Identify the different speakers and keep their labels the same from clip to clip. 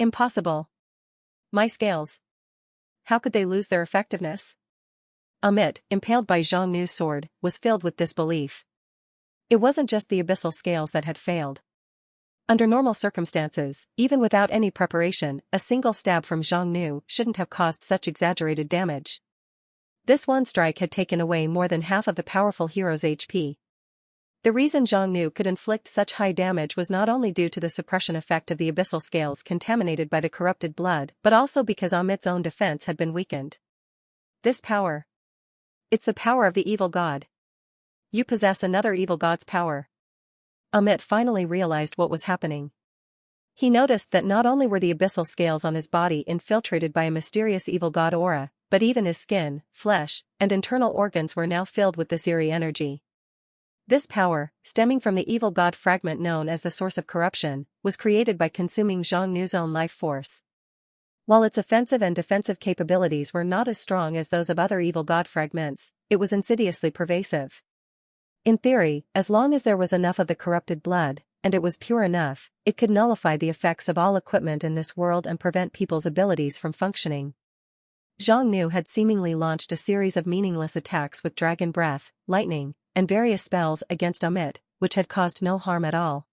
Speaker 1: Impossible. My scales. How could they lose their effectiveness? Amit, impaled by Zhang Nu's sword, was filled with disbelief. It wasn't just the abyssal scales that had failed. Under normal circumstances, even without any preparation, a single stab from Zhang Nu shouldn't have caused such exaggerated damage. This one strike had taken away more than half of the powerful hero's HP. The reason Zhang Nu could inflict such high damage was not only due to the suppression effect of the abyssal scales contaminated by the corrupted blood, but also because Amit's own defense had been weakened. This power. It's the power of the evil god. You possess another evil god's power. Amit finally realized what was happening. He noticed that not only were the abyssal scales on his body infiltrated by a mysterious evil god aura, but even his skin, flesh, and internal organs were now filled with this eerie energy. This power, stemming from the evil god fragment known as the source of corruption, was created by consuming Zhang Nu's own life force. While its offensive and defensive capabilities were not as strong as those of other evil god fragments, it was insidiously pervasive. In theory, as long as there was enough of the corrupted blood, and it was pure enough, it could nullify the effects of all equipment in this world and prevent people's abilities from functioning. Zhang Nu had seemingly launched a series of meaningless attacks with dragon breath, lightning, and various spells against Amit, which had caused no harm at all.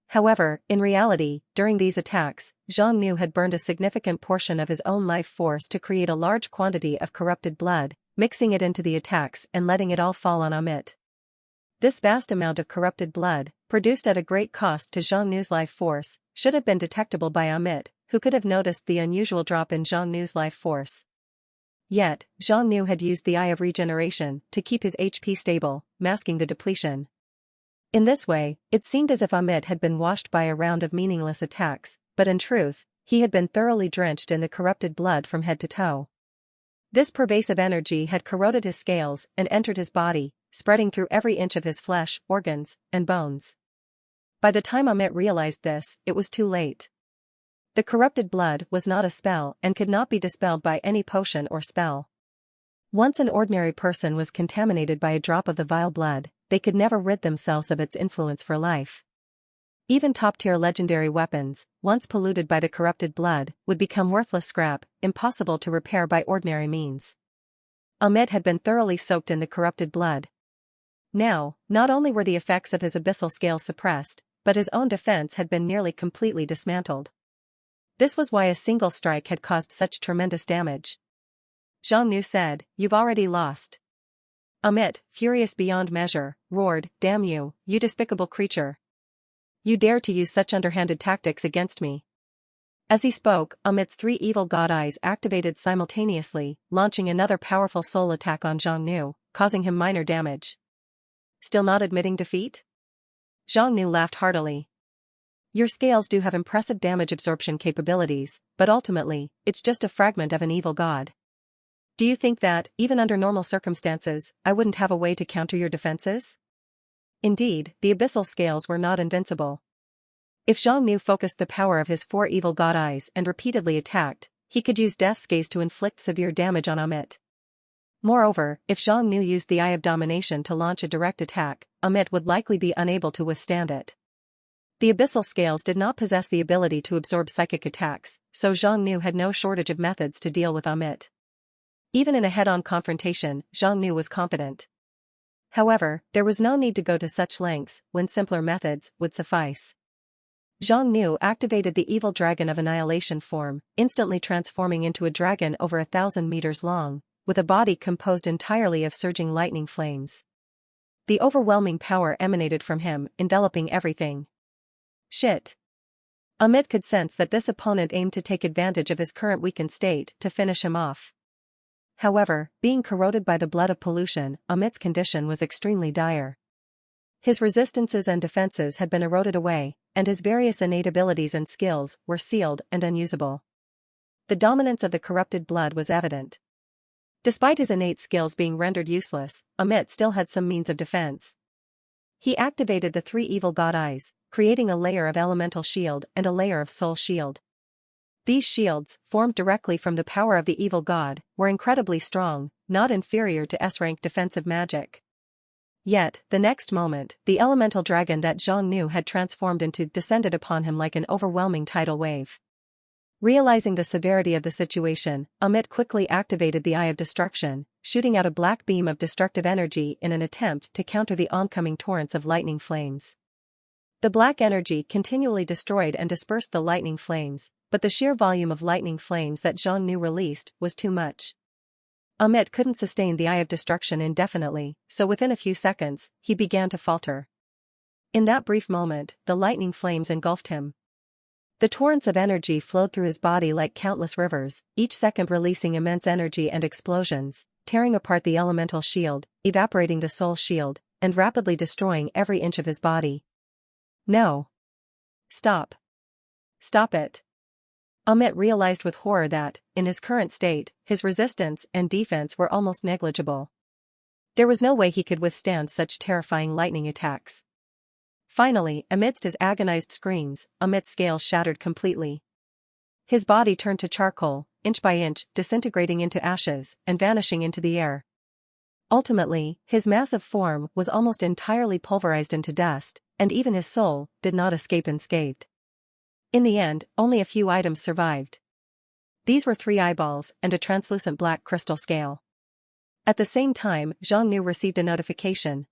Speaker 1: However, in reality, during these attacks, Zhang Nu had burned a significant portion of his own life force to create a large quantity of corrupted blood, mixing it into the attacks and letting it all fall on Amit. This vast amount of corrupted blood, produced at a great cost to Zhang Nu's life force, should have been detectable by Amit, who could have noticed the unusual drop in Zhang Nu's life force. Yet, Zhang Nu had used the Eye of Regeneration to keep his HP stable, masking the depletion. In this way, it seemed as if Amit had been washed by a round of meaningless attacks, but in truth, he had been thoroughly drenched in the corrupted blood from head to toe. This pervasive energy had corroded his scales and entered his body, spreading through every inch of his flesh, organs, and bones. By the time Amit realized this, it was too late. The corrupted blood was not a spell and could not be dispelled by any potion or spell. Once an ordinary person was contaminated by a drop of the vile blood, they could never rid themselves of its influence for life. Even top-tier legendary weapons, once polluted by the corrupted blood, would become worthless scrap, impossible to repair by ordinary means. Amit had been thoroughly soaked in the corrupted blood. Now, not only were the effects of his abyssal scales suppressed, but his own defense had been nearly completely dismantled. This was why a single strike had caused such tremendous damage. Zhang Nu said, "You've already lost." Amit, furious beyond measure, roared, "Damn you, you despicable creature! You dare to use such underhanded tactics against me." As he spoke, Amit's three evil god eyes activated simultaneously, launching another powerful soul attack on Zhang Nu, causing him minor damage. Still not admitting defeat? Zhang Nu laughed heartily. Your scales do have impressive damage absorption capabilities, but ultimately, it's just a fragment of an evil god. Do you think that, even under normal circumstances, I wouldn't have a way to counter your defenses? Indeed, the abyssal scales were not invincible. If Zhang Nu focused the power of his four evil god eyes and repeatedly attacked, he could use Death's Gaze to inflict severe damage on Amit. Moreover, if Zhang Nu used the Eye of Domination to launch a direct attack, Amit would likely be unable to withstand it. The abyssal scales did not possess the ability to absorb psychic attacks, so Zhang Nu had no shortage of methods to deal with Amit. Even in a head-on confrontation, Zhang Nu was confident. However, there was no need to go to such lengths when simpler methods would suffice. Zhang Nu activated the evil dragon of annihilation form, instantly transforming into a dragon over 1,000 meters long, with a body composed entirely of surging lightning flames. The overwhelming power emanated from him, enveloping everything. Shit. Amit could sense that this opponent aimed to take advantage of his current weakened state to finish him off. However, being corroded by the blood of pollution, Amit's condition was extremely dire. His resistances and defenses had been eroded away, and his various innate abilities and skills were sealed and unusable. The dominance of the corrupted blood was evident. Despite his innate skills being rendered useless, Amit still had some means of defense. He activated the three evil god eyes, creating a layer of elemental shield and a layer of soul shield. These shields, formed directly from the power of the evil god, were incredibly strong, not inferior to S-rank defensive magic. Yet, the next moment, the elemental dragon that Zhang Nu had transformed into descended upon him like an overwhelming tidal wave. Realizing the severity of the situation, Amit quickly activated the Eye of Destruction, shooting out a black beam of destructive energy in an attempt to counter the oncoming torrents of lightning flames. The black energy continually destroyed and dispersed the lightning flames, but the sheer volume of lightning flames that Zhang Nu released was too much. Amit couldn't sustain the Eye of Destruction indefinitely, so within a few seconds, he began to falter. In that brief moment, the lightning flames engulfed him. The torrents of energy flowed through his body like countless rivers, each second releasing immense energy and explosions, tearing apart the elemental shield, evaporating the soul shield, and rapidly destroying every inch of his body. No. Stop. Stop it. Amit realized with horror that, in his current state, his resistance and defense were almost negligible. There was no way he could withstand such terrifying lightning attacks. Finally, amidst his agonized screams, Amit's scales shattered completely. His body turned to charcoal, inch by inch, disintegrating into ashes and vanishing into the air. Ultimately, his massive form was almost entirely pulverized into dust, and even his soul did not escape unscathed. In the end, only a few items survived. These were 3 eyeballs and a translucent black crystal scale. At the same time, Zhang Nu received a notification.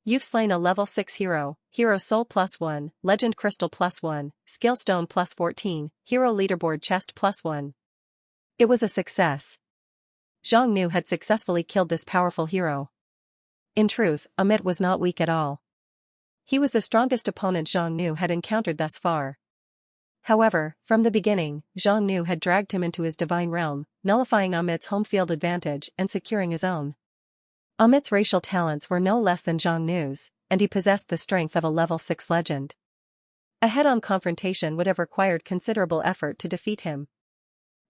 Speaker 1: You've slain a level 6 hero, Hero Soul +1, Legend Crystal +1, Skill Stone +14, Hero Leaderboard Chest +1. It was a success. Zhang Nu had successfully killed this powerful hero. In truth, Amit was not weak at all. He was the strongest opponent Zhang Nu had encountered thus far. However, from the beginning, Zhang Nu had dragged him into his divine realm, nullifying Amit's home field advantage and securing his own. Amit's racial talents were no less than Zhang Nu's, and he possessed the strength of a level 6 legend. A head-on confrontation would have required considerable effort to defeat him.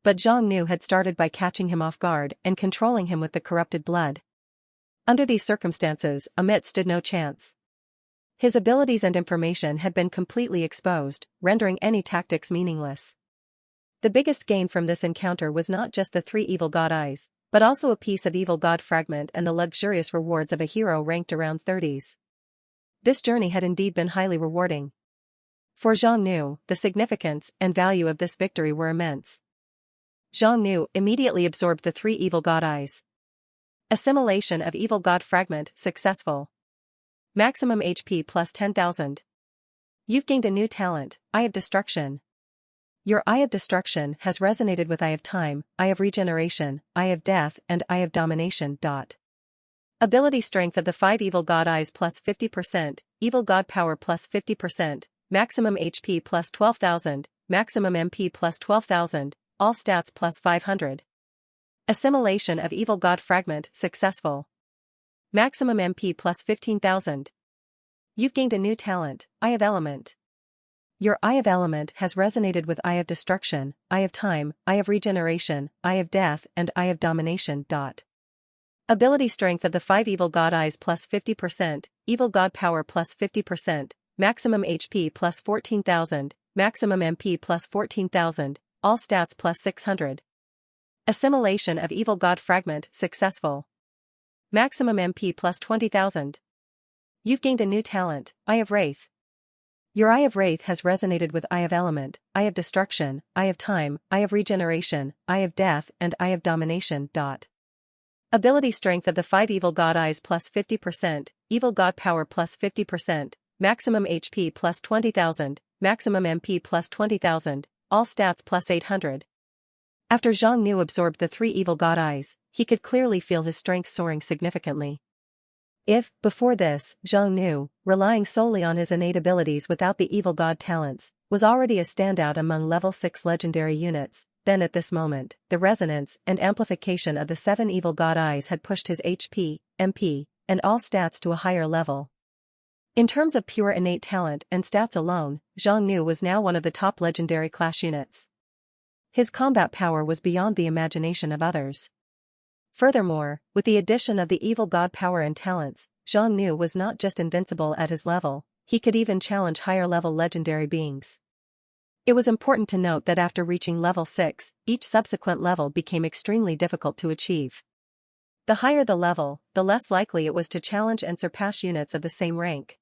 Speaker 1: But Zhang Nu had started by catching him off guard and controlling him with the corrupted blood. Under these circumstances, Amit stood no chance. His abilities and information had been completely exposed, rendering any tactics meaningless. The biggest gain from this encounter was not just the 3 evil god eyes, but also a piece of evil god fragment and the luxurious rewards of a hero ranked around 30s. This journey had indeed been highly rewarding. For Zhang Nu, the significance and value of this victory were immense. Zhang Nu immediately absorbed the 3 evil god eyes. Assimilation of evil god fragment successful. Maximum HP plus 10,000. You've gained a new talent, Eye of Destruction. Your Eye of Destruction has resonated with Eye of Time, Eye of Regeneration, Eye of Death and Eye of Domination. Ability Strength of the 5 Evil God Eyes plus 50%, Evil God Power plus 50%, Maximum HP plus 12,000, Maximum MP plus 12,000, all stats plus 500. Assimilation of Evil God Fragment successful. Maximum MP plus 15,000. You've gained a new talent, Eye of Element. Your Eye of Element has resonated with Eye of Destruction, Eye of Time, Eye of Regeneration, Eye of Death and Eye of Domination. Ability Strength of the 5 Evil God Eyes plus 50%, Evil God Power plus 50%, Maximum HP plus 14,000, Maximum MP plus 14,000, all stats plus 600. Assimilation of Evil God Fragment successful. Maximum MP plus 20,000. You've gained a new talent, Eye of Wraith. Your Eye of Wraith has resonated with Eye of Element, Eye of Destruction, Eye of Time, Eye of Regeneration, Eye of Death and Eye of Domination. Ability Strength of the 5 Evil God Eyes plus 50%, Evil God Power plus 50%, Maximum HP plus 20,000, Maximum MP plus 20,000, all stats plus 800. After Zhang Nu absorbed the 3 Evil God Eyes, he could clearly feel his strength soaring significantly. If, before this, Zhang Nu, relying solely on his innate abilities without the Evil God talents, was already a standout among level 6 legendary units, then at this moment, the resonance and amplification of the 7 Evil God Eyes had pushed his HP, MP, and all stats to a higher level. In terms of pure innate talent and stats alone, Zhang Nu was now one of the top legendary class units. His combat power was beyond the imagination of others. Furthermore, with the addition of the Evil God power and talents, Zhang Nu was not just invincible at his level, he could even challenge higher-level legendary beings. It was important to note that after reaching level 6, each subsequent level became extremely difficult to achieve. The higher the level, the less likely it was to challenge and surpass units of the same rank.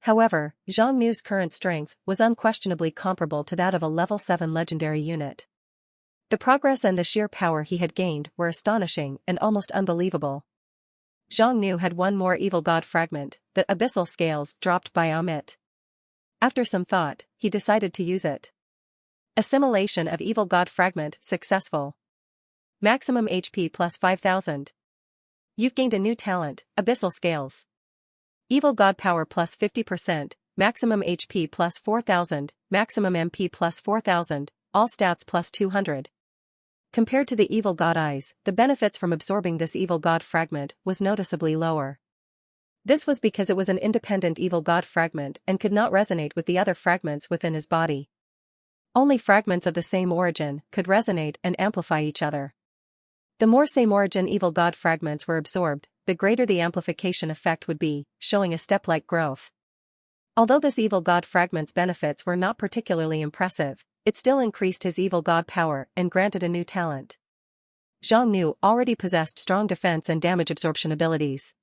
Speaker 1: However, Zhang Nu's current strength was unquestionably comparable to that of a level 7 legendary unit. The progress and the sheer power he had gained were astonishing and almost unbelievable. Zhang Nu had one more evil god fragment, the Abyssal Scales, dropped by Amit. After some thought, he decided to use it. Assimilation of evil god fragment successful. Maximum HP plus 5000. You've gained a new talent, Abyssal Scales. Evil god power plus 50%, maximum HP plus 4000, maximum MP plus 4000, all stats plus 200. Compared to the evil god eyes, the benefits from absorbing this evil god fragment was noticeably lower. This was because it was an independent evil god fragment and could not resonate with the other fragments within his body. Only fragments of the same origin could resonate and amplify each other. The more same origin evil god fragments were absorbed, the greater the amplification effect would be, showing a step-like growth. Although this evil god fragment's benefits were not particularly impressive, it still increased his evil god power and granted a new talent. Zhang Nu already possessed strong defense and damage absorption abilities.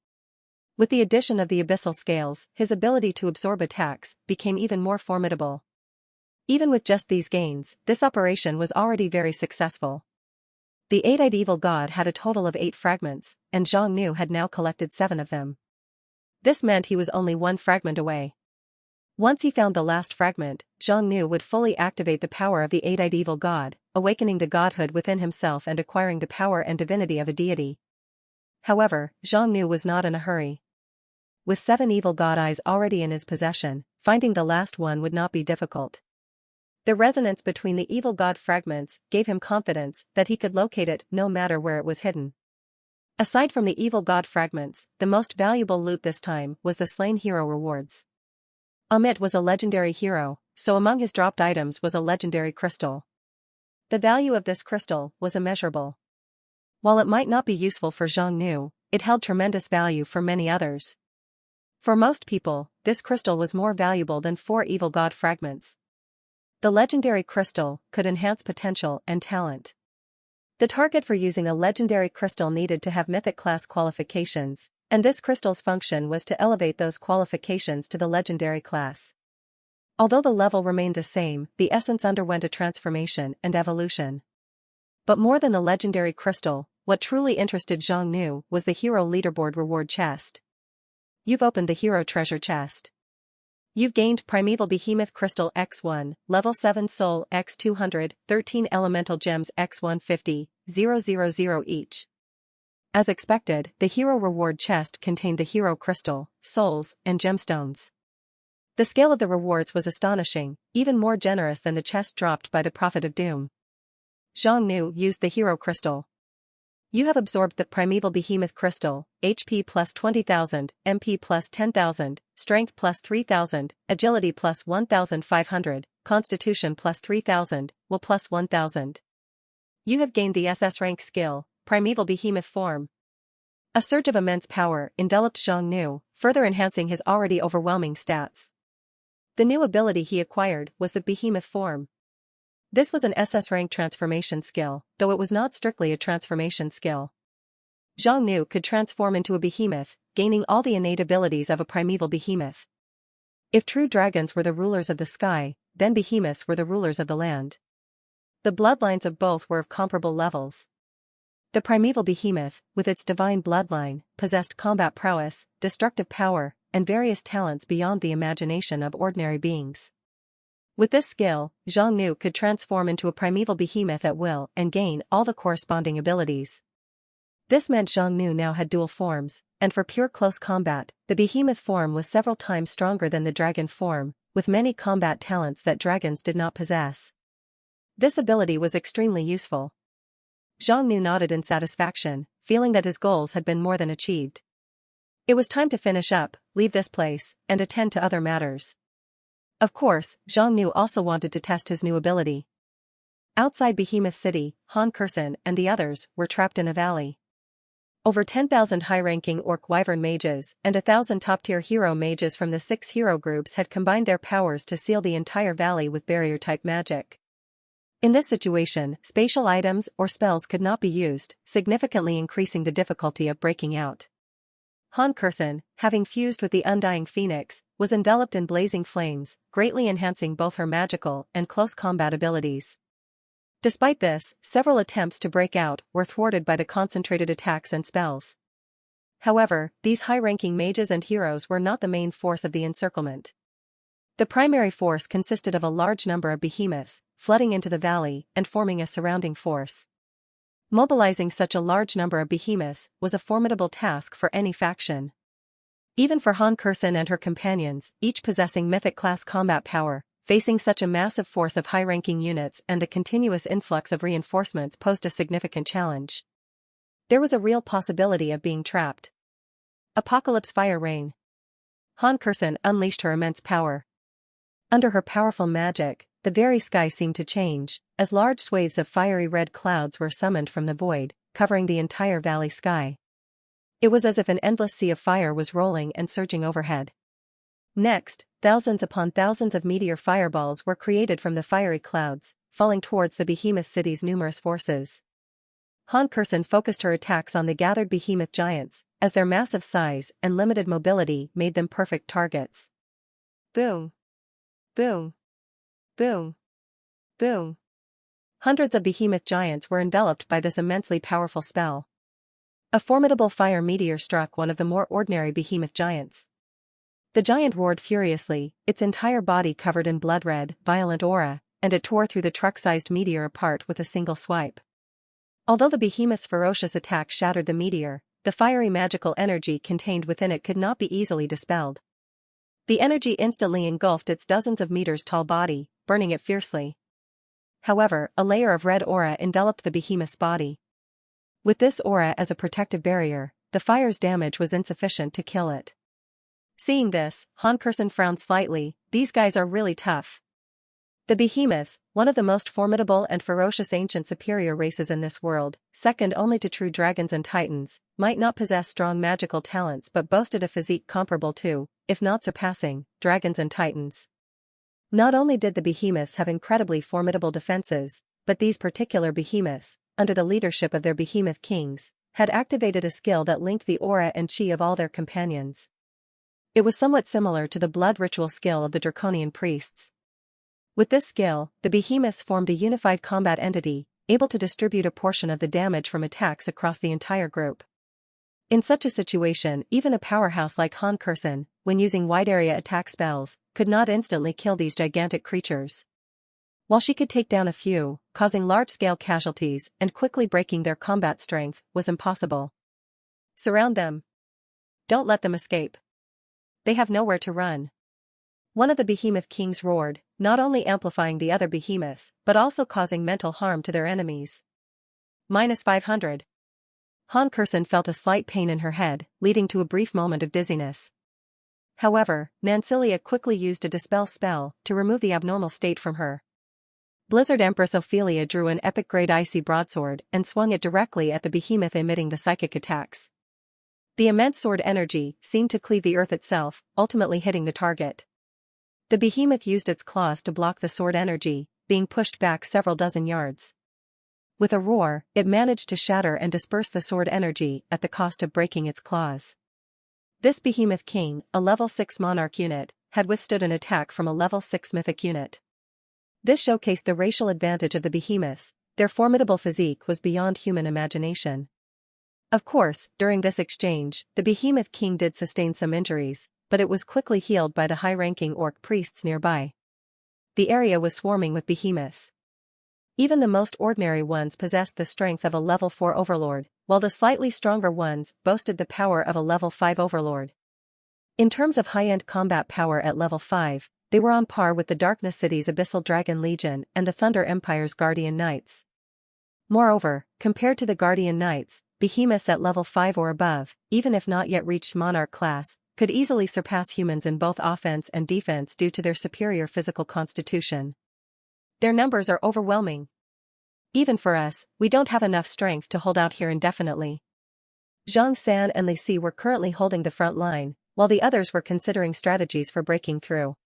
Speaker 1: With the addition of the Abyssal Scales, his ability to absorb attacks became even more formidable. Even with just these gains, this operation was already very successful. The 8-eyed evil god had a total of 8 fragments, and Zhang Nu had now collected 7 of them. This meant he was only 1 fragment away. Once he found the last fragment, Zhang Nu would fully activate the power of the 8-eyed evil god, awakening the godhood within himself and acquiring the power and divinity of a deity. However, Zhang Nu was not in a hurry. With 7 evil god eyes already in his possession, finding the last one would not be difficult. The resonance between the evil god fragments gave him confidence that he could locate it no matter where it was hidden. Aside from the evil god fragments, the most valuable loot this time was the slain hero rewards. Amit was a legendary hero, so among his dropped items was a legendary crystal. The value of this crystal was immeasurable. While it might not be useful for Zhang Nu, it held tremendous value for many others. For most people, this crystal was more valuable than 4 evil god fragments. The legendary crystal could enhance potential and talent. The target for using a legendary crystal needed to have mythic class qualifications, and this crystal's function was to elevate those qualifications to the legendary class. Although the level remained the same, the essence underwent a transformation and evolution. But more than the legendary crystal, what truly interested Zhang Nu was the hero leaderboard reward chest. You've opened the hero treasure chest. You've gained Primeval Behemoth Crystal X1, Level 7 Soul X200, 13 Elemental Gems X150, 000 each. As expected, the hero reward chest contained the hero crystal, souls, and gemstones. The scale of the rewards was astonishing, even more generous than the chest dropped by the Prophet of Doom. Zhang Nu used the hero crystal. You have absorbed the Primeval Behemoth Crystal, HP plus 20,000, MP plus 10,000, Strength plus 3,000, Agility plus 1,500, Constitution plus 3,000, Will plus 1,000. You have gained the SS rank skill, Primeval Behemoth Form. A surge of immense power enveloped Zhang Nu, further enhancing his already overwhelming stats. The new ability he acquired was the Behemoth Form. This was an SS rank transformation skill, though it was not strictly a transformation skill. Zhang Nu could transform into a behemoth, gaining all the innate abilities of a primeval behemoth. If true dragons were the rulers of the sky, then behemoths were the rulers of the land. The bloodlines of both were of comparable levels. The primeval behemoth, with its divine bloodline, possessed combat prowess, destructive power, and various talents beyond the imagination of ordinary beings. With this skill, Zhang Nu could transform into a primeval behemoth at will and gain all the corresponding abilities. This meant Zhang Nu now had dual forms, and for pure close combat, the behemoth form was several times stronger than the dragon form, with many combat talents that dragons did not possess. This ability was extremely useful. Zhang Nu nodded in satisfaction, feeling that his goals had been more than achieved. It was time to finish up, leave this place, and attend to other matters. Of course, Zhang Nu also wanted to test his new ability. Outside Behemoth City, Han Kurson and the others were trapped in a valley. Over 10,000 high-ranking orc wyvern mages and 1,000 top-tier hero mages from the 6 hero groups had combined their powers to seal the entire valley with barrier-type magic. In this situation, spatial items or spells could not be used, significantly increasing the difficulty of breaking out. Han Kursen, having fused with the undying phoenix, was enveloped in blazing flames, greatly enhancing both her magical and close combat abilities. Despite this, several attempts to break out were thwarted by the concentrated attacks and spells. However, these high-ranking mages and heroes were not the main force of the encirclement. The primary force consisted of a large number of behemoths, flooding into the valley and forming a surrounding force. Mobilizing such a large number of behemoths was a formidable task for any faction. Even for Han Kursen and her companions, each possessing mythic-class combat power, facing such a massive force of high-ranking units and the continuous influx of reinforcements posed a significant challenge. There was a real possibility of being trapped. Apocalypse Fire Rain. Han Kursen unleashed her immense power. Under her powerful magic, the very sky seemed to change, as large swathes of fiery red clouds were summoned from the void, covering the entire valley sky. It was as if an endless sea of fire was rolling and surging overhead. Next, thousands upon thousands of meteor fireballs were created from the fiery clouds, falling towards the behemoth city's numerous forces. Han Kursen focused her attacks on the gathered behemoth giants, as their massive size and limited mobility made them perfect targets. Boom! Boom! Boom! Boom! Hundreds of behemoth giants were enveloped by this immensely powerful spell. A formidable fire meteor struck one of the more ordinary behemoth giants. The giant roared furiously, its entire body covered in blood-red, violent aura, and it tore through the truck-sized meteor apart with a single swipe. Although the behemoth's ferocious attack shattered the meteor, the fiery magical energy contained within it could not be easily dispelled. The energy instantly engulfed its dozens of meters tall body, burning it fiercely. However, a layer of red aura enveloped the behemoth's body. With this aura as a protective barrier, the fire's damage was insufficient to kill it. Seeing this, Han Kursen frowned slightly. These guys are really tough. The behemoths, one of the most formidable and ferocious ancient superior races in this world, second only to true dragons and titans, might not possess strong magical talents but boasted a physique comparable to, if not surpassing, dragons and titans. Not only did the behemoths have incredibly formidable defenses, but these particular behemoths, under the leadership of their behemoth kings, had activated a skill that linked the aura and chi of all their companions. It was somewhat similar to the blood ritual skill of the draconian priests. With this skill, the behemoths formed a unified combat entity, able to distribute a portion of the damage from attacks across the entire group. In such a situation, even a powerhouse like Han Kursen, when using wide-area attack spells, could not instantly kill these gigantic creatures. While she could take down a few, causing large-scale casualties and quickly breaking their combat strength was impossible. Surround them. Don't let them escape. They have nowhere to run. One of the behemoth kings roared, not only amplifying the other behemoths, but also causing mental harm to their enemies. -500. Han Kursen felt a slight pain in her head, leading to a brief moment of dizziness. However, Nancilia quickly used a dispel spell to remove the abnormal state from her. Blizzard Empress Ophelia drew an epic-grade icy broadsword and swung it directly at the behemoth, emitting the psychic attacks. The immense sword energy seemed to cleave the earth itself, ultimately hitting the target. The behemoth used its claws to block the sword energy, being pushed back several dozen yards. With a roar, it managed to shatter and disperse the sword energy at the cost of breaking its claws. This behemoth king, a level 6 monarch unit, had withstood an attack from a level 6 mythic unit. This showcased the racial advantage of the behemoths. Their formidable physique was beyond human imagination. Of course, during this exchange, the behemoth king did sustain some injuries, but it was quickly healed by the high-ranking orc priests nearby. The area was swarming with behemoths. Even the most ordinary ones possessed the strength of a level 4 overlord, while the slightly stronger ones boasted the power of a level 5 overlord. In terms of high-end combat power at level 5, they were on par with the Darkness City's Abyssal Dragon Legion and the Thunder Empire's Guardian Knights. Moreover, compared to the Guardian Knights, behemoths at level 5 or above, even if not yet reached monarch class, could easily surpass humans in both offense and defense due to their superior physical constitution. Their numbers are overwhelming. Even for us, we don't have enough strength to hold out here indefinitely. Zhang San and Li Si were currently holding the front line, while the others were considering strategies for breaking through.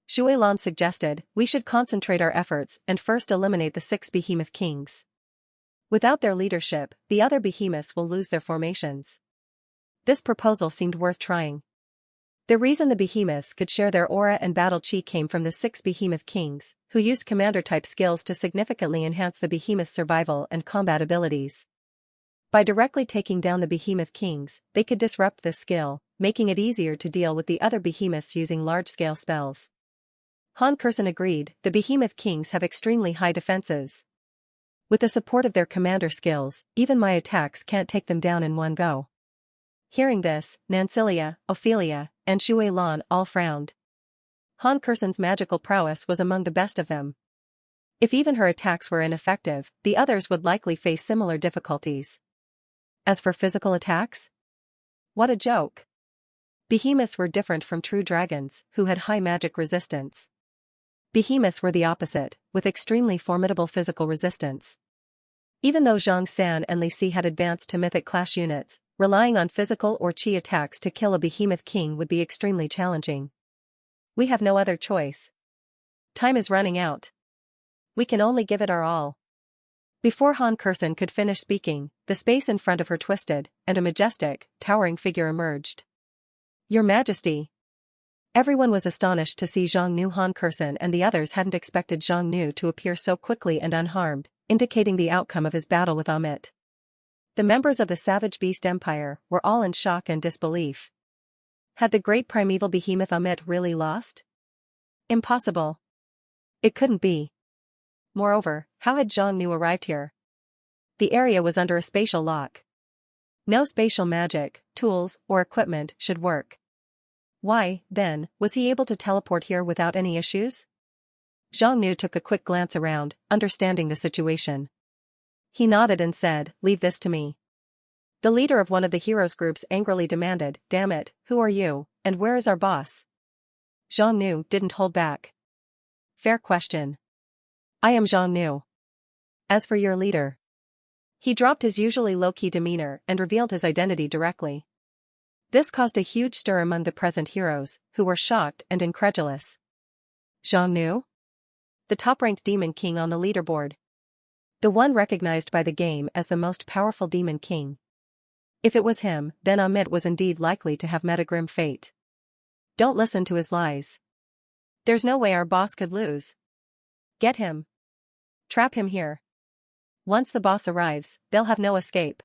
Speaker 1: Shui Lan suggested, we should concentrate our efforts and first eliminate the 6 behemoth kings. Without their leadership, the other behemoths will lose their formations. This proposal seemed worth trying. The reason the behemoths could share their aura and battle chi came from the 6 behemoth kings, who used commander-type skills to significantly enhance the behemoth's survival and combat abilities. By directly taking down the behemoth kings, they could disrupt this skill, making it easier to deal with the other behemoths using large-scale spells. Han Kurson agreed, the behemoth kings have extremely high defenses. With the support of their commander skills, even my attacks can't take them down in one go. Hearing this, Nancilia, Ophelia, and Shui Lan all frowned. Han Kurson's magical prowess was among the best of them. If even her attacks were ineffective, the others would likely face similar difficulties. As for physical attacks? What a joke. Behemoths were different from true dragons, who had high magic resistance. Behemoths were the opposite, with extremely formidable physical resistance. Even though Zhang San and Li Si had advanced to mythic class units, relying on physical or chi attacks to kill a behemoth king would be extremely challenging. We have no other choice. Time is running out. We can only give it our all. Before Han Kurson could finish speaking, the space in front of her twisted, and a majestic, towering figure emerged. Your Majesty! Everyone was astonished to see Zhang Nu. Han Kurson and the others hadn't expected Zhang Nu to appear so quickly and unharmed, indicating the outcome of his battle with Amit. The members of the Savage Beast Empire were all in shock and disbelief. Had the great primeval behemoth Amit really lost? Impossible. It couldn't be. Moreover, how had Zhang Nu arrived here? The area was under a spatial lock. No spatial magic, tools, or equipment should work. Why, then, was he able to teleport here without any issues? Zhang Nu took a quick glance around, understanding the situation. He nodded and said, "Leave this to me." The leader of one of the heroes' groups angrily demanded, "Damn it, who are you, and where is our boss?" Zhang Nu didn't hold back. "Fair question. I am Zhang Nu. As for your leader..." He dropped his usually low-key demeanor and revealed his identity directly. This caused a huge stir among the present heroes, who were shocked and incredulous. Zhang Nu? The top-ranked demon king on the leaderboard. The one recognized by the game as the most powerful demon king. If it was him, then Amit was indeed likely to have met a grim fate. Don't listen to his lies. There's no way our boss could lose. Get him. Trap him here. Once the boss arrives, they'll have no escape.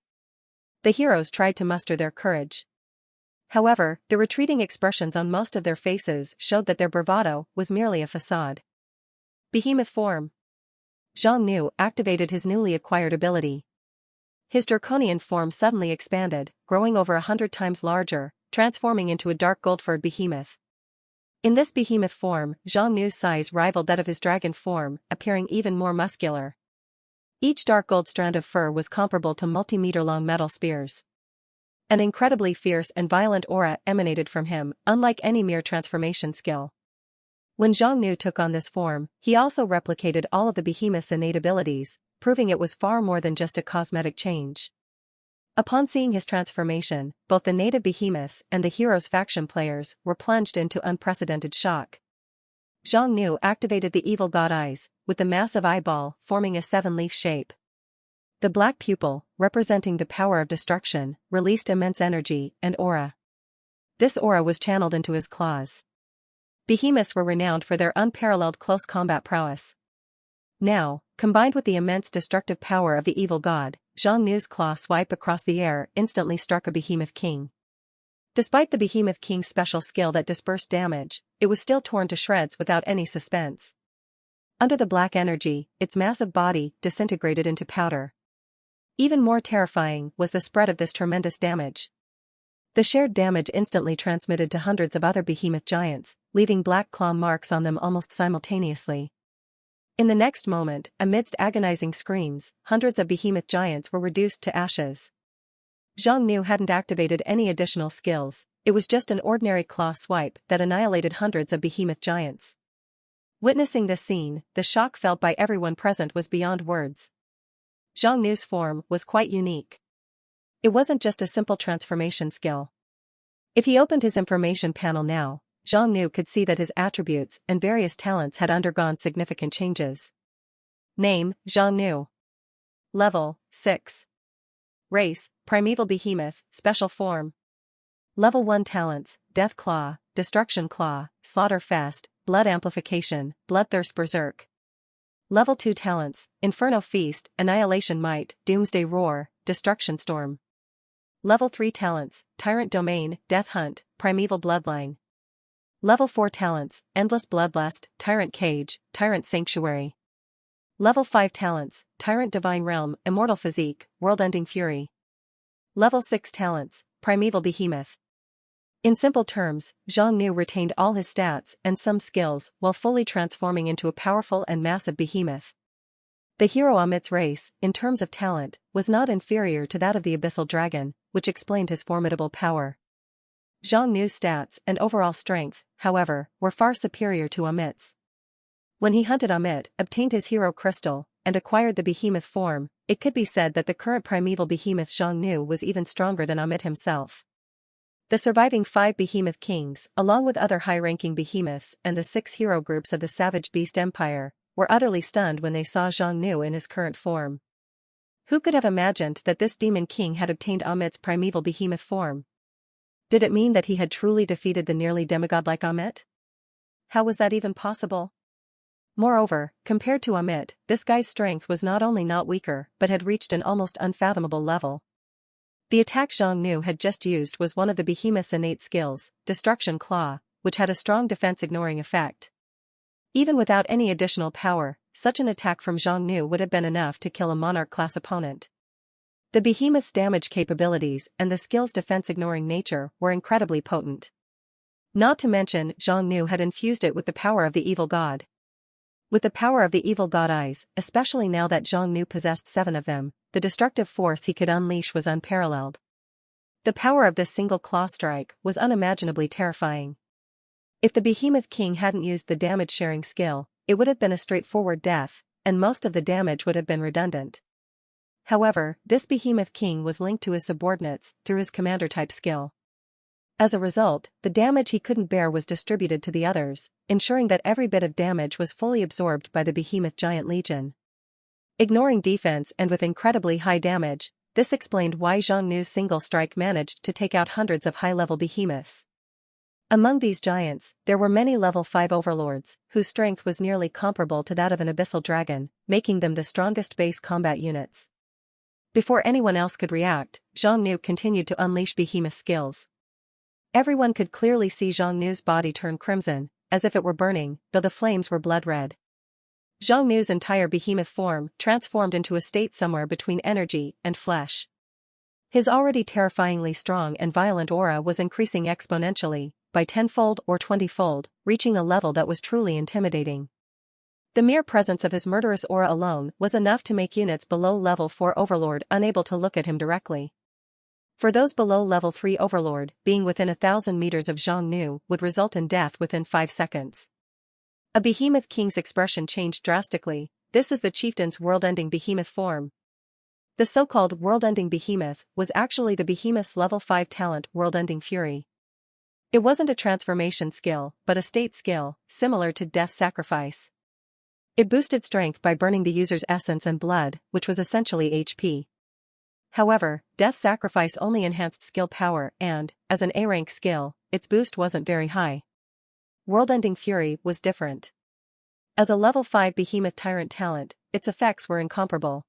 Speaker 1: The heroes tried to muster their courage. However, the retreating expressions on most of their faces showed that their bravado was merely a facade. Behemoth form. Zhang Nu activated his newly acquired ability. His draconian form suddenly expanded, growing over 100 times larger, transforming into a dark gold-furred behemoth. In this behemoth form, Zhang Nu's size rivaled that of his dragon form, appearing even more muscular. Each dark gold strand of fur was comparable to multi-meter-long metal spears. An incredibly fierce and violent aura emanated from him, unlike any mere transformation skill. When Zhang Nu took on this form, he also replicated all of the behemoth's innate abilities, proving it was far more than just a cosmetic change. Upon seeing his transformation, both the native behemoths and the hero's faction players were plunged into unprecedented shock. Zhang Nu activated the evil god eyes, with the massive eyeball forming a 7-leaf shape. The black pupil, representing the power of destruction, released immense energy and aura. This aura was channeled into his claws. Behemoths were renowned for their unparalleled close combat prowess. Now, combined with the immense destructive power of the evil god, Zhang Nu's claw swipe across the air instantly struck a behemoth king. Despite the behemoth king's special skill that dispersed damage, it was still torn to shreds without any suspense. Under the black energy, its massive body disintegrated into powder. Even more terrifying was the spread of this tremendous damage. The shared damage instantly transmitted to hundreds of other behemoth giants, leaving black claw marks on them almost simultaneously. In the next moment, amidst agonizing screams, hundreds of behemoth giants were reduced to ashes. Zhang Nu hadn't activated any additional skills, it was just an ordinary claw swipe that annihilated hundreds of behemoth giants. Witnessing this scene, the shock felt by everyone present was beyond words. Zhang Nu's form was quite unique. It wasn't just a simple transformation skill. If he opened his information panel now, Zhang Nu could see that his attributes and various talents had undergone significant changes. Name, Zhang Nu. Level, 6. Race, Primeval Behemoth, Special Form. Level 1 talents, Death Claw, Destruction Claw, Slaughter Fest, Blood Amplification, Bloodthirst Berserk. Level 2 talents, Inferno Feast, Annihilation Might, Doomsday Roar, Destruction Storm. Level 3 talents, Tyrant Domain, Death Hunt, Primeval Bloodline. Level 4 talents, Endless Bloodlust, Tyrant Cage, Tyrant Sanctuary. Level 5 talents, Tyrant Divine Realm, Immortal Physique, World-Ending Fury. Level 6 talents, Primeval Behemoth. In simple terms, Zhang Nu retained all his stats and some skills while fully transforming into a powerful and massive behemoth. The hero Amit's race, in terms of talent, was not inferior to that of the Abyssal Dragon, which explained his formidable power. Zhang Nu's stats and overall strength, however, were far superior to Amit's. When he hunted Amit, obtained his hero crystal, and acquired the behemoth form, it could be said that the current primeval behemoth Zhang Nu was even stronger than Amit himself. The surviving 5 behemoth kings, along with other high-ranking behemoths and the 6 hero groups of the Savage Beast Empire, were utterly stunned when they saw Zhang Nu in his current form. Who could have imagined that this demon king had obtained Amit's primeval behemoth form? Did it mean that he had truly defeated the nearly demigod-like Amit? How was that even possible? Moreover, compared to Amit, this guy's strength was not only not weaker but had reached an almost unfathomable level. The attack Zhang Nu had just used was one of the behemoth's innate skills, Destruction Claw, which had a strong defense-ignoring effect. Even without any additional power, such an attack from Zhang Nu would have been enough to kill a monarch-class opponent. The behemoth's damage capabilities and the skill's defense-ignoring nature were incredibly potent. Not to mention, Zhang Nu had infused it with the power of the evil god. With the power of the evil god eyes, especially now that Zhang Nu possessed 7 of them, the destructive force he could unleash was unparalleled. The power of this single claw strike was unimaginably terrifying. If the Behemoth King hadn't used the damage-sharing skill, it would have been a straightforward death, and most of the damage would have been redundant. However, this Behemoth King was linked to his subordinates through his commander-type skill. As a result, the damage he couldn't bear was distributed to the others, ensuring that every bit of damage was fully absorbed by the Behemoth Giant Legion. Ignoring defense and with incredibly high damage, this explained why Zhang Nu's single strike managed to take out hundreds of high-level behemoths. Among these giants, there were many level 5 overlords, whose strength was nearly comparable to that of an abyssal dragon, making them the strongest base combat units. Before anyone else could react, Zhang Nu continued to unleash behemoth skills. Everyone could clearly see Zhang Nu's body turn crimson, as if it were burning, though the flames were blood red. Zhang Nu's entire behemoth form transformed into a state somewhere between energy and flesh. His already terrifyingly strong and violent aura was increasing exponentially, by 10-fold or 20-fold, reaching a level that was truly intimidating. The mere presence of his murderous aura alone was enough to make units below level 4 Overlord unable to look at him directly. For those below level 3 Overlord, being within 1,000 meters of Zhang Nu would result in death within 5 seconds. A Behemoth King's expression changed drastically. This is the chieftain's world-ending behemoth form. The so-called world-ending behemoth was actually the behemoth's level 5 talent World-Ending Fury. It wasn't a transformation skill, but a state skill, similar to Death Sacrifice. It boosted strength by burning the user's essence and blood, which was essentially HP. However, Death Sacrifice only enhanced skill power and, as an A-rank skill, its boost wasn't very high. World-Ending Fury was different. As a level 5 Behemoth Tyrant talent, its effects were incomparable.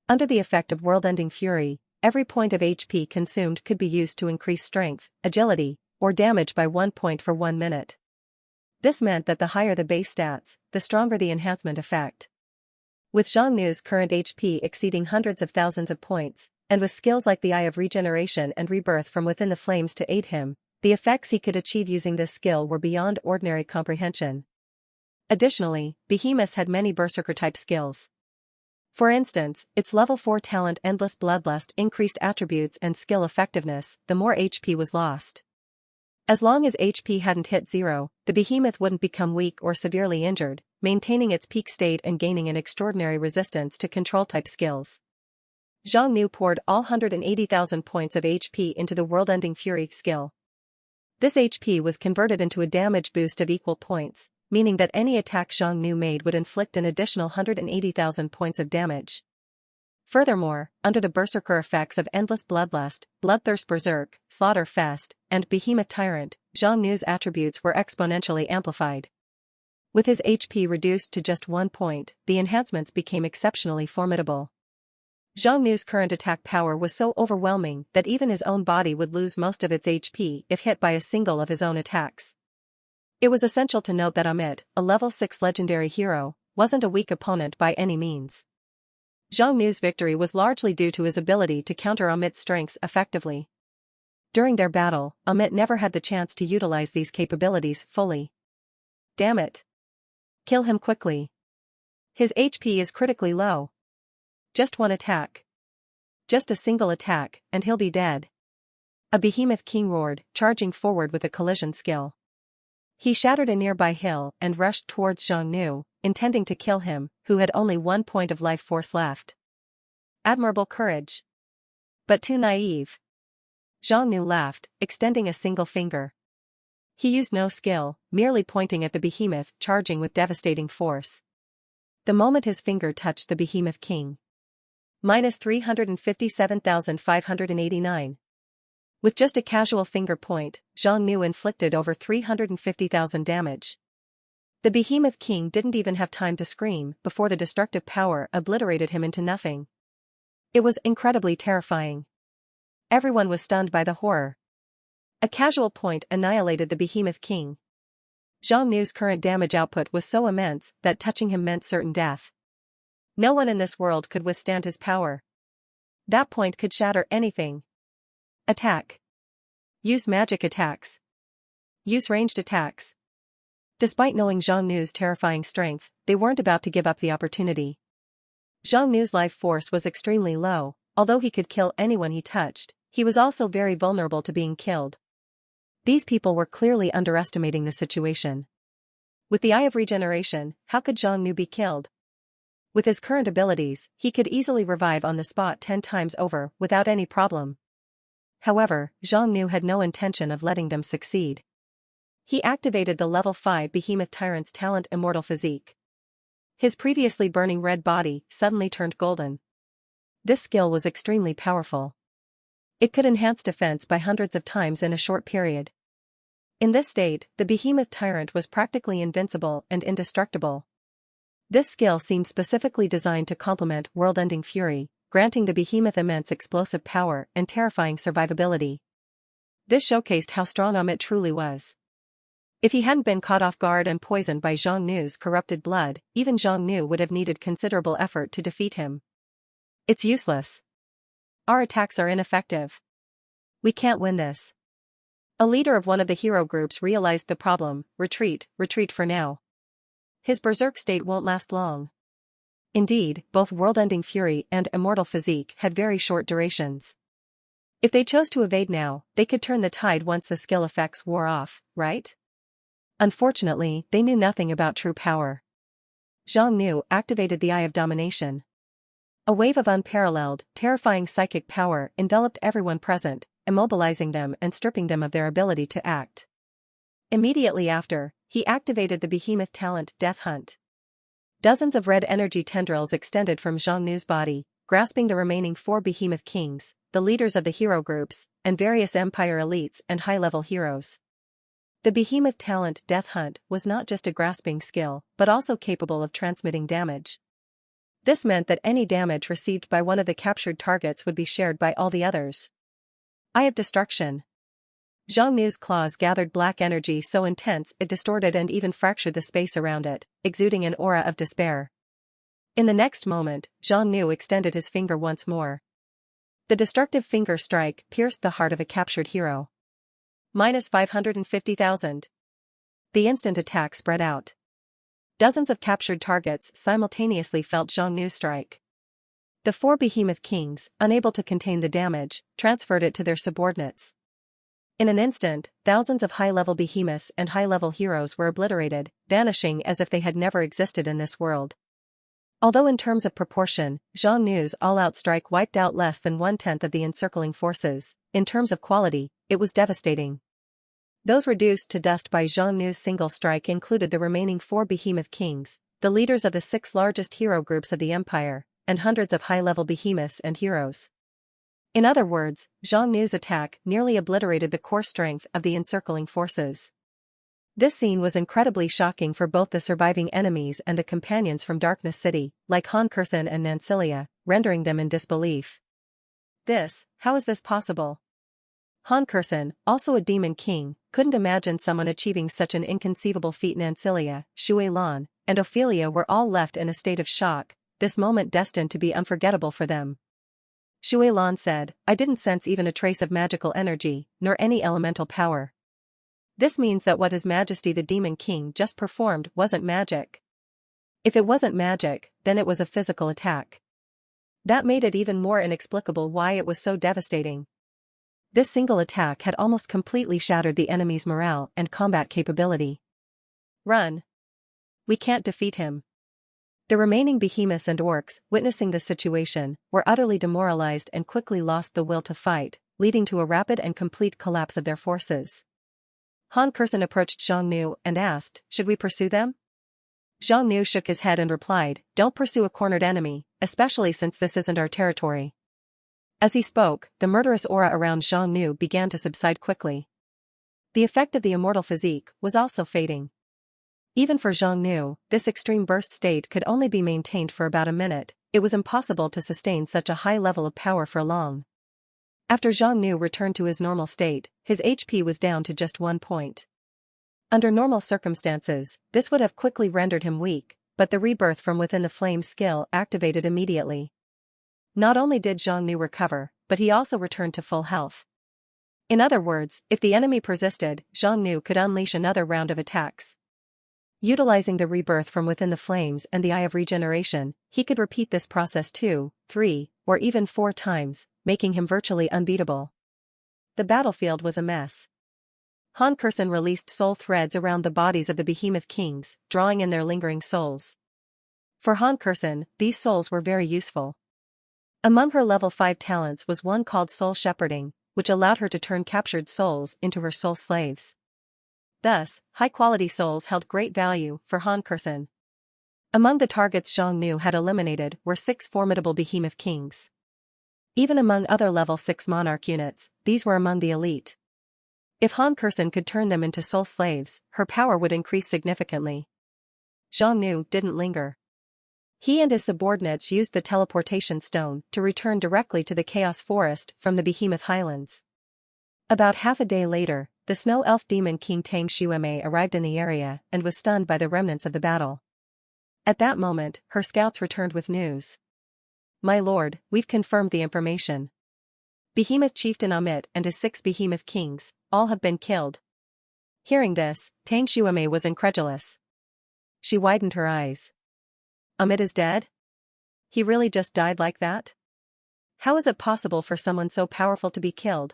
Speaker 1: Under the effect of World-Ending Fury, every point of HP consumed could be used to increase strength, agility, or damage by 1 point for 1 minute. This meant that the higher the base stats, the stronger the enhancement effect. With Zhang Nu's current HP exceeding hundreds of thousands of points, and with skills like the Eye of Regeneration and Rebirth from within the flames to aid him, the effects he could achieve using this skill were beyond ordinary comprehension. Additionally, Behemoths had many Berserker-type skills. For instance, its level 4 talent Endless Bloodlust increased attributes and skill effectiveness the more HP was lost. As long as HP hadn't hit 0, the behemoth wouldn't become weak or severely injured, maintaining its peak state and gaining an extraordinary resistance to control-type skills. Zhang Nu poured all 180,000 points of HP into the World-Ending Fury skill. This HP was converted into a damage boost of equal points, meaning that any attack Zhang Nu made would inflict an additional 180,000 points of damage. Furthermore, under the berserker effects of endless bloodlust, bloodthirst berserk, slaughter fest, and behemoth tyrant, Zhang Nu's attributes were exponentially amplified. With his HP reduced to just 1 point, the enhancements became exceptionally formidable. Zhang Nu's current attack power was so overwhelming that even his own body would lose most of its HP if hit by a single of his own attacks. It was essential to note that Amit, a level 6 legendary hero, wasn't a weak opponent by any means. Zhang Nu's victory was largely due to his ability to counter Amit's strengths effectively. During their battle, Amit never had the chance to utilize these capabilities fully. Damn it. Kill him quickly. His HP is critically low. Just one attack. Just a single attack, and he'll be dead. A behemoth king roared, charging forward with a collision skill. He shattered a nearby hill and rushed towards Zhang Nu, intending to kill him, who had only 1 point of life force left. Admirable courage. But too naive. Zhang Nu laughed, extending a single finger. He used no skill, merely pointing at the behemoth charging with devastating force. The moment his finger touched the behemoth king. Minus 357,589. With just a casual finger point, Zhang Nu inflicted over 350,000 damage. The behemoth king didn't even have time to scream before the destructive power obliterated him into nothing. It was incredibly terrifying. Everyone was stunned by the horror. A casual point annihilated the behemoth king. Zhang Nu's current damage output was so immense that touching him meant certain death. No one in this world could withstand his power. That point could shatter anything. Attack. Use magic attacks. Use ranged attacks. Despite knowing Zhang Nu's terrifying strength, they weren't about to give up the opportunity. Zhang Nu's life force was extremely low, although he could kill anyone he touched, he was also very vulnerable to being killed. These people were clearly underestimating the situation. With the Eye of Regeneration, how could Zhang Nu be killed? With his current abilities, he could easily revive on the spot 10 times over without any problem. However, Zhang Nu had no intention of letting them succeed. He activated the level 5 Behemoth Tyrant's talent Immortal Physique. His previously burning red body suddenly turned golden. This skill was extremely powerful. It could enhance defense by hundreds of times in a short period. In this state, the Behemoth Tyrant was practically invincible and indestructible. This skill seemed specifically designed to complement World-Ending Fury, granting the behemoth immense explosive power and terrifying survivability. This showcased how strong Amit truly was. If he hadn't been caught off guard and poisoned by Zhang Nu's corrupted blood, even Zhang Nu would have needed considerable effort to defeat him. It's useless. Our attacks are ineffective. We can't win this. A leader of one of the hero groups realized the problem. Retreat for now. His berserk state won't last long. Indeed, both World-Ending Fury and Immortal Physique had very short durations. If they chose to evade now, they could turn the tide once the skill effects wore off, right? Unfortunately, they knew nothing about true power. Zhang Nu activated the Eye of Domination. A wave of unparalleled, terrifying psychic power enveloped everyone present, immobilizing them and stripping them of their ability to act. Immediately after, he activated the behemoth talent Death Hunt. Dozens of red energy tendrils extended from Zhang Nu's body, grasping the remaining 4 behemoth kings, the leaders of the hero groups, and various empire elites and high-level heroes. The behemoth talent Death Hunt was not just a grasping skill, but also capable of transmitting damage. This meant that any damage received by one of the captured targets would be shared by all the others. Eye of Destruction. Zhang Nu's claws gathered black energy so intense it distorted and even fractured the space around it, exuding an aura of despair. In the next moment, Zhang Nu extended his finger once more. The destructive finger strike pierced the heart of a captured hero. Minus 550,000. The instant attack spread out. Dozens of captured targets simultaneously felt Zhang Nu's strike. The 4 behemoth kings, unable to contain the damage, transferred it to their subordinates. In an instant, thousands of high-level behemoths and high-level heroes were obliterated, vanishing as if they had never existed in this world. Although in terms of proportion, Zhang Nu's all-out strike wiped out less than 1/10 of the encircling forces, in terms of quality, it was devastating. Those reduced to dust by Zhang Nu's single strike included the remaining 4 behemoth kings, the leaders of the 6 largest hero groups of the empire, and hundreds of high-level behemoths and heroes. In other words, Zhang Nu's attack nearly obliterated the core strength of the encircling forces. This scene was incredibly shocking for both the surviving enemies and the companions from Darkness City, like Han Kurson and Nancilia, rendering them in disbelief. How is this possible? Han Kurson, also a demon king, couldn't imagine someone achieving such an inconceivable feat. Nancilia, Shui Lan, and Ophelia were all left in a state of shock, this moment destined to be unforgettable for them. Shui Lan said, "I didn't sense even a trace of magical energy, nor any elemental power. This means that what His Majesty the Demon King just performed wasn't magic. If it wasn't magic, then it was a physical attack. That made it even more inexplicable why it was so devastating. This single attack had almost completely shattered the enemy's morale and combat capability. Run! We can't defeat him." The remaining behemoths and orcs, witnessing the situation, were utterly demoralized and quickly lost the will to fight, leading to a rapid and complete collapse of their forces. Han Kurson approached Zhang Nu and asked, "Should we pursue them?" Zhang Nu shook his head and replied, "Don't pursue a cornered enemy, especially since this isn't our territory." As he spoke, the murderous aura around Zhang Nu began to subside quickly. The effect of the immortal physique was also fading. Even for Zhang Nu, this extreme burst state could only be maintained for about a minute. It was impossible to sustain such a high level of power for long. After Zhang Nu returned to his normal state, his HP was down to just 1 point. Under normal circumstances, this would have quickly rendered him weak, but the rebirth from within the flame skill activated immediately. Not only did Zhang Nu recover, but he also returned to full health. In other words, if the enemy persisted, Zhang Nu could unleash another round of attacks. Utilizing the rebirth from within the flames and the Eye of Regeneration, he could repeat this process 2, 3, or even 4 times, making him virtually unbeatable. The battlefield was a mess. Han Kurson released soul threads around the bodies of the behemoth kings, drawing in their lingering souls. For Han Kurson, these souls were very useful. Among her level 5 talents was one called Soul Shepherding, which allowed her to turn captured souls into her soul slaves. Thus, high-quality souls held great value for Han Kurson. Among the targets Zhang Nu had eliminated were 6 formidable behemoth kings. Even among other level 6 monarch units, these were among the elite. If Han Kurson could turn them into soul slaves, her power would increase significantly. Zhang Nu didn't linger. He and his subordinates used the teleportation stone to return directly to the Chaos Forest from the Behemoth Highlands. About half a day later, the Snow Elf Demon King Tang Xuemei arrived in the area and was stunned by the remnants of the battle. At that moment, her scouts returned with news. "My lord, we've confirmed the information. Behemoth Chieftain Amit and his 6 Behemoth Kings, all have been killed." Hearing this, Tang Xuemei was incredulous. She widened her eyes. "Amit is dead? He really just died like that? How is it possible for someone so powerful to be killed?"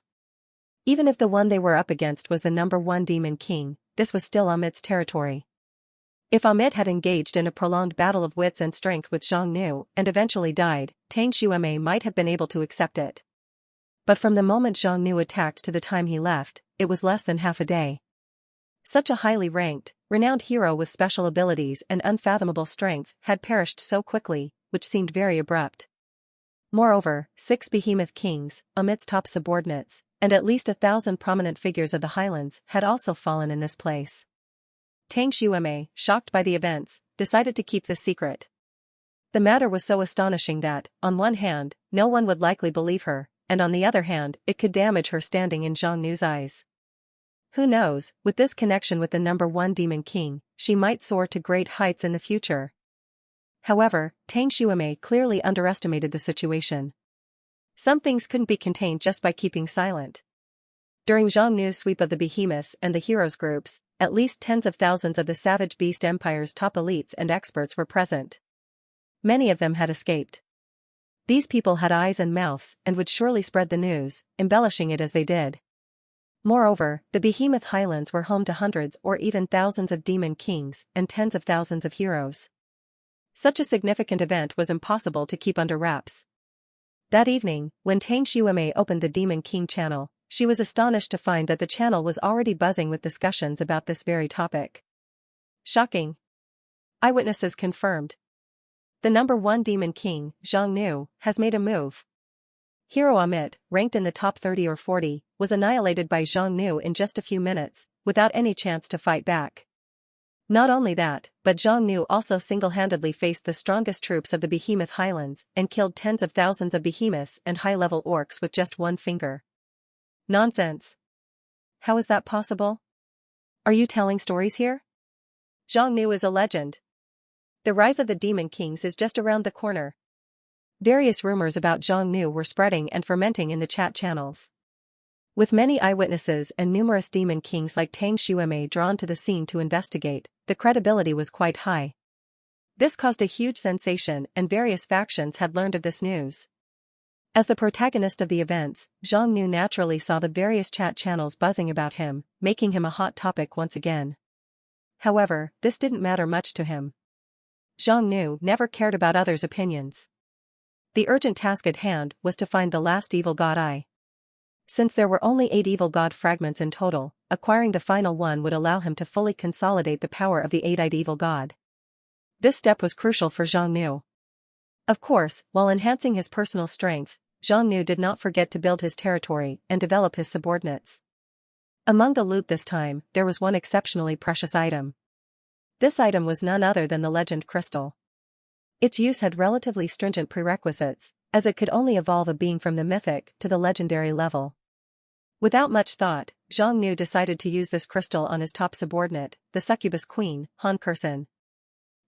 Speaker 1: Even if the one they were up against was the #1 Demon King, this was still Amit's territory. If Amit had engaged in a prolonged battle of wits and strength with Zhang Nu and eventually died, Tang Xuemei might have been able to accept it. But from the moment Zhang Nu attacked to the time he left, it was less than half a day. Such a highly ranked, renowned hero with special abilities and unfathomable strength had perished so quickly, which seemed very abrupt. Moreover, 6 Behemoth Kings, Amit's top subordinates, and at least 1,000 prominent figures of the Highlands had also fallen in this place. Tang Xuemei, shocked by the events, decided to keep this secret. The matter was so astonishing that, on one hand, no one would likely believe her, and on the other hand, it could damage her standing in Zhang Nu's eyes. Who knows, with this connection with the #1 Demon King, she might soar to great heights in the future. However, Tang Xuemei clearly underestimated the situation. Some things couldn't be contained just by keeping silent. During Zhang Nu's sweep of the behemoths and the heroes groups, at least tens of thousands of the Savage Beast Empire's top elites and experts were present. Many of them had escaped. These people had eyes and mouths and would surely spread the news, embellishing it as they did. Moreover, the Behemoth Highlands were home to hundreds or even thousands of demon kings and tens of thousands of heroes. Such a significant event was impossible to keep under wraps. That evening, when Tang Xuemei opened the Demon King channel, she was astonished to find that the channel was already buzzing with discussions about this very topic. Shocking. Eyewitnesses confirmed. The number 1 demon king, Zhang Nu, has made a move. Hero Amit, ranked in the top 30 or 40, was annihilated by Zhang Nu in just a few minutes, without any chance to fight back. Not only that, but Zhang Nu also single-handedly faced the strongest troops of the Behemoth Highlands and killed tens of thousands of behemoths and high-level orcs with just one finger. Nonsense. How is that possible? Are you telling stories here? Zhang Nu is a legend. The rise of the Demon Kings is just around the corner. Various rumors about Zhang Nu were spreading and fermenting in the chat channels. With many eyewitnesses and numerous demon kings like Tang Xuemei drawn to the scene to investigate, the credibility was quite high. This caused a huge sensation and various factions had learned of this news. As the protagonist of the events, Zhang Nu naturally saw the various chat channels buzzing about him, making him a hot topic once again. However, this didn't matter much to him. Zhang Nu never cared about others' opinions. The urgent task at hand was to find the last evil god eye. Since there were only 8 evil god fragments in total, acquiring the final one would allow him to fully consolidate the power of the 8-eyed evil god. This step was crucial for Zhang Nu. Of course, while enhancing his personal strength, Zhang Nu did not forget to build his territory and develop his subordinates. Among the loot this time, there was one exceptionally precious item. This item was none other than the legend crystal. Its use had relatively stringent prerequisites, as it could only evolve a being from the mythic to the legendary level. Without much thought, Zhang Nu decided to use this crystal on his top subordinate, the succubus queen, Han Kursin.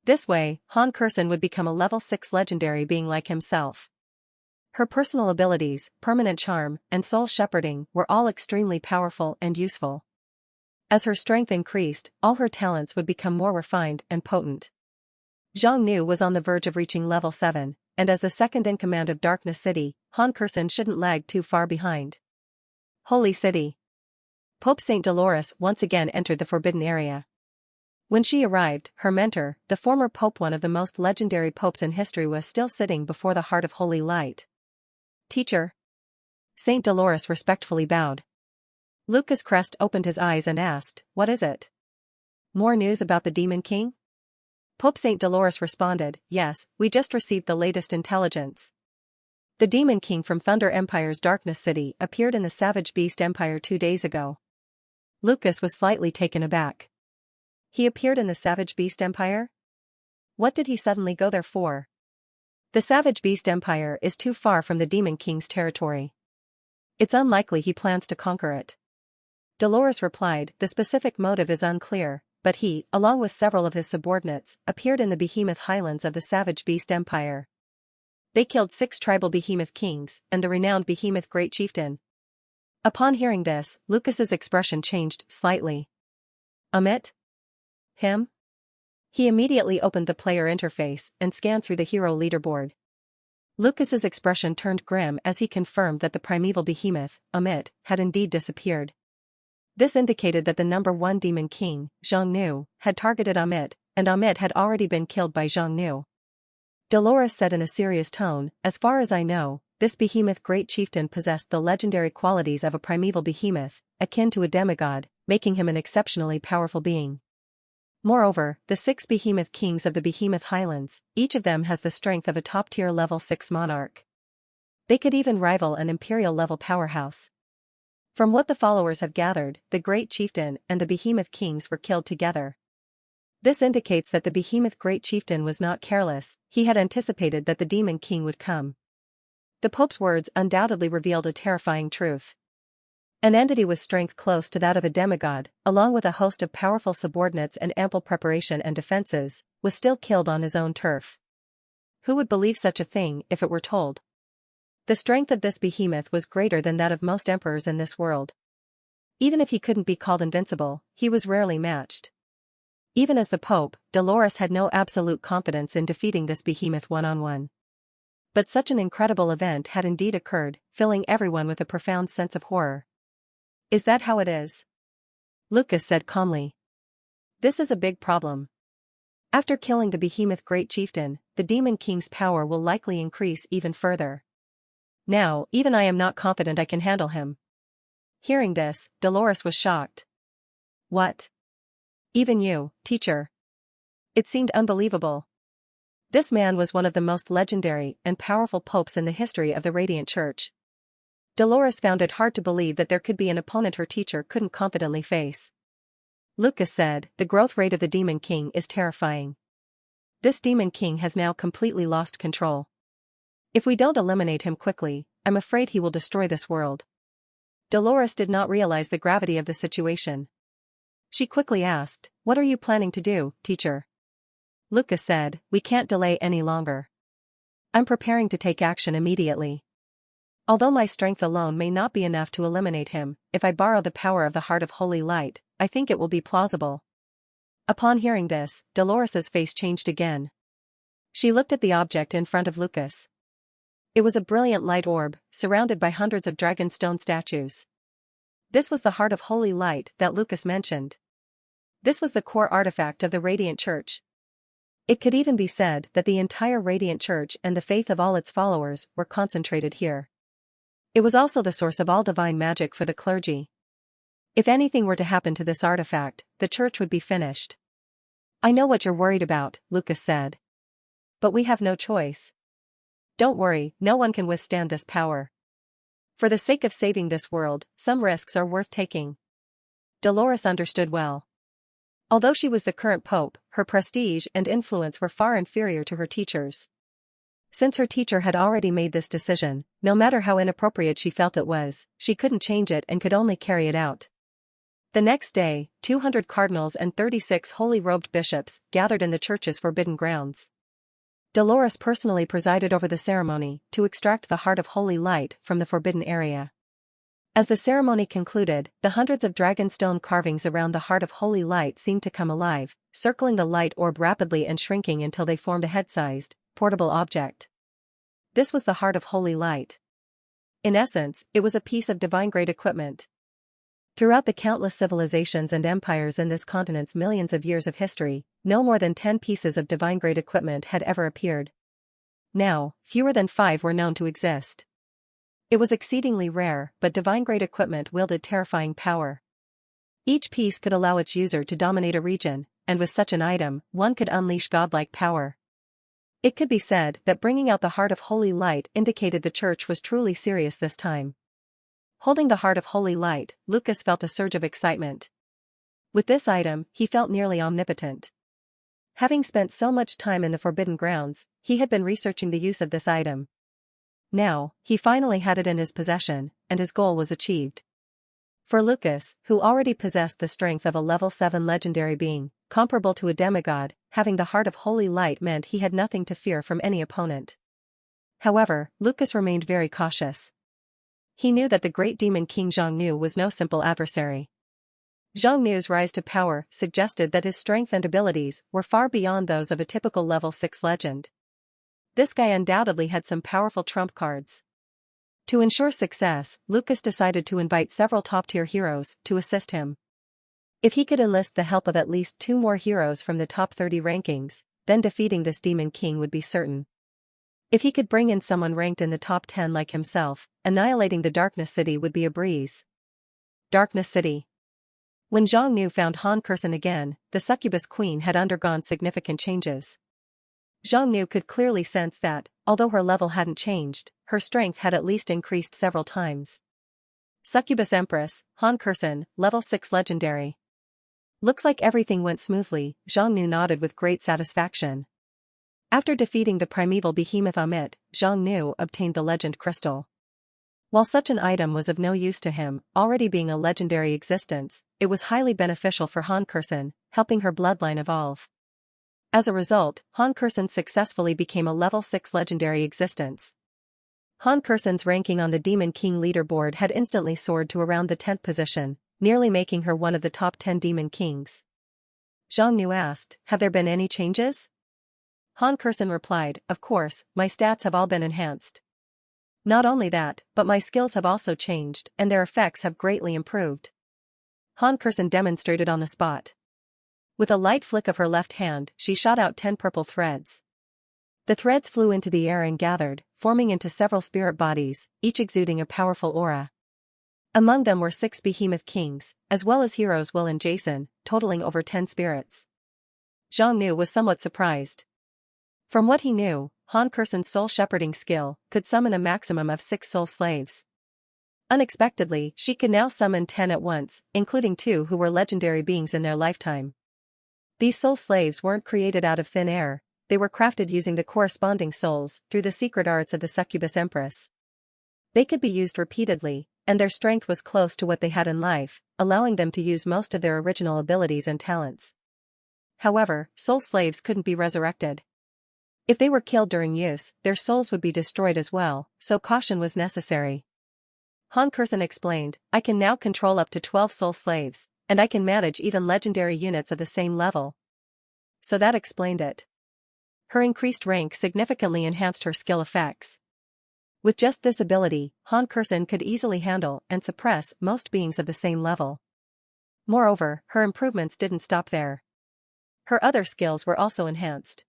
Speaker 1: This way, Han Kursin would become a level 6 legendary being like himself. Her personal abilities, permanent charm, and soul shepherding were all extremely powerful and useful. As her strength increased, all her talents would become more refined and potent. Zhang Nu was on the verge of reaching level 7, and as the second in command of Darkness City, Han Kursin shouldn't lag too far behind. Holy City. Pope Saint Dolores once again entered the Forbidden Area. When she arrived, her mentor, the former pope, one of the most legendary popes in history, was still sitting before the Heart of Holy Light. Teacher. Saint Dolores respectfully bowed. Lucas Crest opened his eyes and asked, "What is it? More news about the Demon King?" Pope Saint Dolores responded, "Yes, we just received the latest intelligence. The Demon King from Thunder Empire's Darkness City appeared in the Savage Beast Empire 2 days ago." Lucas was slightly taken aback. He appeared in the Savage Beast Empire? What did he suddenly go there for? The Savage Beast Empire is too far from the Demon King's territory. It's unlikely he plans to conquer it. Dolores replied, "The specific motive is unclear, but he, along with several of his subordinates, appeared in the Behemoth Highlands of the Savage Beast Empire. They killed 6 tribal Behemoth kings and the renowned Behemoth Great Chieftain." Upon hearing this, Lucas's expression changed slightly. Amit? Him? He immediately opened the player interface and scanned through the hero leaderboard. Lucas's expression turned grim as he confirmed that the primeval behemoth, Amit, had indeed disappeared. This indicated that the number 1 demon king, Zhang Nu, had targeted Amit, and Amit had already been killed by Zhang Nu. Dolores said in a serious tone, "As far as I know, this Behemoth Great Chieftain possessed the legendary qualities of a primeval behemoth, akin to a demigod, making him an exceptionally powerful being. Moreover, the 6 Behemoth Kings of the Behemoth Highlands, each of them has the strength of a top-tier level 6 monarch. They could even rival an imperial-level powerhouse. From what the followers have gathered, the Great Chieftain and the Behemoth Kings were killed together. This indicates that the Behemoth Great Chieftain was not careless, he had anticipated that the Demon King would come." The Pope's words undoubtedly revealed a terrifying truth. An entity with strength close to that of a demigod, along with a host of powerful subordinates and ample preparation and defenses, was still killed on his own turf. Who would believe such a thing if it were told? The strength of this behemoth was greater than that of most emperors in this world. Even if he couldn't be called invincible, he was rarely matched. Even as the Pope, Dolores had no absolute confidence in defeating this behemoth one-on-one. But such an incredible event had indeed occurred, filling everyone with a profound sense of horror. "Is that how it is?" Lucas said calmly. "This is a big problem. After killing the Behemoth Great Chieftain, the Demon King's power will likely increase even further. Now, even I am not confident I can handle him." Hearing this, Dolores was shocked. "What? Even you, teacher?" It seemed unbelievable. This man was one of the most legendary and powerful popes in the history of the Radiant Church. Dolores found it hard to believe that there could be an opponent her teacher couldn't confidently face. Lucas said, "The growth rate of the Demon King is terrifying. This Demon King has now completely lost control. If we don't eliminate him quickly, I'm afraid he will destroy this world." Dolores did not realize the gravity of the situation. She quickly asked, "What are you planning to do, teacher?" Lucas said, "We can't delay any longer. I'm preparing to take action immediately. Although my strength alone may not be enough to eliminate him, if I borrow the power of the Heart of Holy Light, I think it will be plausible." Upon hearing this, Dolores's face changed again. She looked at the object in front of Lucas. It was a brilliant light orb, surrounded by hundreds of dragonstone statues. This was the Heart of Holy Light that Lucas mentioned. This was the core artifact of the Radiant Church. It could even be said that the entire Radiant Church and the faith of all its followers were concentrated here. It was also the source of all divine magic for the clergy. If anything were to happen to this artifact, the church would be finished. "I know what you're worried about," Lucas said. "But we have no choice. Don't worry, no one can withstand this power. For the sake of saving this world, some risks are worth taking." Dolores understood well. Although she was the current pope, her prestige and influence were far inferior to her teacher's. Since her teacher had already made this decision, no matter how inappropriate she felt it was, she couldn't change it and could only carry it out. The next day, 200 cardinals and 36 holy-robed bishops gathered in the church's forbidden grounds. Dolores personally presided over the ceremony to extract the Heart of Holy Light from the forbidden area. As the ceremony concluded, the hundreds of dragonstone carvings around the Heart of Holy Light seemed to come alive, circling the light orb rapidly and shrinking until they formed a head-sized, portable object. This was the Heart of Holy Light. In essence, it was a piece of divine-grade equipment. Throughout the countless civilizations and empires in this continent's millions of years of history, no more than 10 pieces of divine-grade equipment had ever appeared. Now, fewer than 5 were known to exist. It was exceedingly rare, but divine-grade equipment wielded terrifying power. Each piece could allow its user to dominate a region, and with such an item, one could unleash godlike power. It could be said that bringing out the Heart of Holy Light indicated the church was truly serious this time. Holding the Heart of Holy Light, Lucas felt a surge of excitement. With this item, he felt nearly omnipotent. Having spent so much time in the Forbidden Grounds, he had been researching the use of this item. Now, he finally had it in his possession, and his goal was achieved. For Lucas, who already possessed the strength of a level 7 legendary being, comparable to a demigod, having the Heart of Holy Light meant he had nothing to fear from any opponent. However, Lucas remained very cautious. He knew that the great demon King Xiongnu was no simple adversary. Xiongnu's rise to power suggested that his strength and abilities were far beyond those of a typical level 6 legend. This guy undoubtedly had some powerful trump cards. To ensure success, Lucas decided to invite several top-tier heroes to assist him. If he could enlist the help of at least 2 more heroes from the top 30 rankings, then defeating this demon king would be certain. If he could bring in someone ranked in the top 10 like himself, annihilating the Darkness City would be a breeze. Darkness City. When Xiongnu found Han Kursen again, the succubus queen had undergone significant changes. Xiongnu could clearly sense that, although her level hadn't changed, her strength had at least increased several times. Succubus Empress, Han Kursen, level 6 legendary. Looks like everything went smoothly, Xiongnu nodded with great satisfaction. After defeating the primeval behemoth Amit, Xiongnu obtained the legend crystal. While such an item was of no use to him, already being a legendary existence, it was highly beneficial for Han Kursen, helping her bloodline evolve. As a result, Han Kursen successfully became a level 6 legendary existence. Han Kursen's ranking on the Demon King leaderboard had instantly soared to around the 10th position, nearly making her one of the top 10 Demon Kings. Xiongnu asked, "Have there been any changes?" Han Kursen replied, "Of course, my stats have all been enhanced. Not only that, but my skills have also changed and their effects have greatly improved." Han Kursen demonstrated on the spot. With a light flick of her left hand, she shot out 10 purple threads. The threads flew into the air and gathered, forming into several spirit bodies, each exuding a powerful aura. Among them were 6 behemoth kings, as well as heroes Will and Jason, totaling over 10 spirits. Xiongnu was somewhat surprised. From what he knew, Han Kursen's soul shepherding skill could summon a maximum of 6 soul slaves. Unexpectedly, she could now summon 10 at once, including 2 who were legendary beings in their lifetime. These soul slaves weren't created out of thin air, they were crafted using the corresponding souls through the secret arts of the Succubus Empress. They could be used repeatedly, and their strength was close to what they had in life, allowing them to use most of their original abilities and talents. However, soul slaves couldn't be resurrected. If they were killed during use, their souls would be destroyed as well, so caution was necessary. Han Kursen explained, I can now control up to 12 soul slaves, and I can manage even legendary units of the same level. So that explained it. Her increased rank significantly enhanced her skill effects. With just this ability, Han Kursen could easily handle and suppress most beings of the same level. Moreover, her improvements didn't stop there. Her other skills were also enhanced.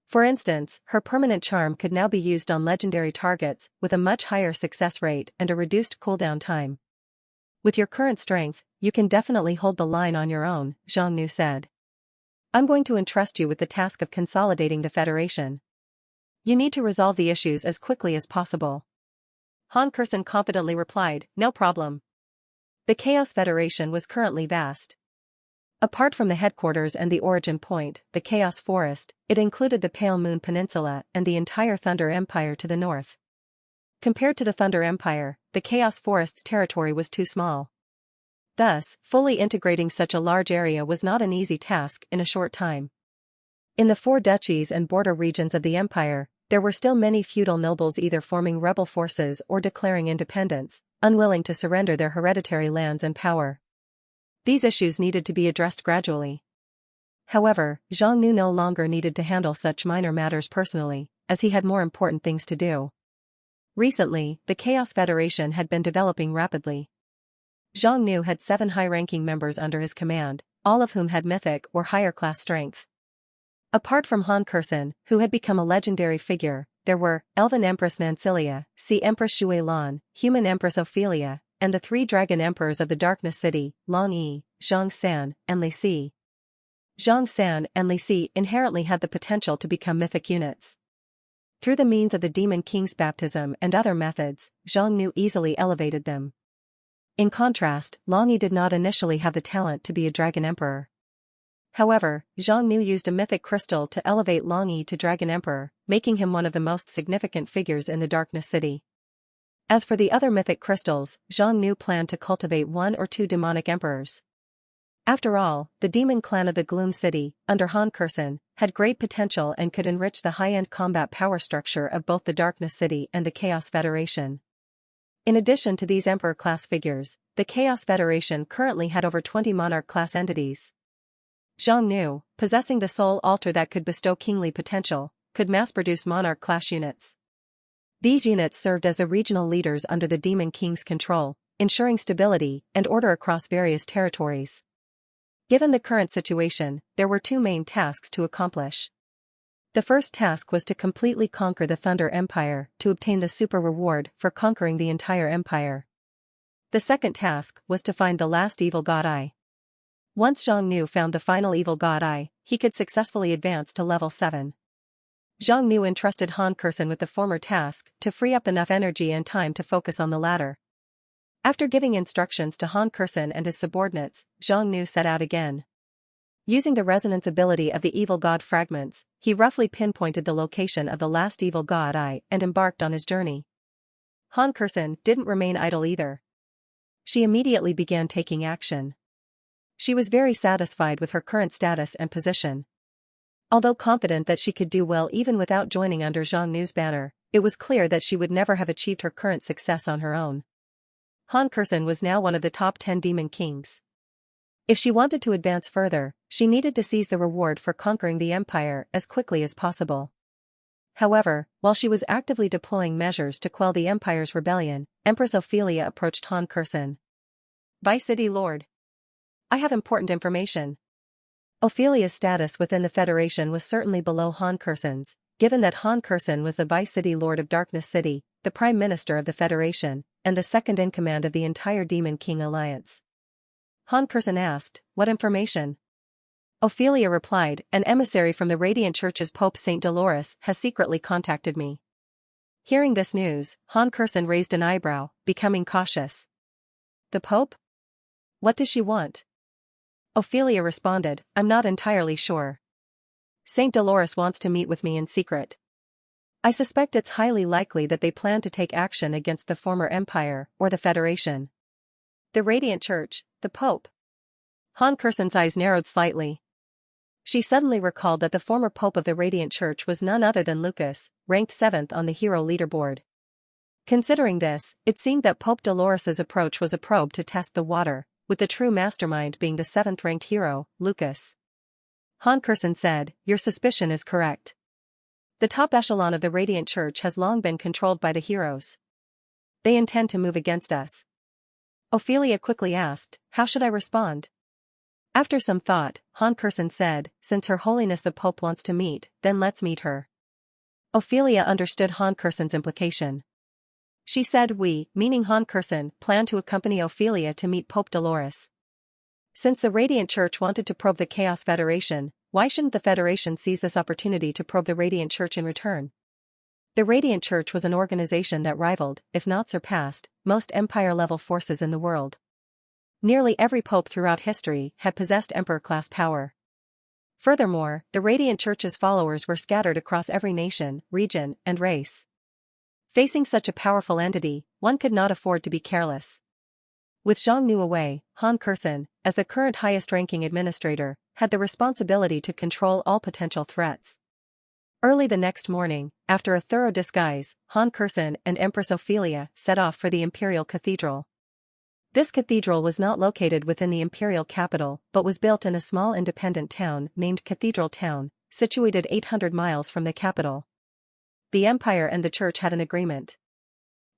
Speaker 1: For instance, her permanent charm could now be used on legendary targets with a much higher success rate and a reduced cooldown time. With your current strength, you can definitely hold the line on your own, Zhang Nu said. I'm going to entrust you with the task of consolidating the Federation. You need to resolve the issues as quickly as possible. Han Kursen confidently replied, no problem. The Chaos Federation was currently vast. Apart from the headquarters and the origin point, the Chaos Forest, it included the Pale Moon Peninsula and the entire Thunder Empire to the north. Compared to the Thunder Empire, the Chaos Forest's territory was too small. Thus, fully integrating such a large area was not an easy task in a short time. In the 4 duchies and border regions of the empire, there were still many feudal nobles either forming rebel forces or declaring independence, unwilling to surrender their hereditary lands and power. These issues needed to be addressed gradually. However, Zhang Nu no longer needed to handle such minor matters personally, as he had more important things to do. Recently, the Chaos Federation had been developing rapidly. Zhang Nu had 7 high-ranking members under his command, all of whom had mythic or higher-class strength. Apart from Han Kursen, who had become a legendary figure, there were Elven Empress Mancilia, Sea Empress Shui Lan, Human Empress Ophelia, and the 3 Dragon Emperors of the Darkness City, Long Yi, Zhang San, and Li Si. Zhang San and Li Si inherently had the potential to become mythic units. Through the means of the Demon King's baptism and other methods, Zhang Nu easily elevated them. In contrast, Long Yi did not initially have the talent to be a Dragon Emperor. However, Zhang Nu used a mythic crystal to elevate Long Yi to Dragon Emperor, making him one of the most significant figures in the Darkness City. As for the other mythic crystals, Zhang Nu planned to cultivate 1 or 2 demonic emperors. After all, the demon clan of the Gloom City, under Han Kursen, had great potential and could enrich the high-end combat power structure of both the Darkness City and the Chaos Federation. In addition to these Emperor-class figures, the Chaos Federation currently had over 20 Monarch-class entities. Zhang Nu, possessing the soul altar that could bestow kingly potential, could mass-produce Monarch-class units. These units served as the regional leaders under the Demon King's control, ensuring stability and order across various territories. Given the current situation, there were 2 main tasks to accomplish. The first task was to completely conquer the Thunder Empire to obtain the super reward for conquering the entire empire. The second task was to find the last evil god Eye. Once Zhang Nu found the final evil god Eye, he could successfully advance to level 7. Zhang Nu entrusted Han Kursen with the former task to free up enough energy and time to focus on the latter. After giving instructions to Han Kursen and his subordinates, Zhang Nu set out again. Using the resonance ability of the evil god fragments, he roughly pinpointed the location of the last evil god Eye and embarked on his journey. Han Kursen didn't remain idle either. She immediately began taking action. She was very satisfied with her current status and position. Although confident that she could do well even without joining under Zhang Nu's banner, it was clear that she would never have achieved her current success on her own. Han Kursen was now one of the top 10 demon kings. If she wanted to advance further, she needed to seize the reward for conquering the empire as quickly as possible. However, while she was actively deploying measures to quell the empire's rebellion, Empress Ophelia approached Han Kursen. Vice City Lord. I have important information. Ophelia's status within the Federation was certainly below Han Kursen's, given that Han Kursen was the Vice City Lord of Darkness City, the Prime Minister of the Federation, and the second-in-command of the entire Demon King Alliance. Han Kursen asked, what information? Ophelia replied, an emissary from the Radiant Church's Pope St. Dolores has secretly contacted me. Hearing this news, Han Kurson raised an eyebrow, becoming cautious. The Pope? What does she want? Ophelia responded, I'm not entirely sure. St. Dolores wants to meet with me in secret. I suspect it's highly likely that they plan to take action against the former empire or the Federation. The Radiant Church, the Pope. Han Kurson's eyes narrowed slightly. She suddenly recalled that the former Pope of the Radiant Church was none other than Lucas, ranked 7th on the hero leaderboard. Considering this, it seemed that Pope Dolores's approach was a probe to test the water, with the true mastermind being the 7th-ranked hero, Lucas. Han Kurson said, your suspicion is correct. The top echelon of the Radiant Church has long been controlled by the heroes. They intend to move against us. Ophelia quickly asked, how should I respond? After some thought, Han Kurson said, since Her Holiness the Pope wants to meet, then let's meet her. Ophelia understood Han Kurson's implication. She said we, meaning Han Kurson, plan to accompany Ophelia to meet Pope Dolores. Since the Radiant Church wanted to probe the Chaos Federation, why shouldn't the Federation seize this opportunity to probe the Radiant Church in return? The Radiant Church was an organization that rivaled, if not surpassed, most empire-level forces in the world. Nearly every pope throughout history had possessed emperor-class power. Furthermore, the Radiant Church's followers were scattered across every nation, region, and race. Facing such a powerful entity, one could not afford to be careless. With Zhang Nu away, Han Kurson, as the current highest-ranking administrator, had the responsibility to control all potential threats. Early the next morning, after a thorough disguise, Han Kurson and Empress Ophelia set off for the Imperial Cathedral. This cathedral was not located within the imperial capital but was built in a small independent town named Cathedral Town, situated 800 miles from the capital. The empire and the church had an agreement.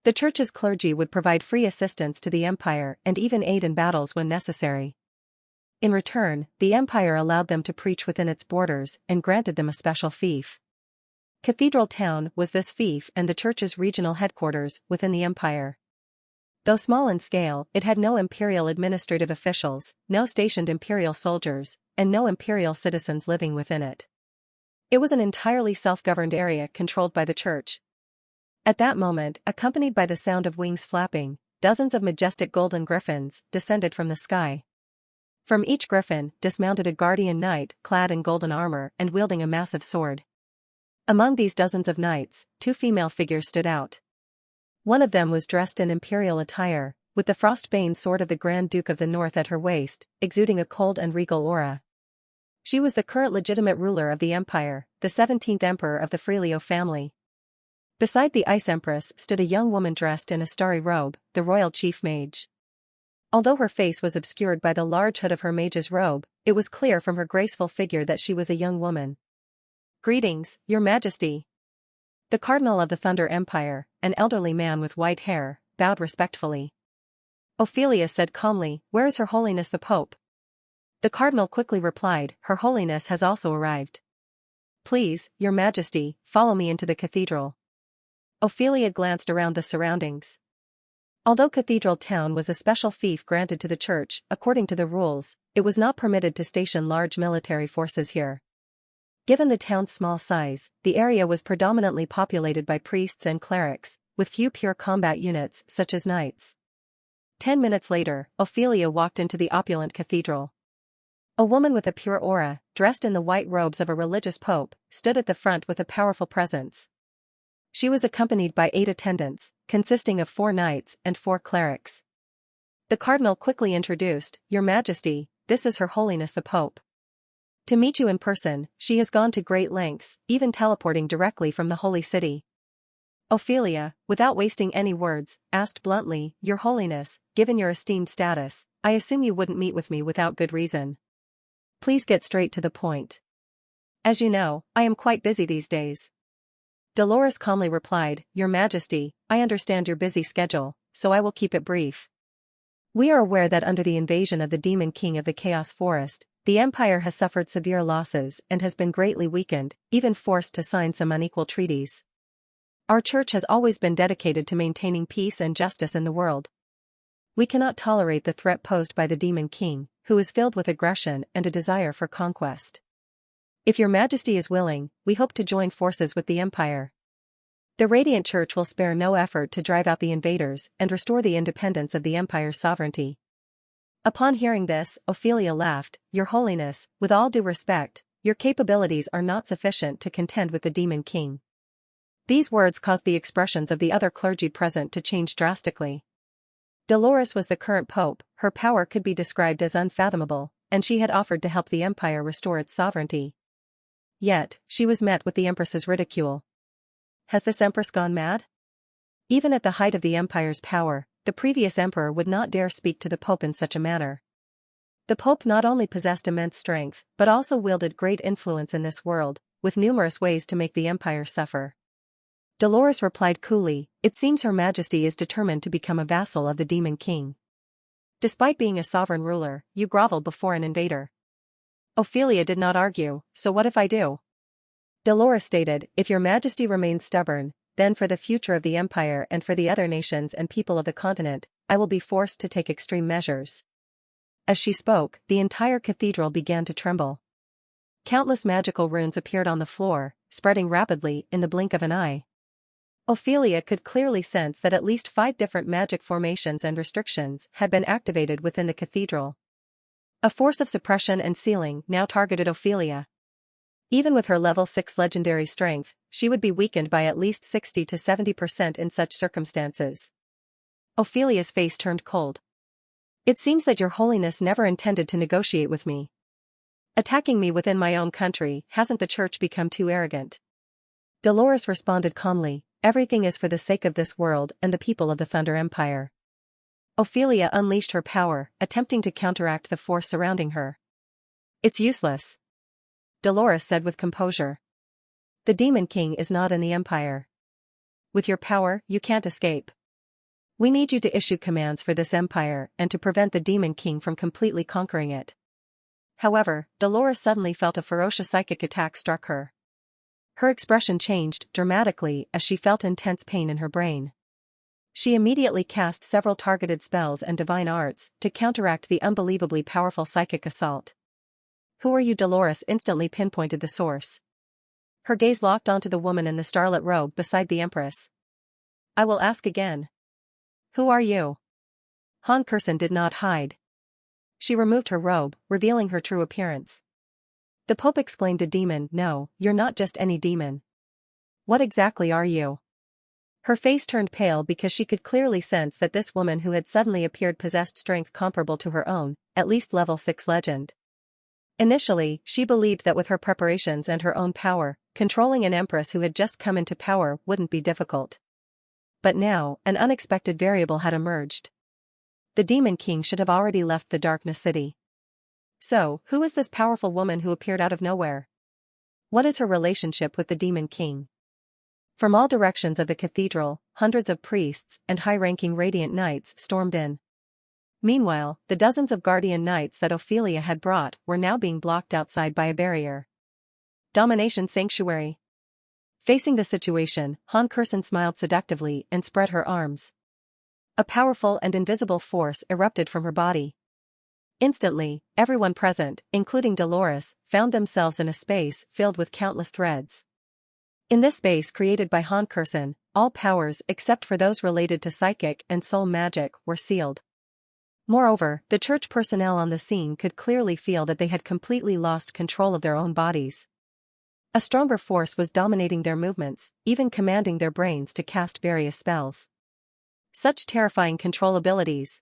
Speaker 1: The church's clergy would provide free assistance to the empire and even aid in battles when necessary. In return, the empire allowed them to preach within its borders and granted them a special fief. Cathedral Town was this fief and the church's regional headquarters within the empire. Though small in scale, it had no imperial administrative officials, no stationed imperial soldiers, and no imperial citizens living within it. It was an entirely self-governed area controlled by the church. At that moment, accompanied by the sound of wings flapping, dozens of majestic golden griffins descended from the sky. From each griffin dismounted a guardian knight clad in golden armor and wielding a massive sword. Among these dozens of knights, 2 female figures stood out. One of them was dressed in imperial attire, with the frostbane sword of the Grand Duke of the North at her waist, exuding a cold and regal aura. She was the current legitimate ruler of the empire, the 17th emperor of the Freilio family. Beside the Ice Empress stood a young woman dressed in a starry robe, the royal chief mage. Although her face was obscured by the large hood of her mage's robe, it was clear from her graceful figure that she was a young woman. Greetings, Your Majesty. The Cardinal of the Thunder Empire, an elderly man with white hair, bowed respectfully. Ophelia said calmly, where is Her Holiness the Pope? The Cardinal quickly replied, Her Holiness has also arrived. Please, Your Majesty, follow me into the cathedral. Ophelia glanced around the surroundings. Although Cathedral Town was a special fief granted to the church, according to the rules, it was not permitted to station large military forces here. Given the town's small size, the area was predominantly populated by priests and clerics, with few pure combat units such as knights. 10 minutes later, Ophelia walked into the opulent cathedral. A woman with a pure aura, dressed in the white robes of a religious pope, stood at the front with a powerful presence. She was accompanied by 8 attendants, consisting of 4 knights and 4 clerics. The cardinal quickly introduced, Your Majesty, this is Her Holiness the Pope. To meet you in person, she has gone to great lengths, even teleporting directly from the Holy City. Ophelia, without wasting any words, asked bluntly, Your Holiness, given your esteemed status, I assume you wouldn't meet with me without good reason. Please get straight to the point. As you know, I am quite busy these days. Dolores calmly replied, Your Majesty, I understand your busy schedule, so I will keep it brief. We are aware that under the invasion of the Demon King of the Chaos Forest, the Empire has suffered severe losses and has been greatly weakened, even forced to sign some unequal treaties. Our church has always been dedicated to maintaining peace and justice in the world. We cannot tolerate the threat posed by the Demon King, who is filled with aggression and a desire for conquest. If your majesty is willing, we hope to join forces with the empire. The Radiant Church will spare no effort to drive out the invaders and restore the independence of the empire's sovereignty. Upon hearing this, Ophelia laughed. Your Holiness, with all due respect, your capabilities are not sufficient to contend with the Demon King. These words caused the expressions of the other clergy present to change drastically. Dolores was the current pope, her power could be described as unfathomable, and she had offered to help the empire restore its sovereignty. Yet, she was met with the empress's ridicule. Has this empress gone mad? Even at the height of the empire's power, the previous emperor would not dare speak to the pope in such a manner. The pope not only possessed immense strength, but also wielded great influence in this world, with numerous ways to make the empire suffer. Dolores replied coolly, it seems Her Majesty is determined to become a vassal of the Demon King. Despite being a sovereign ruler, you grovel before an invader. Ophelia did not argue, so what if I do? Dolores stated, if Your Majesty remains stubborn, then for the future of the empire and for the other nations and people of the continent, I will be forced to take extreme measures. As she spoke, the entire cathedral began to tremble. Countless magical runes appeared on the floor, spreading rapidly in the blink of an eye. Ophelia could clearly sense that at least 5 different magic formations and restrictions had been activated within the cathedral. A force of suppression and sealing now targeted Ophelia. Even with her level 6 legendary strength, she would be weakened by at least 60 to 70% in such circumstances. Ophelia's face turned cold. It seems that Your Holiness never intended to negotiate with me. Attacking me within my own country, hasn't the church become too arrogant? Dolores responded calmly, everything is for the sake of this world and the people of the Thunder Empire. Ophelia unleashed her power, attempting to counteract the force surrounding her. It's useless, Dolores said with composure. The Demon King is not in the empire. With your power, you can't escape. We need you to issue commands for this empire and to prevent the Demon King from completely conquering it. However, Dolores suddenly felt a ferocious psychic attack struck her. Her expression changed dramatically as she felt intense pain in her brain. She immediately cast several targeted spells and divine arts to counteract the unbelievably powerful psychic assault. Who are you? Dolores instantly pinpointed the source. Her gaze locked onto the woman in the starlit robe beside the Empress. I will ask again. Who are you? Han Kurson did not hide. She removed her robe, revealing her true appearance. The Pope exclaimed, a demon? No, you're not just any demon. What exactly are you? Her face turned pale because she could clearly sense that this woman who had suddenly appeared possessed strength comparable to her own, at least level 6 legend. Initially, she believed that with her preparations and her own power, controlling an empress who had just come into power wouldn't be difficult. But now, an unexpected variable had emerged. The Demon King should have already left the Darkness City. So, who is this powerful woman who appeared out of nowhere? What is her relationship with the Demon King? From all directions of the cathedral, hundreds of priests and high-ranking Radiant Knights stormed in. Meanwhile, the dozens of Guardian Knights that Ophelia had brought were now being blocked outside by a barrier. Domination Sanctuary. Facing the situation, Han Kurson smiled seductively and spread her arms. A powerful and invisible force erupted from her body. Instantly, everyone present, including Dolores, found themselves in a space filled with countless threads. In this space created by Han Kurson, all powers except for those related to psychic and soul magic were sealed. Moreover, the church personnel on the scene could clearly feel that they had completely lost control of their own bodies. A stronger force was dominating their movements, even commanding their brains to cast various spells. Such terrifying control abilities.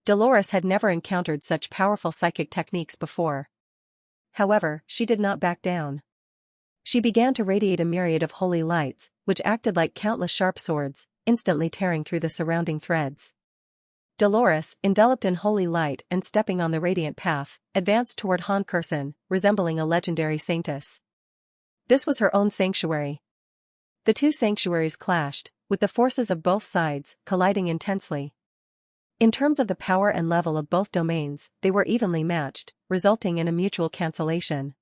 Speaker 1: Dolores had never encountered such powerful psychic techniques before. However, she did not back down. She began to radiate a myriad of holy lights, which acted like countless sharp swords, instantly tearing through the surrounding threads. Dolores, enveloped in holy light and stepping on the radiant path, advanced toward Han Kurson, resembling a legendary saintess. This was her own sanctuary. The two sanctuaries clashed, with the forces of both sides colliding intensely. In terms of the power and level of both domains, they were evenly matched, resulting in a mutual cancellation.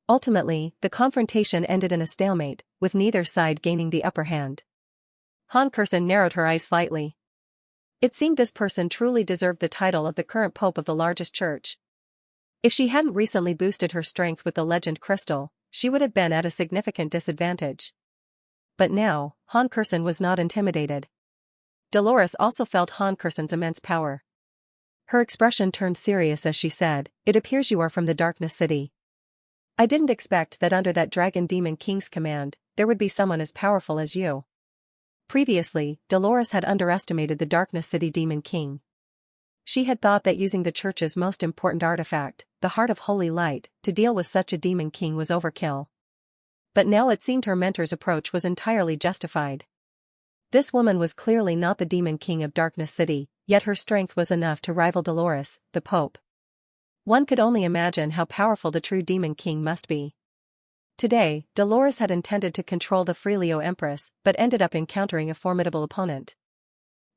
Speaker 1: Ultimately, the confrontation ended in a stalemate, with neither side gaining the upper hand. Han Kurson narrowed her eyes slightly. It seemed this person truly deserved the title of the current pope of the largest church. If she hadn't recently boosted her strength with the legend crystal, she would have been at a significant disadvantage. But now, Han Kurson was not intimidated. Dolores also felt Han Kurson's immense power. Her expression turned serious as she said, "It appears you are from the Darkness City. I didn't expect that under that Dragon Demon King's command, there would be someone as powerful as you." Previously, Dolores had underestimated the Darkness City Demon King. She had thought that using the church's most important artifact, the Heart of Holy Light, to deal with such a demon king was overkill. But now it seemed her mentor's approach was entirely justified. This woman was clearly not the demon king of Darkness City, yet her strength was enough to rival Dolores, the Pope. One could only imagine how powerful the true demon king must be. Today, Dolores had intended to control the Freelio Empress, but ended up encountering a formidable opponent.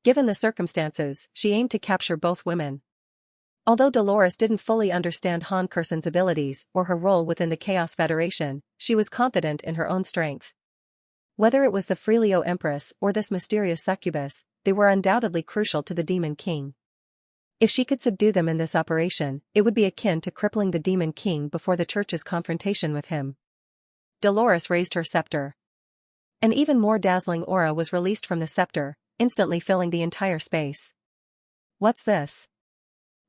Speaker 1: Given the circumstances, she aimed to capture both women. Although Dolores didn't fully understand Han Kurson's abilities or her role within the Chaos Federation, she was confident in her own strength. Whether it was the Freelio Empress or this mysterious succubus, they were undoubtedly crucial to the Demon King. If she could subdue them in this operation, it would be akin to crippling the Demon King before the church's confrontation with him. Dolores raised her scepter. An even more dazzling aura was released from the scepter, instantly filling the entire space. "What's this?"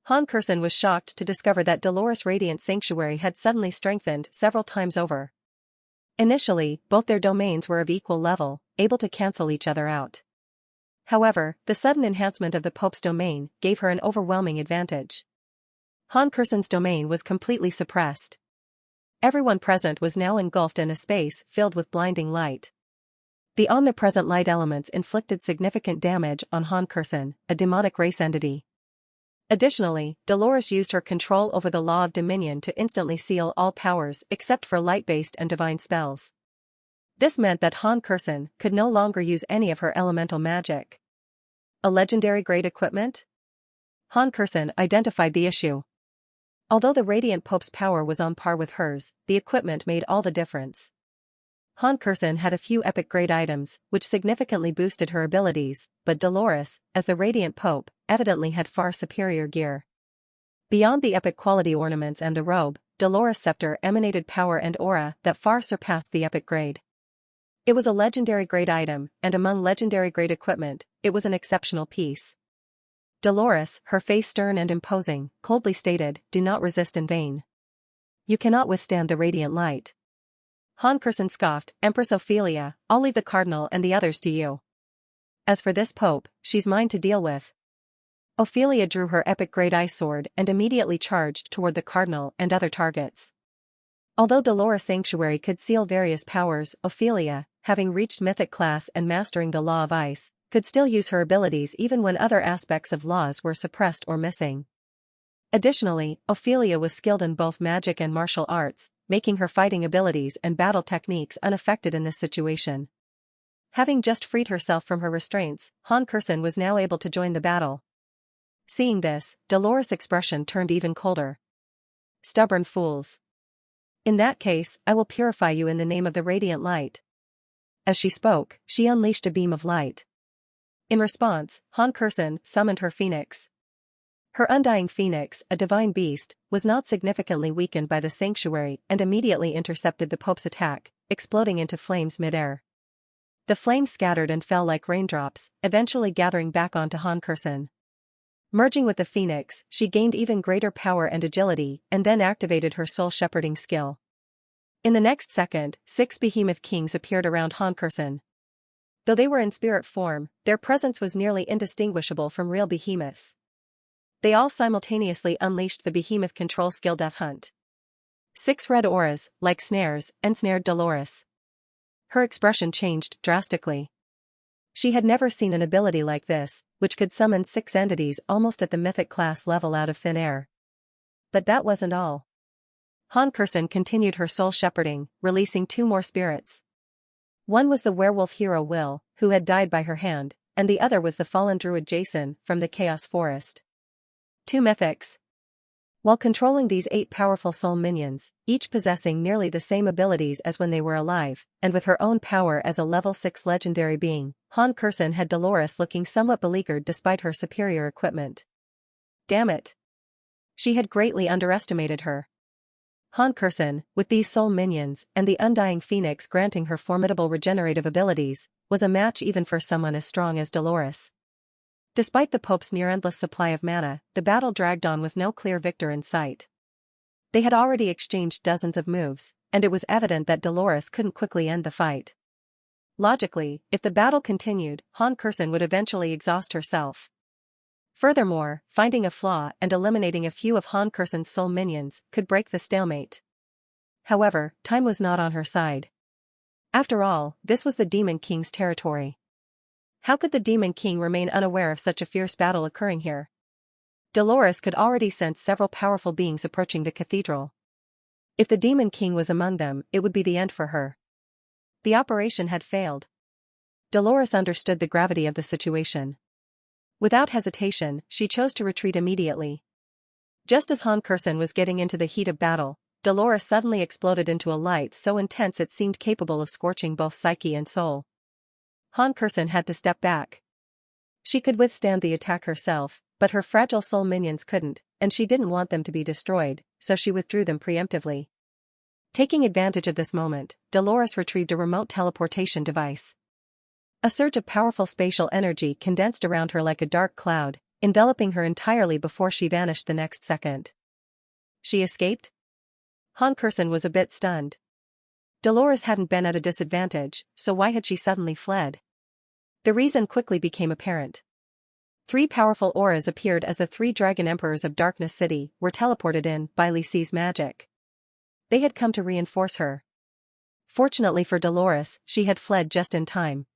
Speaker 1: Han Kurson was shocked to discover that Dolores' radiant sanctuary had suddenly strengthened several times over. Initially, both their domains were of equal level, able to cancel each other out. However, the sudden enhancement of the Pope's domain gave her an overwhelming advantage. Han Kurson's domain was completely suppressed. Everyone present was now engulfed in a space filled with blinding light. The omnipresent light elements inflicted significant damage on Han Kurson, a demonic race entity. Additionally, Dolores used her control over the Law of Dominion to instantly seal all powers except for light-based and divine spells. This meant that Han Kurson could no longer use any of her elemental magic. A legendary grade equipment? Han Kurson identified the issue. Although the Radiant Pope's power was on par with hers, the equipment made all the difference. Han Kurson had a few epic-grade items, which significantly boosted her abilities, but Dolores, as the Radiant Pope, evidently had far superior gear. Beyond the epic quality ornaments and the robe, Dolores' scepter emanated power and aura that far surpassed the epic grade. It was a legendary-grade item, and among legendary-grade equipment, it was an exceptional piece. Dolores, her face stern and imposing, coldly stated, "Do not resist in vain. You cannot withstand the radiant light." Han Kurson scoffed, "Empress Ophelia, I'll leave the Cardinal and the others to you. As for this Pope, she's mine to deal with." Ophelia drew her epic-grade ice sword and immediately charged toward the Cardinal and other targets. Although Dolores' sanctuary could seal various powers, Ophelia, having reached mythic class and mastering the Law of Ice, could still use her abilities even when other aspects of laws were suppressed or missing. Additionally, Ophelia was skilled in both magic and martial arts, making her fighting abilities and battle techniques unaffected in this situation. Having just freed herself from her restraints, Han Kurson was now able to join the battle. Seeing this, Dolores' expression turned even colder. "Stubborn fools. In that case, I will purify you in the name of the radiant light." As she spoke, she unleashed a beam of light. In response, Han Kurson summoned her phoenix. Her undying phoenix, a divine beast, was not significantly weakened by the sanctuary and immediately intercepted the Pope's attack, exploding into flames mid-air. The flames scattered and fell like raindrops, eventually gathering back onto Han Kurson. Merging with the phoenix, she gained even greater power and agility, and then activated her soul shepherding skill. In the next second, 6 behemoth kings appeared around Han Kurson. Though they were in spirit form, their presence was nearly indistinguishable from real behemoths. They all simultaneously unleashed the behemoth control skill Death Hunt. 6 red auras, like snares, ensnared Dolores. Her expression changed drastically. She had never seen an ability like this, which could summon 6 entities almost at the mythic class level out of thin air. But that wasn't all. Han Kurson continued her soul shepherding, releasing 2 more spirits. One was the werewolf hero Will, who had died by her hand, and the other was the fallen druid Jason from the Chaos Forest. 2 mythics. While controlling these 8 powerful soul minions, each possessing nearly the same abilities as when they were alive, and with her own power as a level 6 legendary being, Han Kursen had Dolores looking somewhat beleaguered despite her superior equipment. Damn it! She had greatly underestimated her. Han Kursen, with these soul minions and the Undying Phoenix granting her formidable regenerative abilities, was a match even for someone as strong as Dolores. Despite the Pope's near-endless supply of mana, the battle dragged on with no clear victor in sight. They had already exchanged dozens of moves, and it was evident that Dolores couldn't quickly end the fight. Logically, if the battle continued, Han Kursen would eventually exhaust herself. Furthermore, finding a flaw and eliminating a few of Han Kursen's soul minions could break the stalemate. However, time was not on her side. After all, this was the Demon King's territory. How could the Demon King remain unaware of such a fierce battle occurring here? Dolores could already sense several powerful beings approaching the cathedral. If the Demon King was among them, it would be the end for her. The operation had failed. Dolores understood the gravity of the situation. Without hesitation, she chose to retreat immediately. Just as Han Kursen was getting into the heat of battle, Dolores suddenly exploded into a light so intense it seemed capable of scorching both psyche and soul. Han Kursen had to step back. She could withstand the attack herself, but her fragile soul minions couldn't, and she didn't want them to be destroyed, so she withdrew them preemptively. Taking advantage of this moment, Dolores retrieved a remote teleportation device. A surge of powerful spatial energy condensed around her like a dark cloud, enveloping her entirely before she vanished the next second. She escaped? Han Kursen was a bit stunned. Dolores hadn't been at a disadvantage, so why had she suddenly fled? The reason quickly became apparent. 3 powerful auras appeared as the 3 Dragon Emperors of Darkness City were teleported in by Li Si's magic. They had come to reinforce her. Fortunately for Dolores, she had fled just in time.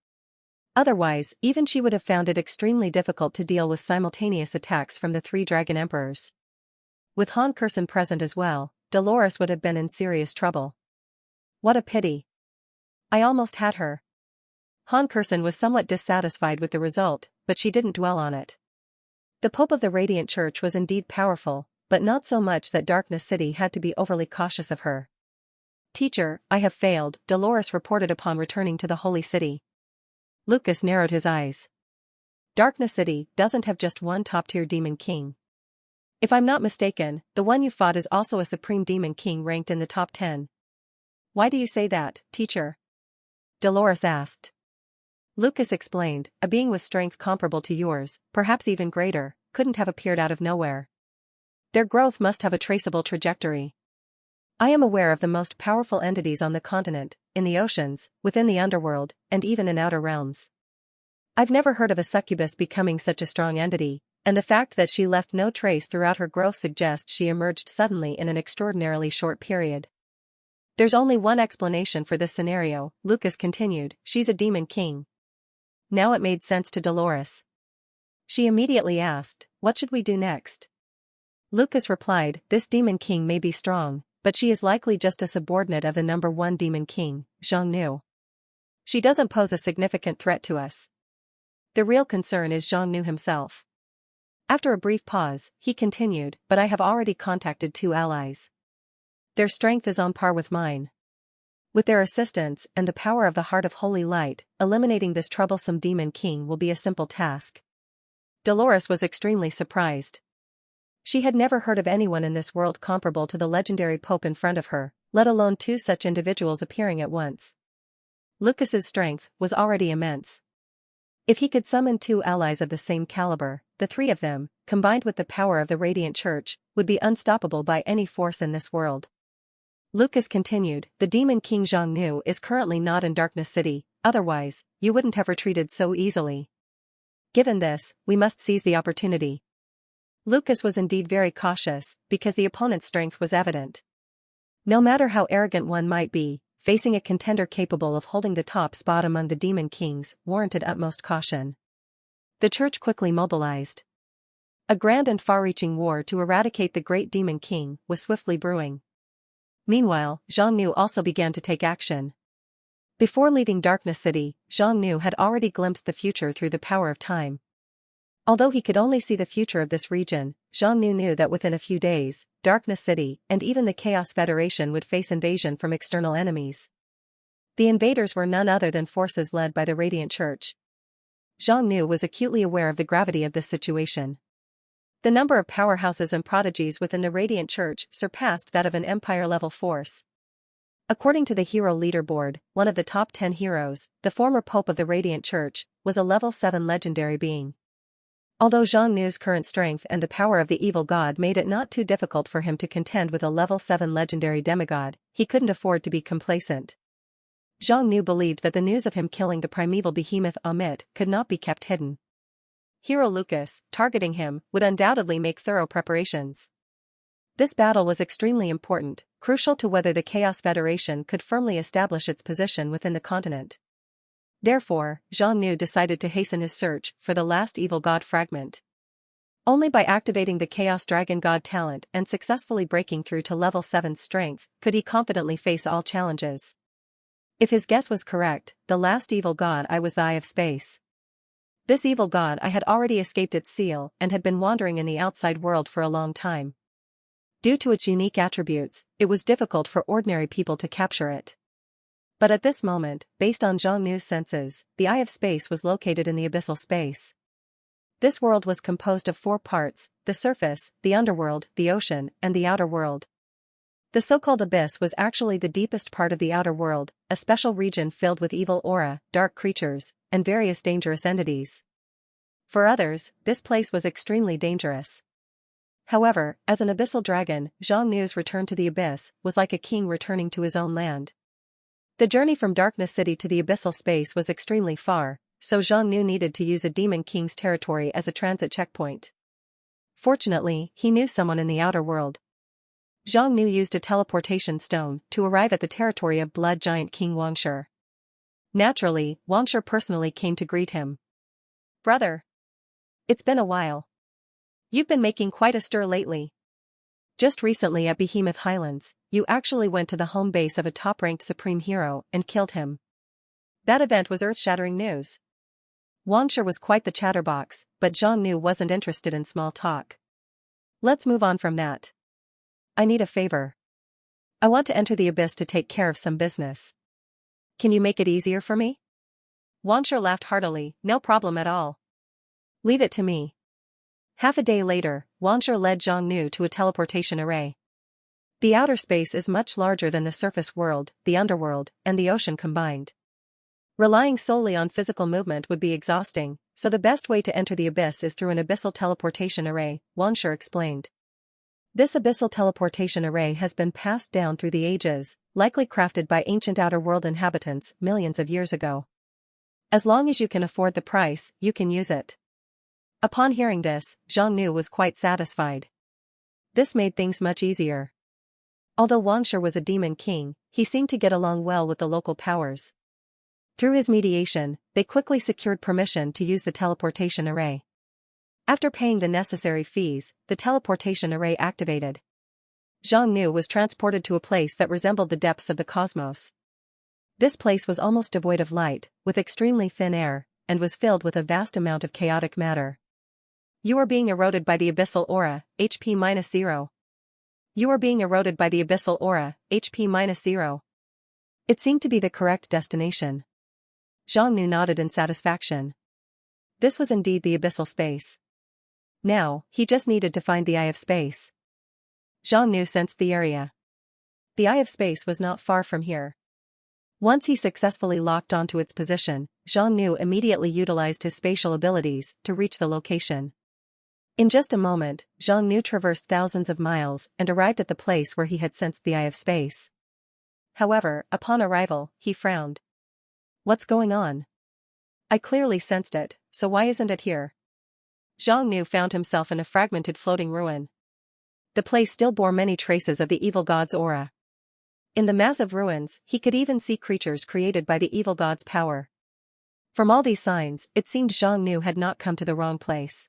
Speaker 1: Otherwise, even she would have found it extremely difficult to deal with simultaneous attacks from the 3 Dragon Emperors. With Han Kursen present as well, Dolores would have been in serious trouble. What a pity. I almost had her. Han Kursen was somewhat dissatisfied with the result, but she didn't dwell on it. The Pope of the Radiant Church was indeed powerful, but not so much that Darkness City had to be overly cautious of her. Teacher, I have failed, Dolores reported upon returning to the Holy City. Lucas narrowed his eyes. Darkness City doesn't have just one top-tier Demon King. If I'm not mistaken, the one you fought is also a Supreme Demon King ranked in the top 10. Why do you say that, teacher? Dolores asked. Lucas explained, a being with strength comparable to yours, perhaps even greater, couldn't have appeared out of nowhere. Their growth must have a traceable trajectory. I am aware of the most powerful entities on the continent, in the oceans, within the underworld, and even in outer realms. I've never heard of a succubus becoming such a strong entity, and the fact that she left no trace throughout her growth suggests she emerged suddenly in an extraordinarily short period. There's only one explanation for this scenario, Lucas continued, she's a Demon King. Now it made sense to Dolores. She immediately asked, what should we do next? Lucas replied, this Demon King may be strong, but she is likely just a subordinate of the number 1 Demon King, Zhang Nu. She doesn't pose a significant threat to us. The real concern is Zhang Nu himself. After a brief pause, he continued, but I have already contacted 2 allies. Their strength is on par with mine. With their assistance and the power of the Heart of Holy Light, eliminating this troublesome Demon King will be a simple task. Dolores was extremely surprised. She had never heard of anyone in this world comparable to the legendary Pope in front of her, let alone 2 such individuals appearing at once. Lucas's strength was already immense. If he could summon 2 allies of the same caliber, the 3 of them, combined with the power of the Radiant Church, would be unstoppable by any force in this world. Lucas continued, the Demon King Zhang Nu is currently not in Darkness City, otherwise, you wouldn't have retreated so easily. Given this, we must seize the opportunity. Lucas was indeed very cautious, because the opponent's strength was evident. No matter how arrogant one might be, facing a contender capable of holding the top spot among the Demon Kings warranted utmost caution. The church quickly mobilized. A grand and far-reaching war to eradicate the great Demon King was swiftly brewing. Meanwhile, Zhang Nu also began to take action. Before leaving Darkness City, Zhang Nu had already glimpsed the future through the power of time. Although he could only see the future of this region, Zhang Nu knew that within a few days, Darkness City and even the Chaos Federation would face invasion from external enemies. The invaders were none other than forces led by the Radiant Church. Zhang Nu was acutely aware of the gravity of this situation. The number of powerhouses and prodigies within the Radiant Church surpassed that of an empire-level force. According to the hero leaderboard, one of the top 10 heroes, the former Pope of the Radiant Church, was a level 7 legendary being. Although Zhang Nu's current strength and the power of the evil god made it not too difficult for him to contend with a level 7 legendary demigod, he couldn't afford to be complacent. Zhang Nu believed that the news of him killing the primeval behemoth Amit could not be kept hidden. Hero Lucas, targeting him, would undoubtedly make thorough preparations. This battle was extremely important, crucial to whether the Chaos Federation could firmly establish its position within the continent. Therefore, Zhang Nu decided to hasten his search for the last evil god fragment. Only by activating the Chaos Dragon God talent and successfully breaking through to level 7 strength could he confidently face all challenges. If his guess was correct, the last evil god was the Eye of Space. This evil god had already escaped its seal and had been wandering in the outside world for a long time. Due to its unique attributes, it was difficult for ordinary people to capture it. But at this moment, based on Zhang Nu's senses, the Eye of Space was located in the abyssal space. This world was composed of 4 parts: the surface, the underworld, the ocean, and the outer world. The so-called abyss was actually the deepest part of the outer world, a special region filled with evil aura, dark creatures, and various dangerous entities. For others, this place was extremely dangerous. However, as an abyssal dragon, Zhang Nu's return to the abyss was like a king returning to his own land. The journey from Darkness City to the abyssal space was extremely far, so Zhang Nu needed to use a demon king's territory as a transit checkpoint. Fortunately, he knew someone in the outer world. Zhang Nu used a teleportation stone to arrive at the territory of blood giant King Wangshi. Naturally, Wangshi personally came to greet him. "Brother. It's been a while. You've been making quite a stir lately. Just recently at Behemoth Highlands, you actually went to the home base of a top-ranked supreme hero and killed him. That event was earth-shattering news." Wangshi was quite the chatterbox, but Zhang Nu wasn't interested in small talk. "Let's move on from that. I need a favor. I want to enter the abyss to take care of some business. Can you make it easier for me?" Wangshi laughed heartily. "No problem at all. Leave it to me." Half a day later, Wangshi led Zhang Nu to a teleportation array. The outer space is much larger than the surface world, the underworld, and the ocean combined. Relying solely on physical movement would be exhausting, so the best way to enter the abyss is through an abyssal teleportation array, Wangshi explained. This abyssal teleportation array has been passed down through the ages, likely crafted by ancient outer world inhabitants millions of years ago. As long as you can afford the price, you can use it. Upon hearing this, Zhang Nu was quite satisfied. This made things much easier. Although Wangshi was a demon king, he seemed to get along well with the local powers. Through his mediation, they quickly secured permission to use the teleportation array. After paying the necessary fees, the teleportation array activated. Zhang Nu was transported to a place that resembled the depths of the cosmos. This place was almost devoid of light, with extremely thin air, and was filled with a vast amount of chaotic matter. "You are being eroded by the abyssal aura, HP-0. You are being eroded by the abyssal aura, HP-0. It seemed to be the correct destination. Zhang Nu nodded in satisfaction. This was indeed the abyssal space. Now, he just needed to find the Eye of Space. Zhang Nu sensed the area. The Eye of Space was not far from here. Once he successfully locked onto its position, Zhang Nu immediately utilized his spatial abilities to reach the location. In just a moment, Zhang Nu traversed thousands of miles and arrived at the place where he had sensed the Eye of Space. However, upon arrival, he frowned. "What's going on? I clearly sensed it, so why isn't it here?" Zhang Nu found himself in a fragmented floating ruin. The place still bore many traces of the evil god's aura. In the massive ruins, he could even see creatures created by the evil god's power. From all these signs, it seemed Zhang Nu had not come to the wrong place.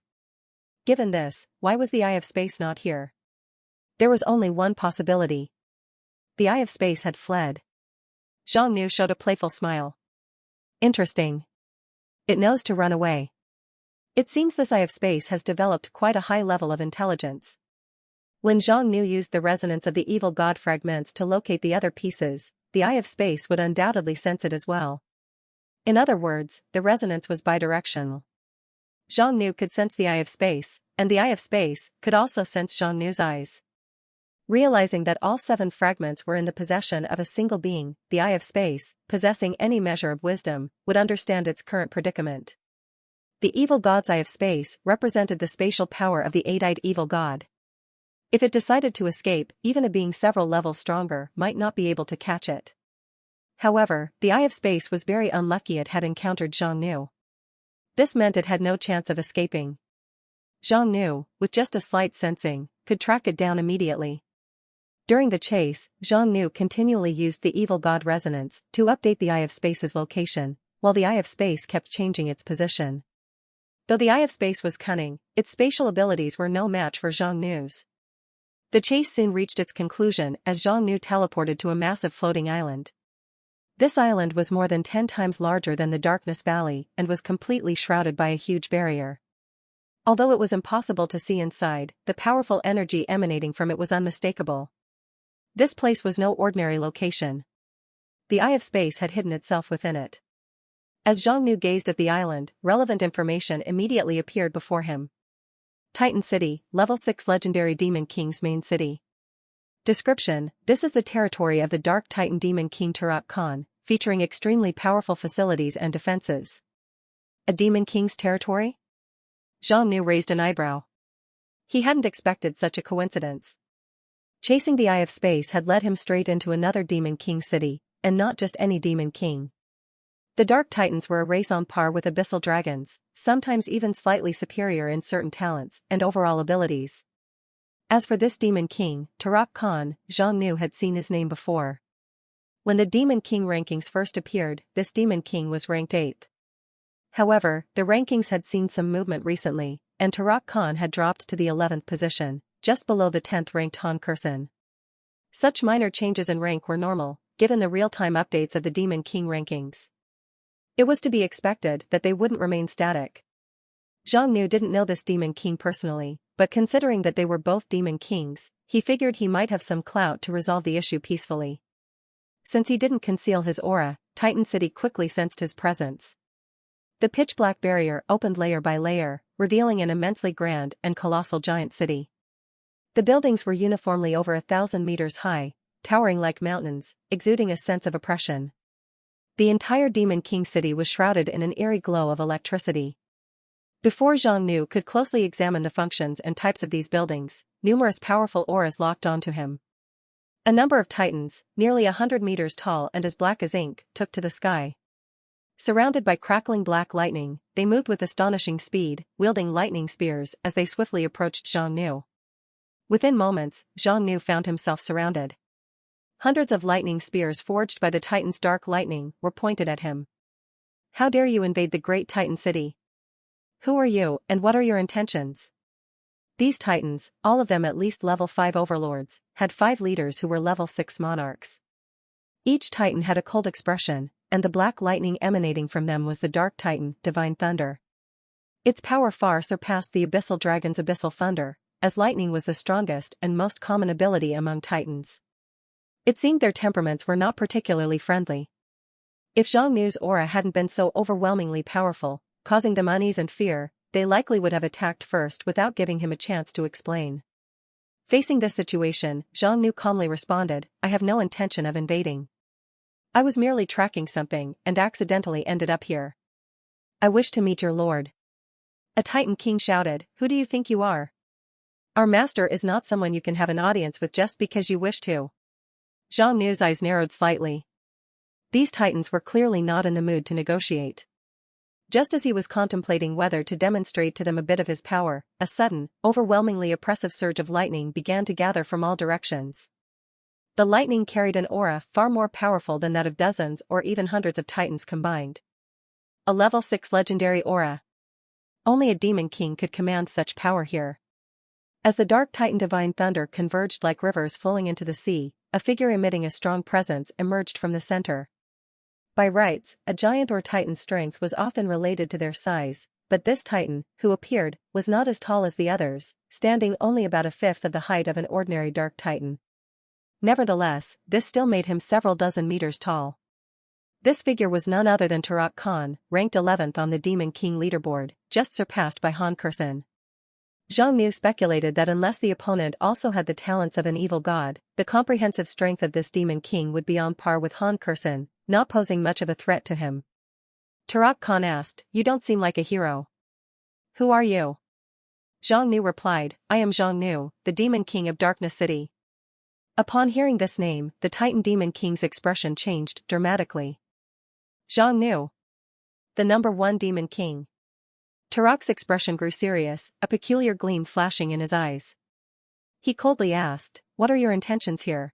Speaker 1: Given this, why was the Eye of Space not here? There was only one possibility. The Eye of Space had fled. Zhang Nu showed a playful smile. "Interesting. It knows to run away. It seems this Eye of Space has developed quite a high level of intelligence. When Zhang Nu used the resonance of the evil god fragments to locate the other pieces, the Eye of Space would undoubtedly sense it as well. In other words, the resonance was bidirectional. Zhang Nu could sense the Eye of Space, and the Eye of Space could also sense Zhang Nu's eyes. Realizing that all 7 fragments were in the possession of a single being, the Eye of Space, possessing any measure of wisdom, would understand its current predicament. The evil god's Eye of Space represented the spatial power of the 8-eyed evil god. If it decided to escape, even a being several levels stronger might not be able to catch it. However, the Eye of Space was very unlucky it had encountered Zhang Nu. This meant it had no chance of escaping. Zhang Nu, with just a slight sensing, could track it down immediately. During the chase, Zhang Nu continually used the evil god resonance to update the Eye of Space's location, while the Eye of Space kept changing its position. Though the Eye of Space was cunning, its spatial abilities were no match for Zhang Nu's. The chase soon reached its conclusion as Zhang Nu teleported to a massive floating island. This island was more than 10 times larger than the Darkness Valley and was completely shrouded by a huge barrier. Although it was impossible to see inside, the powerful energy emanating from it was unmistakable. This place was no ordinary location. The Eye of Space had hidden itself within it. As Zhang Nu gazed at the island, relevant information immediately appeared before him. Titan City, Level 6 Legendary Demon King's main city. Description: this is the territory of the Dark Titan Demon King Turok Khan, featuring extremely powerful facilities and defenses. A Demon King's territory? Zhang Nu raised an eyebrow. He hadn't expected such a coincidence. Chasing the Eye of Space had led him straight into another Demon King city, and not just any Demon King. The Dark Titans were a race on par with Abyssal Dragons, sometimes even slightly superior in certain talents and overall abilities. As for this Demon King, Turok Khan, Zhang Nu had seen his name before. When the Demon King rankings first appeared, this Demon King was ranked 8th. However, the rankings had seen some movement recently, and Turok Khan had dropped to the 11th position, just below the 10th ranked Han Kursin. Such minor changes in rank were normal, given the real-time updates of the Demon King rankings. It was to be expected that they wouldn't remain static. Zhang Nu didn't know this Demon King personally, but considering that they were both Demon Kings, he figured he might have some clout to resolve the issue peacefully. Since he didn't conceal his aura, Titan City quickly sensed his presence. The pitch-black barrier opened layer by layer, revealing an immensely grand and colossal giant city. The buildings were uniformly over 1,000 meters high, towering like mountains, exuding a sense of oppression. The entire Demon King city was shrouded in an eerie glow of electricity. Before Zhang Nu could closely examine the functions and types of these buildings, numerous powerful auras locked onto him. A number of titans, nearly 100 meters tall and as black as ink, took to the sky. Surrounded by crackling black lightning, they moved with astonishing speed, wielding lightning spears as they swiftly approached Zhang Nu. Within moments, Zhang Nu found himself surrounded. Hundreds of lightning spears forged by the Titan's dark lightning were pointed at him. How dare you invade the great Titan city? Who are you, and what are your intentions? These Titans, all of them at least level 5 overlords, had 5 leaders who were level 6 monarchs. Each Titan had a cold expression, and the black lightning emanating from them was the Dark Titan, Divine Thunder. Its power far surpassed the Abyssal Dragon's Abyssal Thunder, as lightning was the strongest and most common ability among Titans. It seemed their temperaments were not particularly friendly. If Zhang Nu's aura hadn't been so overwhelmingly powerful, causing them unease and fear, they likely would have attacked first without giving him a chance to explain. Facing this situation, Zhang Nu calmly responded, "I have no intention of invading. I was merely tracking something and accidentally ended up here. I wish to meet your lord." A Titan King shouted, "Who do you think you are? Our master is not someone you can have an audience with just because you wish to." Zhang Nu's eyes narrowed slightly. These Titans were clearly not in the mood to negotiate. Just as he was contemplating whether to demonstrate to them a bit of his power, a sudden, overwhelmingly oppressive surge of lightning began to gather from all directions. The lightning carried an aura far more powerful than that of dozens or even hundreds of Titans combined. A level 6 legendary aura. Only a Demon King could command such power here. As the Dark Titan Divine Thunder converged like rivers flowing into the sea, a figure emitting a strong presence emerged from the center. By rights, a giant or Titan's strength was often related to their size, but this Titan, who appeared, was not as tall as the others, standing only about a fifth of the height of an ordinary Dark Titan. Nevertheless, this still made him several dozen meters tall. This figure was none other than Turok Khan, ranked 11th on the Demon King leaderboard, just surpassed by Han Kursin. Zhang Nu speculated that unless the opponent also had the talents of an evil god, the comprehensive strength of this Demon King would be on par with Han Kursin, not posing much of a threat to him. Turok Khan asked, "You don't seem like a hero. Who are you?" Zhang Nu replied, "I am Zhang Nu, the Demon King of Darkness City." Upon hearing this name, the Titan Demon King's expression changed dramatically. Zhang Nu, the #1 Demon King. Turok's expression grew serious, a peculiar gleam flashing in his eyes. He coldly asked, "What are your intentions here?"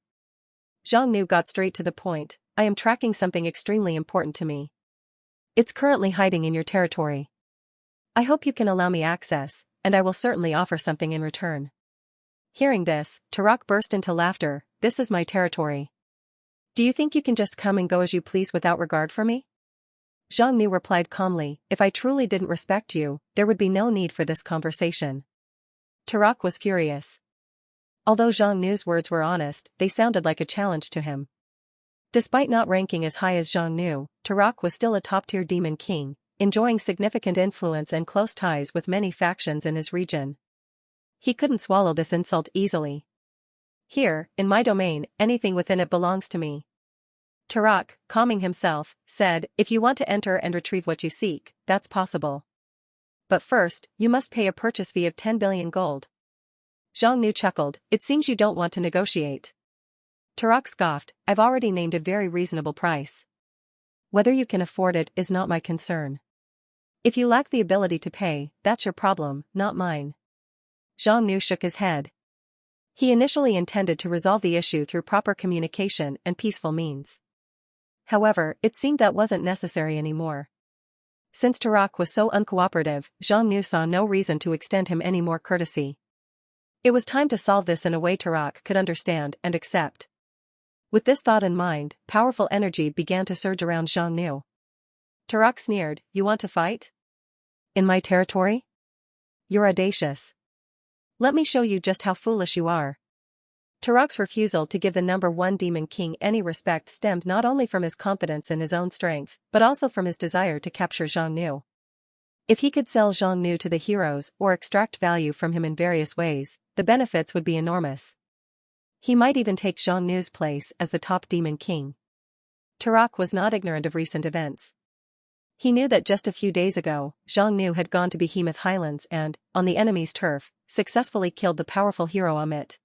Speaker 1: Zhang Nu got straight to the point, "I am tracking something extremely important to me. It's currently hiding in your territory. I hope you can allow me access, and I will certainly offer something in return." Hearing this, Turok burst into laughter. "This is my territory. Do you think you can just come and go as you please without regard for me?" Zhang Nu replied calmly, "If I truly didn't respect you, there would be no need for this conversation." Turok was furious. Although Zhang Nu's words were honest, they sounded like a challenge to him. Despite not ranking as high as Zhang Nu, Turok was still a top-tier Demon King, enjoying significant influence and close ties with many factions in his region. He couldn't swallow this insult easily. "Here, in my domain, anything within it belongs to me." Turok, calming himself, said, "If you want to enter and retrieve what you seek, that's possible. But first, you must pay a purchase fee of 10 billion gold." Zhang Nu chuckled, "It seems you don't want to negotiate." Turok scoffed, "I've already named a very reasonable price. Whether you can afford it is not my concern. If you lack the ability to pay, that's your problem, not mine." Zhang Nu shook his head. He initially intended to resolve the issue through proper communication and peaceful means. However, it seemed that wasn't necessary anymore. Since Turok was so uncooperative, Zhang Nu saw no reason to extend him any more courtesy. It was time to solve this in a way Turok could understand and accept. With this thought in mind, powerful energy began to surge around Zhang Nu. Turok sneered, "You want to fight? In my territory? You're audacious. Let me show you just how foolish you are." Turok's refusal to give the #1 Demon King any respect stemmed not only from his confidence in his own strength, but also from his desire to capture Zhang Nu. If he could sell Zhang Nu to the heroes or extract value from him in various ways, the benefits would be enormous. He might even take Zhang Nu's place as the top Demon King. Turok was not ignorant of recent events. He knew that just a few days ago, Zhang Nu had gone to Behemoth Highlands and, on the enemy's turf, successfully killed the powerful hero Amit.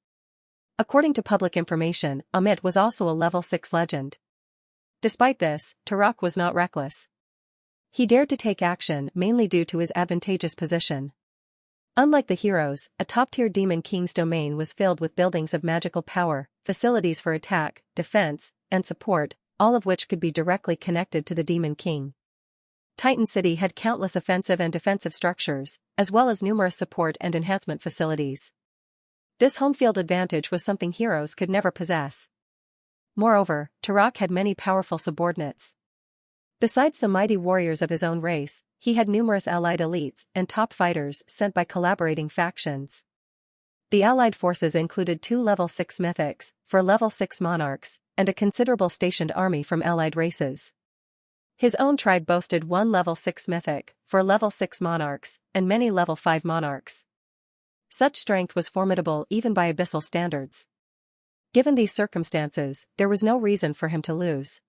Speaker 1: According to public information, Amit was also a level 6 legend. Despite this, Turok was not reckless. He dared to take action mainly due to his advantageous position. Unlike the heroes, a top-tier Demon King's domain was filled with buildings of magical power, facilities for attack, defense, and support, all of which could be directly connected to the Demon King. Titan City had countless offensive and defensive structures, as well as numerous support and enhancement facilities. This home field advantage was something heroes could never possess. Moreover, Turok had many powerful subordinates. Besides the mighty warriors of his own race, he had numerous allied elites and top fighters sent by collaborating factions. The allied forces included 2 level 6 mythics, 4 level 6 monarchs, and a considerable stationed army from allied races. His own tribe boasted 1 level 6 mythic, 4 level 6 monarchs, and many level 5 monarchs. Such strength was formidable even by Abyssal standards. Given these circumstances, there was no reason for him to lose.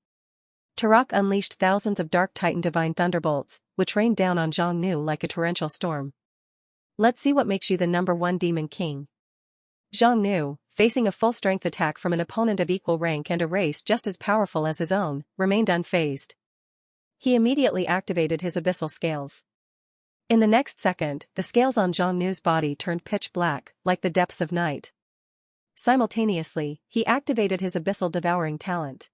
Speaker 1: Turok unleashed thousands of Dark Titan Divine Thunderbolts, which rained down on Zhang Nu like a torrential storm. "Let's see what makes you the #1 Demon King." Zhang Nu, facing a full-strength attack from an opponent of equal rank and a race just as powerful as his own, remained unfazed. He immediately activated his Abyssal scales. In the next second, the scales on Zhang Nu's body turned pitch black, like the depths of night. Simultaneously, he activated his Abyssal Devouring talent.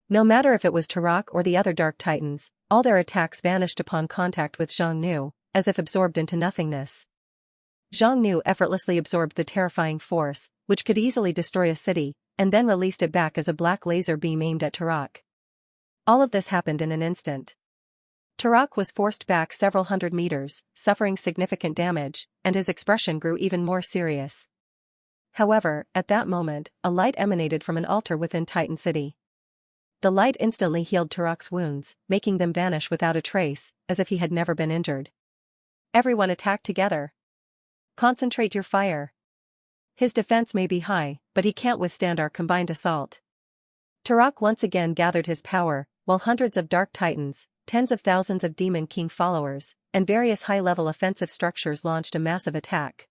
Speaker 1: No matter if it was Turok or the other Dark Titans, all their attacks vanished upon contact with Zhang Nu, as if absorbed into nothingness. Zhang Nu effortlessly absorbed the terrifying force, which could easily destroy a city, and then released it back as a black laser beam aimed at Turok. All of this happened in an instant. Turok was forced back several hundred meters, suffering significant damage, and his expression grew even more serious. However, at that moment, a light emanated from an altar within Titan City. The light instantly healed Turok's wounds, making them vanish without a trace, as if he had never been injured. Everyone attack together. Concentrate your fire. His defense may be high, but he can't withstand our combined assault. Turok once again gathered his power, while hundreds of Dark Titans, tens of thousands of Demon King followers, and various high-level offensive structures launched a massive attack.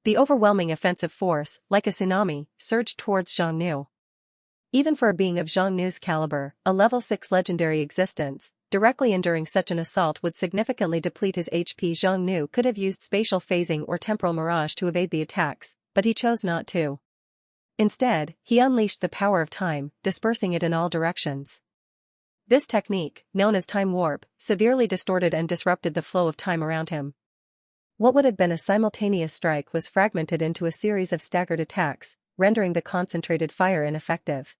Speaker 1: The overwhelming offensive force, like a tsunami, surged towards Xiongnu. Even for a being of Xiongnu's caliber, a level 6 legendary existence, directly enduring such an assault would significantly deplete his HP. Xiongnu could have used spatial phasing or temporal mirage to evade the attacks, but he chose not to. Instead, he unleashed the power of time, dispersing it in all directions. This technique, known as time warp, severely distorted and disrupted the flow of time around him. What would have been a simultaneous strike was fragmented into a series of staggered attacks, rendering the concentrated fire ineffective.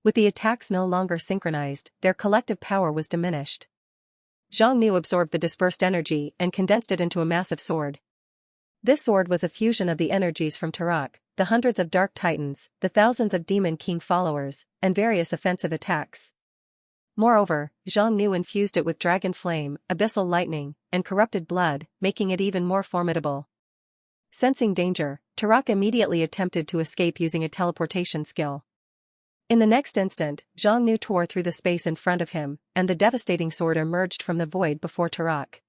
Speaker 1: With the attacks no longer synchronized, their collective power was diminished. Xiongnu absorbed the dispersed energy and condensed it into a massive sword. This sword was a fusion of the energies from Turok, the hundreds of Dark Titans, the thousands of Demon King followers, and various offensive attacks. Moreover, Xiongnu infused it with dragon flame, abyssal lightning, and corrupted blood, making it even more formidable. Sensing danger, Turok immediately attempted to escape using a teleportation skill. In the next instant, Xiongnu tore through the space in front of him, and the devastating sword emerged from the void before Turok.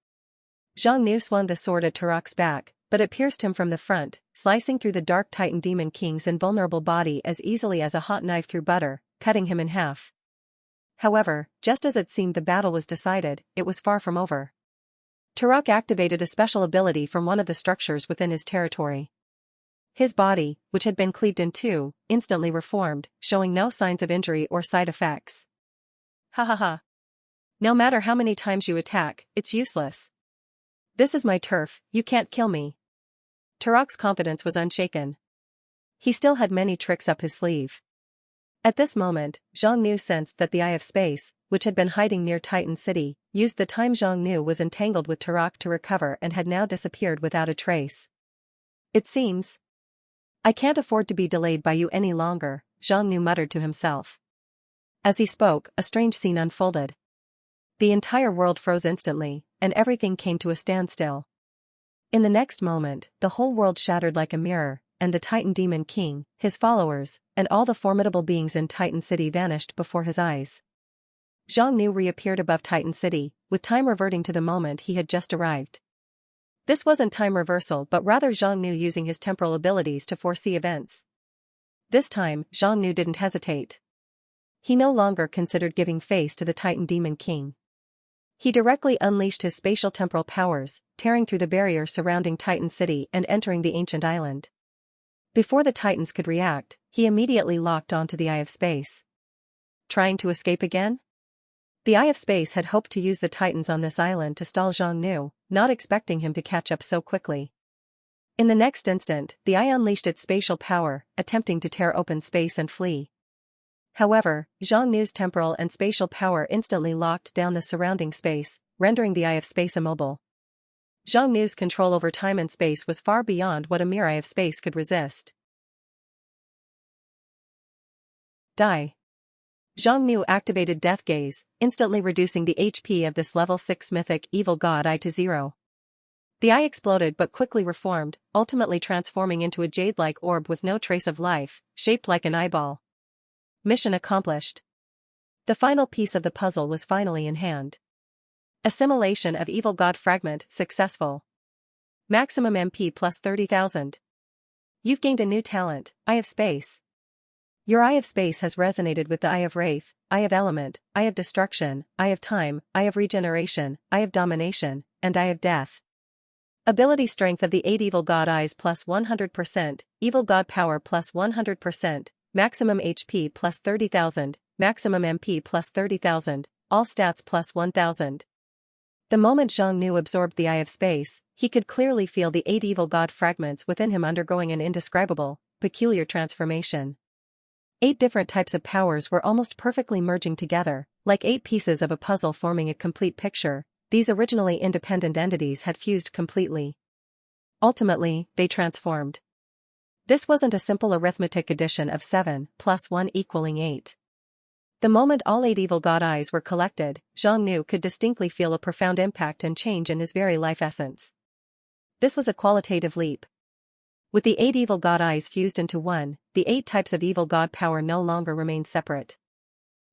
Speaker 1: Xiongnu swung the sword at Turok's back, but it pierced him from the front, slicing through the Dark Titan Demon King's invulnerable body as easily as a hot knife through butter, cutting him in half. However, just as it seemed the battle was decided, it was far from over. Turok activated a special ability from one of the structures within his territory. His body, which had been cleaved in two, instantly reformed, showing no signs of injury or side effects. Ha ha ha. No matter how many times you attack, it's useless. This is my turf, you can't kill me. Turok's confidence was unshaken. He still had many tricks up his sleeve. At this moment, Xiongnu sensed that the Eye of Space, which had been hiding near Titan City, used the time Xiongnu was entangled with Turok to recover and had now disappeared without a trace. It seems. I can't afford to be delayed by you any longer, Xiongnu muttered to himself. As he spoke, a strange scene unfolded. The entire world froze instantly, and everything came to a standstill. In the next moment, the whole world shattered like a mirror, and the Titan Demon King, his followers, and all the formidable beings in Titan City vanished before his eyes. Xiongnu reappeared above Titan City, with time reverting to the moment he had just arrived. This wasn't time reversal but rather Xiongnu using his temporal abilities to foresee events. This time, Xiongnu didn't hesitate. He no longer considered giving face to the Titan Demon King. He directly unleashed his spatial temporal powers, tearing through the barrier surrounding Titan City and entering the ancient island. Before the Titans could react, he immediately locked onto the Eye of Space. Trying to escape again? The Eye of Space had hoped to use the Titans on this island to stall Xiongnu, not expecting him to catch up so quickly. In the next instant, the Eye unleashed its spatial power, attempting to tear open space and flee. However, Xiongnu's temporal and spatial power instantly locked down the surrounding space, rendering the Eye of Space immobile. Xiongnu's control over time and space was far beyond what a mere Eye of Space could resist. Die. Xiongnu activated Death Gaze, instantly reducing the HP of this level 6 mythic evil god Eye to 0. The eye exploded but quickly reformed, ultimately transforming into a jade-like orb with no trace of life, shaped like an eyeball. Mission accomplished. The final piece of the puzzle was finally in hand. Assimilation of Evil God Fragment successful. Maximum MP plus 30,000. You've gained a new talent, Eye of Space. Your Eye of Space has resonated with the Eye of Wraith, Eye of Element, Eye of Destruction, Eye of Time, Eye of Regeneration, Eye of Domination, and Eye of Death. Ability Strength of the 8 Evil God Eyes plus 100%, Evil God Power plus 100%, Maximum HP plus 30,000, Maximum MP plus 30,000, All Stats plus 1,000. The moment Xiongnu absorbed the Eye of Space, he could clearly feel the 8 evil god fragments within him undergoing an indescribable, peculiar transformation. 8 different types of powers were almost perfectly merging together, Like 8 pieces of a puzzle forming a complete picture, these originally independent entities had fused completely. Ultimately, they transformed. This wasn't a simple arithmetic addition of 7 plus 1 equaling 8. The moment all 8 evil god eyes were collected, Zhang Nu could distinctly feel a profound impact and change in his very life essence. This was a qualitative leap. With the 8 evil god eyes fused into one, the 8 types of evil god power no longer remained separate.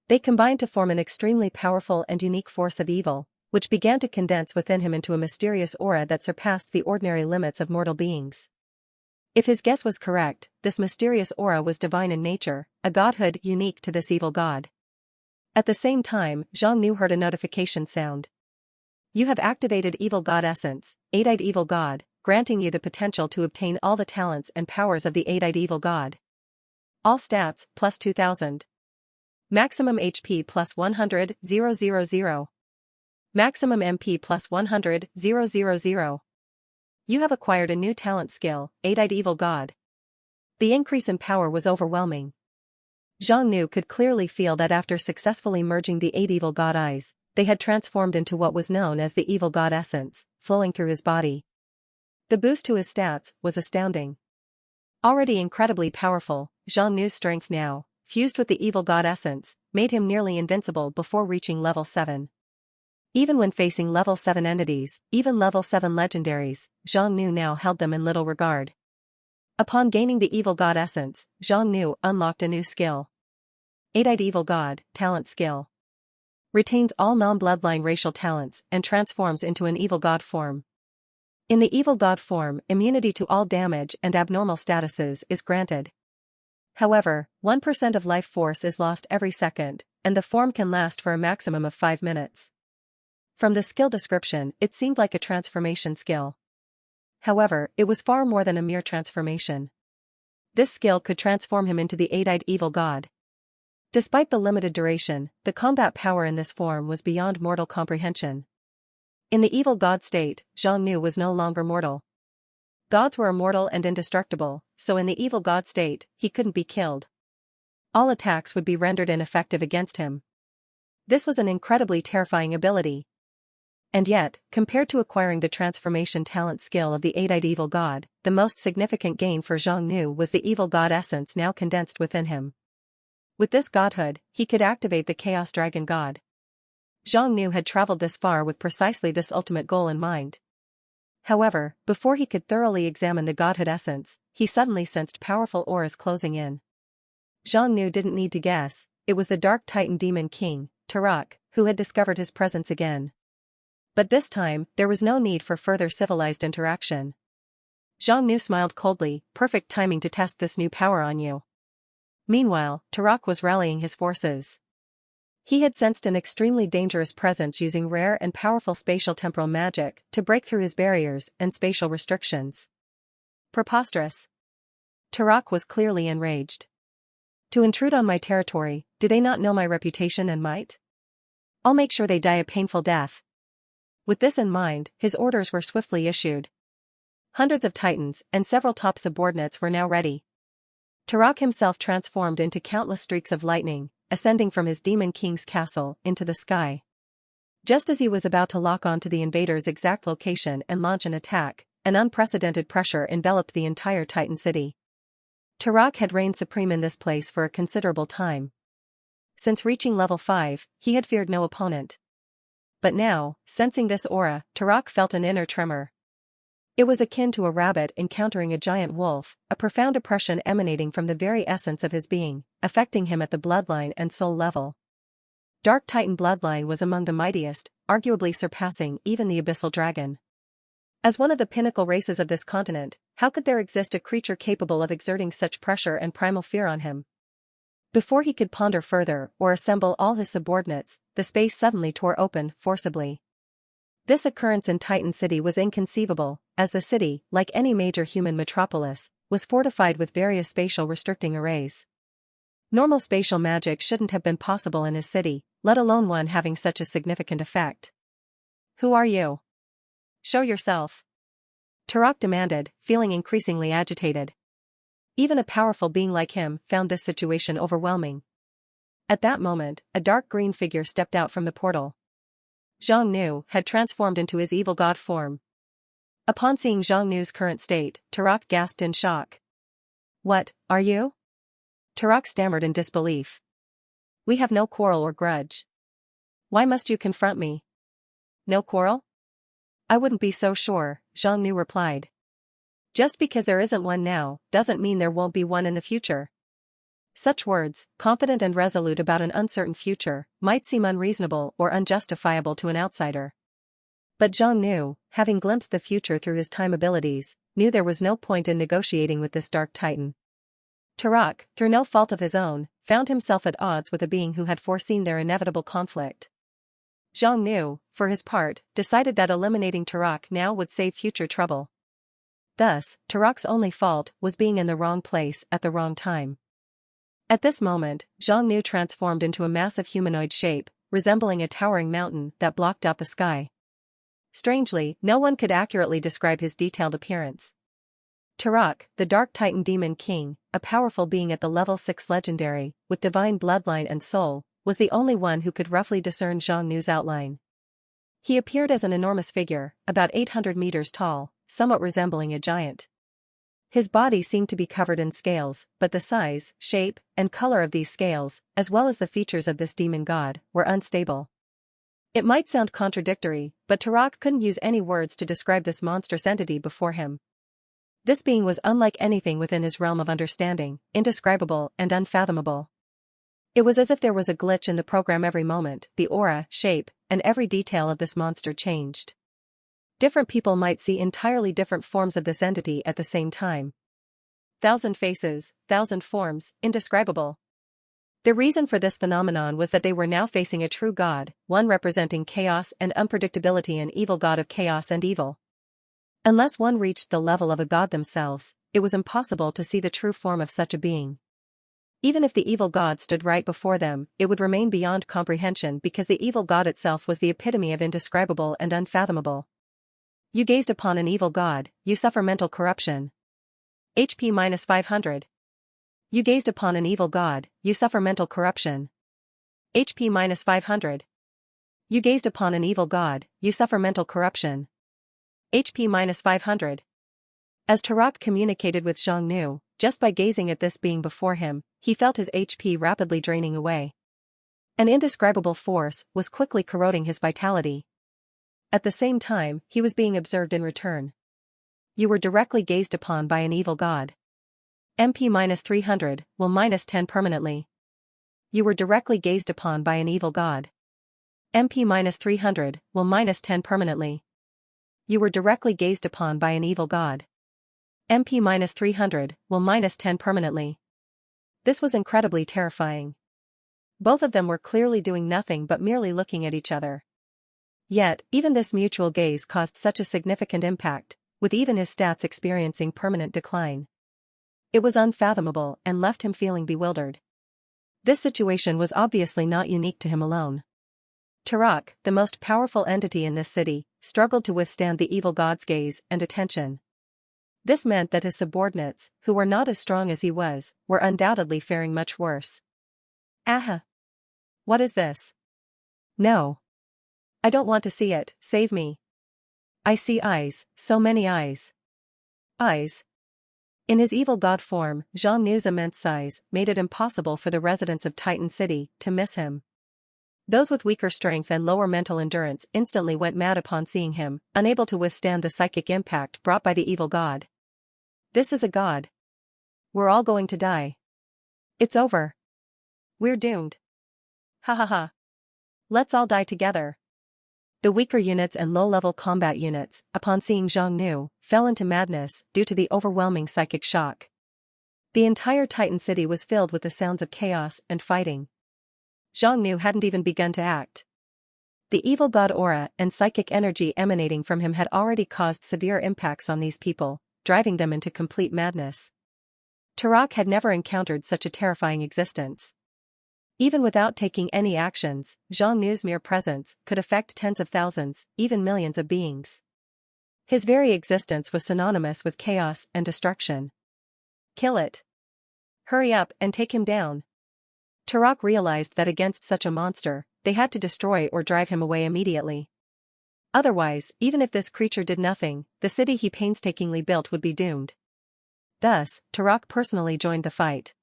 Speaker 1: They combined to form an extremely powerful and unique force of evil, which began to condense within him into a mysterious aura that surpassed the ordinary limits of mortal beings. If his guess was correct, this mysterious aura was divine in nature, a godhood unique to this evil god. At the same time, Zhang Nu heard a notification sound. You have activated evil god essence, 8-eyed evil god, granting you the potential to obtain all the talents and powers of the 8-eyed evil god. All stats, plus 2000. Maximum HP plus 100, 000. Maximum MP plus 100, 000. You have acquired a new talent skill, 8-eyed evil god. The increase in power was overwhelming. Zhang Nu could clearly feel that after successfully merging the 8 evil god eyes, they had transformed into what was known as the evil god essence, flowing through his body. The boost to his stats was astounding. Already incredibly powerful, Zhang Nu's strength now, fused with the evil god essence, made him nearly invincible before reaching level 7. Even when facing level 7 entities, even level 7 legendaries, Zhang Nu now held them in little regard. Upon gaining the evil god essence, Zhang Nu unlocked a new skill. 8-eyed evil god, talent skill. Retains all non-bloodline racial talents and transforms into an evil god form. In the evil god form, immunity to all damage and abnormal statuses is granted. However, 1% of life force is lost every second, and the form can last for a maximum of 5 minutes. From the skill description, it seemed like a transformation skill. However, it was far more than a mere transformation. This skill could transform him into the 8-eyed evil god. Despite the limited duration, the combat power in this form was beyond mortal comprehension. In the evil god state, Zhang Nu was no longer mortal. Gods were immortal and indestructible, so in the evil god state, he couldn't be killed. All attacks would be rendered ineffective against him. This was an incredibly terrifying ability. And yet, compared to acquiring the transformation talent skill of the 8-eyed evil god, the most significant gain for Zhang Nu was the evil god essence now condensed within him. With this godhood, he could activate the Chaos Dragon god. Zhang Nu had traveled this far with precisely this ultimate goal in mind. However, before he could thoroughly examine the godhood essence, he suddenly sensed powerful auras closing in. Zhang Nu didn't need to guess, it was the Dark Titan Demon King, Turok, who had discovered his presence again. But this time, there was no need for further civilized interaction. Zhang Nu smiled coldly, perfect timing to test this new power on you. Meanwhile, Turok was rallying his forces. He had sensed an extremely dangerous presence using rare and powerful spatial temporal magic to break through his barriers and spatial restrictions. Preposterous. Turok was clearly enraged. To intrude on my territory, do they not know my reputation and might? I'll make sure they die a painful death. With this in mind, his orders were swiftly issued. Hundreds of titans and several top subordinates were now ready. Turok himself transformed into countless streaks of lightning, ascending from his Demon King's castle into the sky. Just as he was about to lock onto the invaders' exact location and launch an attack, an unprecedented pressure enveloped the entire Titan city. Turok had reigned supreme in this place for a considerable time. Since reaching level 5, he had feared no opponent. But now, sensing this aura, Turok felt an inner tremor. It was akin to a rabbit encountering a giant wolf, a profound oppression emanating from the very essence of his being, affecting him at the bloodline and soul level. Dark Titan bloodline was among the mightiest, arguably surpassing even the Abyssal dragon. As one of the pinnacle races of this continent, how could there exist a creature capable of exerting such pressure and primal fear on him? Before he could ponder further or assemble all his subordinates, the space suddenly tore open, forcibly. This occurrence in Titan City was inconceivable, as the city, like any major human metropolis, was fortified with various spatial restricting arrays. Normal spatial magic shouldn't have been possible in his city, let alone one having such a significant effect. Who are you? Show yourself. Turok demanded, feeling increasingly agitated. Even a powerful being like him found this situation overwhelming. At that moment, a dark green figure stepped out from the portal. Zhang Nu had transformed into his evil god form. Upon seeing Zhang Nu's current state, Tarak gasped in shock. "What, are you?" Tarak stammered in disbelief. "We have no quarrel or grudge. Why must you confront me?" "No quarrel? I wouldn't be so sure," Zhang Nu replied. "Just because there isn't one now, doesn't mean there won't be one in the future." Such words, confident and resolute about an uncertain future, might seem unreasonable or unjustifiable to an outsider. But Zhang Nu, having glimpsed the future through his time abilities, knew there was no point in negotiating with this dark titan. Tarak, through no fault of his own, found himself at odds with a being who had foreseen their inevitable conflict. Zhang Nu, for his part, decided that eliminating Tarak now would save future trouble. Thus, Tarak's only fault was being in the wrong place at the wrong time. At this moment, Zhang Nu transformed into a massive humanoid shape, resembling a towering mountain that blocked out the sky. Strangely, no one could accurately describe his detailed appearance. Tarak, the Dark Titan Demon King, a powerful being at the level 6 legendary, with divine bloodline and soul, was the only one who could roughly discern Zhang Nu's outline. He appeared as an enormous figure, about 800 meters tall, somewhat resembling a giant. His body seemed to be covered in scales, but the size, shape, and color of these scales, as well as the features of this demon god, were unstable. It might sound contradictory, but Tarak couldn't use any words to describe this monstrous entity before him. This being was unlike anything within his realm of understanding, indescribable and unfathomable. It was as if there was a glitch in the program every moment. The aura, shape, and every detail of this monster changed. Different people might see entirely different forms of this entity at the same time. 1,000 faces, 1,000 forms, indescribable. The reason for this phenomenon was that they were now facing a true god, one representing chaos and unpredictability, an evil god of chaos and evil. Unless one reached the level of a god themselves, it was impossible to see the true form of such a being. Even if the evil god stood right before them, it would remain beyond comprehension because the evil god itself was the epitome of indescribable and unfathomable. You gazed upon an evil god, you suffer mental corruption. HP -500. You gazed upon an evil god, you suffer mental corruption. HP -500. You gazed upon an evil god, you suffer mental corruption. HP -500. As Tarak communicated with Zhang Nu, just by gazing at this being before him, he felt his HP rapidly draining away. An indescribable force was quickly corroding his vitality. At the same time, he was being observed in return. You were directly gazed upon by an evil god. MP -300, will -10 permanently. You were directly gazed upon by an evil god. MP -300, will -10 permanently. You were directly gazed upon by an evil god. MP -300, will -10 permanently. This was incredibly terrifying. Both of them were clearly doing nothing but merely looking at each other. Yet, even this mutual gaze caused such a significant impact, with even his stats experiencing permanent decline. It was unfathomable and left him feeling bewildered. This situation was obviously not unique to him alone. Tarak, the most powerful entity in this city, struggled to withstand the evil god's gaze and attention. This meant that his subordinates, who were not as strong as he was, were undoubtedly faring much worse. Aha! What is this? No. I don't want to see it, save me. I see eyes, so many eyes. Eyes. In his evil god form, Zhang Nu's immense size made it impossible for the residents of Titan City to miss him. Those with weaker strength and lower mental endurance instantly went mad upon seeing him, unable to withstand the psychic impact brought by the evil god. This is a god. We're all going to die. It's over. We're doomed. Ha ha ha. Let's all die together. The weaker units and low-level combat units, upon seeing Zhang Nu, fell into madness due to the overwhelming psychic shock. The entire Titan City was filled with the sounds of chaos and fighting. Zhang Nu hadn't even begun to act. The evil god aura and psychic energy emanating from him had already caused severe impacts on these people, driving them into complete madness. Tarak had never encountered such a terrifying existence. Even without taking any actions, Zhang Nu's mere presence could affect tens of thousands, even millions of beings. His very existence was synonymous with chaos and destruction. Kill it. Hurry up and take him down. Turok realized that against such a monster, they had to destroy or drive him away immediately. Otherwise, even if this creature did nothing, the city he painstakingly built would be doomed. Thus, Turok personally joined the fight.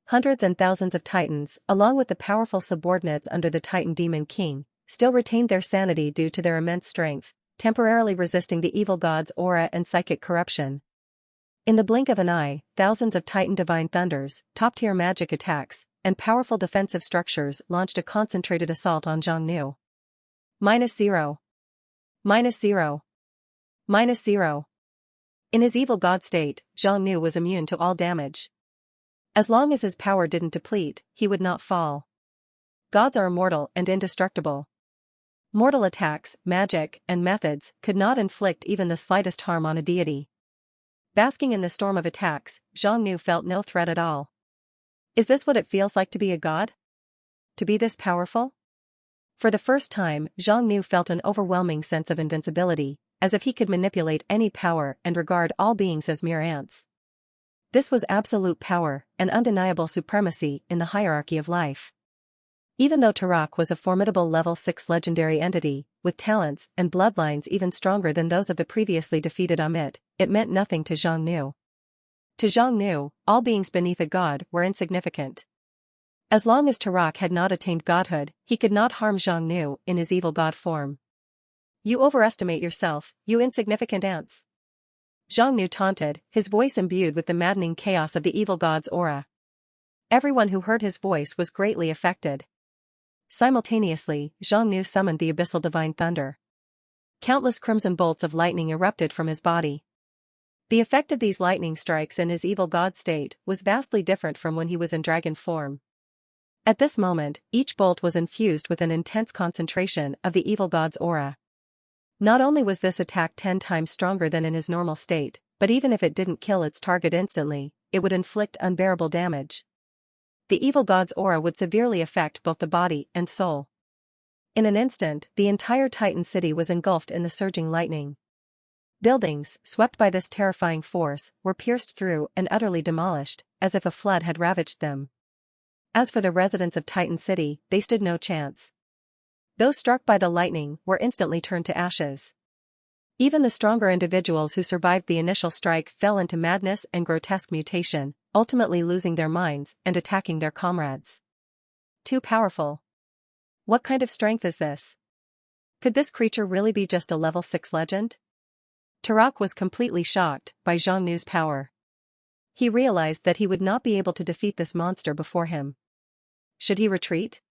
Speaker 1: Hundreds and thousands of Titans, along with the powerful subordinates under the Titan Demon King, still retained their sanity due to their immense strength, temporarily resisting the evil god's aura and psychic corruption. In the blink of an eye, thousands of Titan Divine Thunders, top-tier magic attacks, and powerful defensive structures launched a concentrated assault on Xiongnu. -0. -0. -0. In his evil god state, Xiongnu was immune to all damage. As long as his power didn't deplete, he would not fall. Gods are immortal and indestructible. Mortal attacks, magic, and methods could not inflict even the slightest harm on a deity. Basking in the storm of attacks, Xiongnu felt no threat at all. Is this what it feels like to be a god? To be this powerful? For the first time, Xiongnu felt an overwhelming sense of invincibility, as if he could manipulate any power and regard all beings as mere ants. This was absolute power, and undeniable supremacy in the hierarchy of life. Even though Turok was a formidable level 6 legendary entity, with talents and bloodlines even stronger than those of the previously defeated Amit, it meant nothing to Xiongnu. To Xiongnu, all beings beneath a god were insignificant. As long as Turok had not attained godhood, he could not harm Xiongnu in his evil god form. You overestimate yourself, you insignificant ants. Xiongnu taunted, his voice imbued with the maddening chaos of the evil god's aura. Everyone who heard his voice was greatly affected. Simultaneously, Xiongnu summoned the Abyssal Divine Thunder. Countless crimson bolts of lightning erupted from his body. The effect of these lightning strikes in his evil god state was vastly different from when he was in dragon form. At this moment, each bolt was infused with an intense concentration of the evil god's aura. Not only was this attack 10 times stronger than in his normal state, but even if it didn't kill its target instantly, it would inflict unbearable damage. The evil god's aura would severely affect both the body and soul. In an instant, the entire Titan city was engulfed in the surging lightning. Buildings, swept by this terrifying force, were pierced through and utterly demolished, as if a flood had ravaged them. As for the residents of Titan City, they stood no chance. Those struck by the lightning were instantly turned to ashes. Even the stronger individuals who survived the initial strike fell into madness and grotesque mutation, ultimately losing their minds and attacking their comrades. Too powerful. What kind of strength is this? Could this creature really be just a level 6 legend? Turok was completely shocked by Xiongnu's power. He realized that he would not be able to defeat this monster before him. Should he retreat?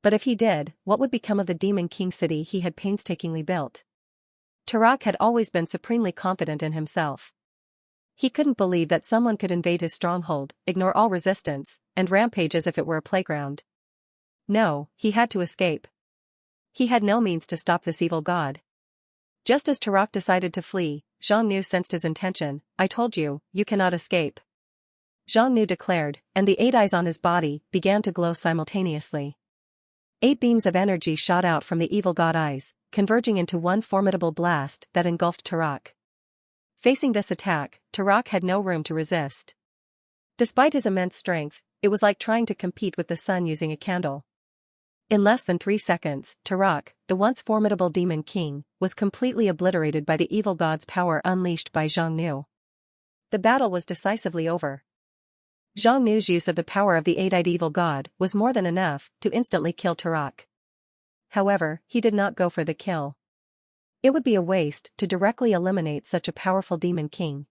Speaker 1: But if he did, what would become of the Demon King city he had painstakingly built? Turok had always been supremely confident in himself. He couldn't believe that someone could invade his stronghold, ignore all resistance, and rampage as if it were a playground. No, he had to escape. He had no means to stop this evil god. Just as Turok decided to flee, Xiongnu sensed his intention. I told you, you cannot escape. Xiongnu declared, and the 8 eyes on his body began to glow simultaneously. 8 beams of energy shot out from the evil god eyes, converging into one formidable blast that engulfed Turok. Facing this attack, Turok had no room to resist. Despite his immense strength, it was like trying to compete with the sun using a candle. In less than 3 seconds, Turok, the once formidable Demon King, was completely obliterated by the evil god's power unleashed by Xiongnu. The battle was decisively over. Xiongnu's use of the power of the 8-eyed evil god was more than enough to instantly kill Turok. However, he did not go for the kill. It would be a waste to directly eliminate such a powerful Demon King.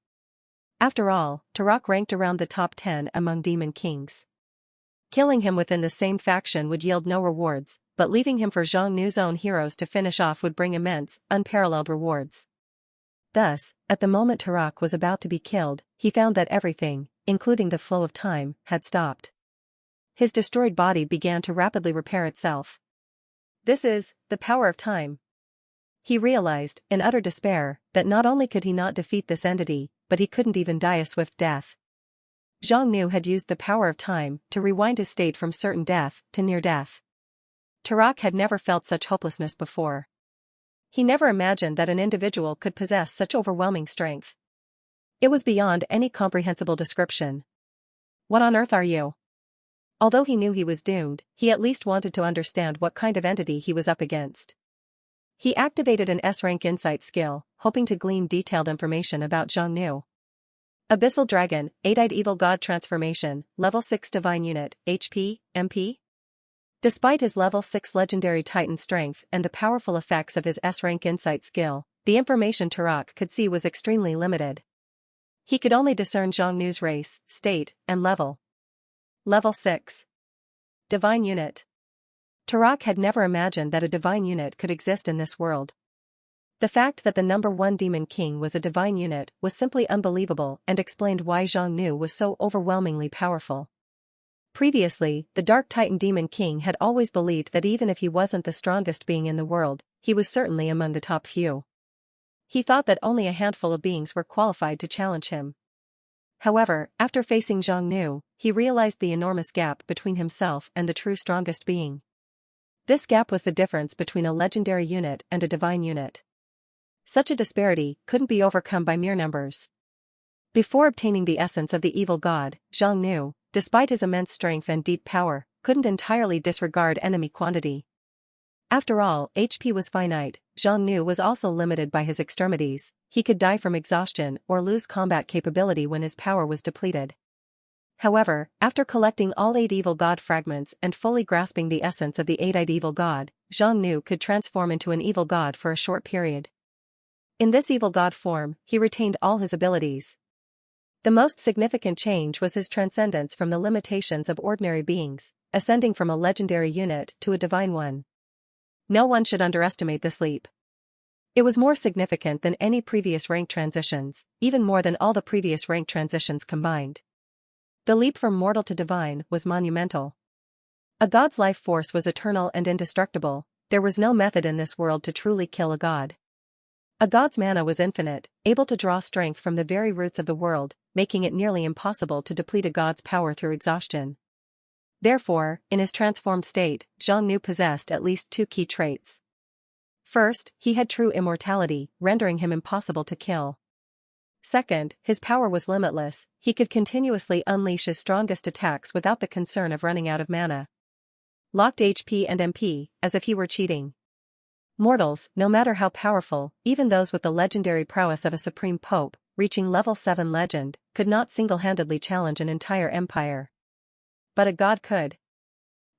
Speaker 1: After all, Turok ranked around the top 10 among Demon Kings. Killing him within the same faction would yield no rewards, but leaving him for Xiongnu's own heroes to finish off would bring immense, unparalleled rewards. Thus, at the moment Turok was about to be killed, he found that everything, including the flow of time, had stopped. His destroyed body began to rapidly repair itself. This is the power of time. He realized, in utter despair, that not only could he not defeat this entity, but he couldn't even die a swift death. Xiongnu had used the power of time to rewind his state from certain death to near death. Turok had never felt such hopelessness before. He never imagined that an individual could possess such overwhelming strength. It was beyond any comprehensible description. What on earth are you? Although he knew he was doomed, he at least wanted to understand what kind of entity he was up against. He activated an S-rank insight skill, hoping to glean detailed information about Zhang Nu. Abyssal Dragon, 8-eyed Evil God Transformation, Level 6 Divine Unit, HP, MP? Despite his Level 6 Legendary Titan strength and the powerful effects of his S-rank insight skill, the information Turok could see was extremely limited. He could only discern Zhang Nu's race, state, and level. Level 6. Divine Unit. Turok had never imagined that a divine unit could exist in this world. The fact that the number 1 Demon King was a divine unit was simply unbelievable and explained why Zhang Nu was so overwhelmingly powerful. Previously, the Dark Titan Demon King had always believed that even if he wasn't the strongest being in the world, he was certainly among the top few. He thought that only a handful of beings were qualified to challenge him. However, after facing Zhang Nu, he realized the enormous gap between himself and the true strongest being. This gap was the difference between a legendary unit and a divine unit. Such a disparity couldn't be overcome by mere numbers. Before obtaining the essence of the evil god, Zhang Nu, despite his immense strength and deep power, couldn't entirely disregard enemy quantity. After all, HP was finite. Zhang Nu was also limited by his extremities. He could die from exhaustion or lose combat capability when his power was depleted. However, after collecting all 8 evil god fragments and fully grasping the essence of the 8-eyed evil god, Zhang Nu could transform into an evil god for a short period. In this evil god form, he retained all his abilities. The most significant change was his transcendence from the limitations of ordinary beings, ascending from a legendary unit to a divine one. No one should underestimate this leap. It was more significant than any previous rank transitions, even more than all the previous rank transitions combined. The leap from mortal to divine was monumental. A god's life force was eternal and indestructible. There was no method in this world to truly kill a god. A god's mana was infinite, able to draw strength from the very roots of the world, making it nearly impossible to deplete a god's power through exhaustion. Therefore, in his transformed state, Zhang Nu possessed at least 2 key traits. First, he had true immortality, rendering him impossible to kill. Second, his power was limitless. He could continuously unleash his strongest attacks without the concern of running out of mana. Locked HP and MP, as if he were cheating. Mortals, no matter how powerful, even those with the legendary prowess of a supreme pope, reaching level 7 legend, could not single-handedly challenge an entire empire. But a god could.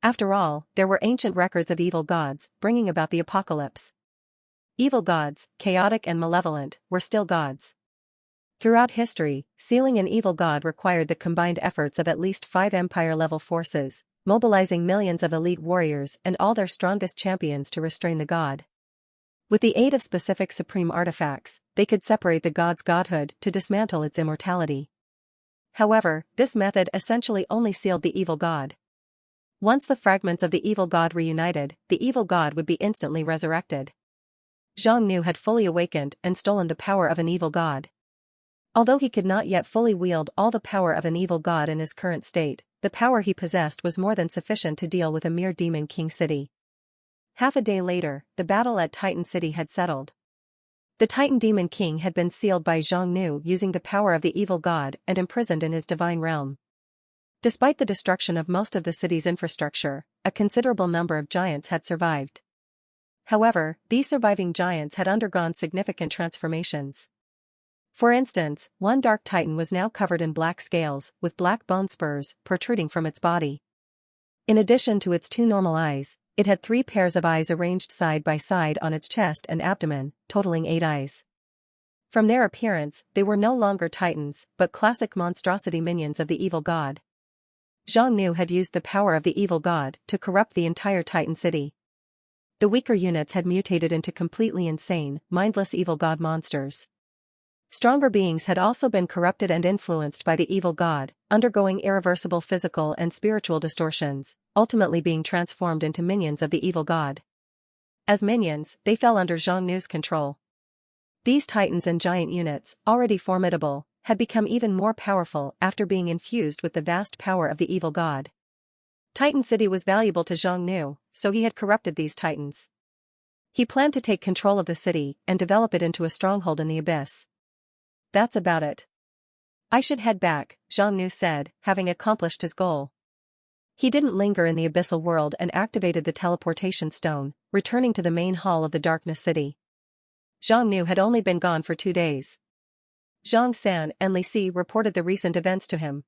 Speaker 1: After all, there were ancient records of evil gods, bringing about the apocalypse. Evil gods, chaotic and malevolent, were still gods. Throughout history, sealing an evil god required the combined efforts of at least 5 empire-level forces, mobilizing millions of elite warriors and all their strongest champions to restrain the god. With the aid of specific supreme artifacts, they could separate the god's godhood to dismantle its immortality. However, this method essentially only sealed the evil god. Once the fragments of the evil god reunited, the evil god would be instantly resurrected. Zhang Nu had fully awakened and stolen the power of an evil god. Although he could not yet fully wield all the power of an evil god in his current state, the power he possessed was more than sufficient to deal with a mere Demon King city. Half a day later, the battle at Titan City had settled. The Titan Demon King had been sealed by Zhang Nu using the power of the evil god and imprisoned in his divine realm. Despite the destruction of most of the city's infrastructure, a considerable number of giants had survived. However, these surviving giants had undergone significant transformations. For instance, one dark titan was now covered in black scales, with black bone spurs protruding from its body. In addition to its 2 normal eyes, it had 3 pairs of eyes arranged side by side on its chest and abdomen, totaling 8 eyes. From their appearance, they were no longer titans, but classic monstrosity minions of the evil god. Zhang Nu had used the power of the evil god to corrupt the entire Titan city. The weaker units had mutated into completely insane, mindless evil god monsters. Stronger beings had also been corrupted and influenced by the evil god, undergoing irreversible physical and spiritual distortions, ultimately being transformed into minions of the evil god. As minions, they fell under Zhang Nu's control. These titans and giant units, already formidable, had become even more powerful after being infused with the vast power of the evil god. Titan City was valuable to Zhang Nu, so he had corrupted these titans. He planned to take control of the city and develop it into a stronghold in the abyss. That's about it. I should head back, Zhang Nu said, having accomplished his goal. He didn't linger in the Abyssal world and activated the teleportation stone, returning to the main hall of the Darkness City. Zhang Nu had only been gone for 2 days. Zhang San and Li Si reported the recent events to him.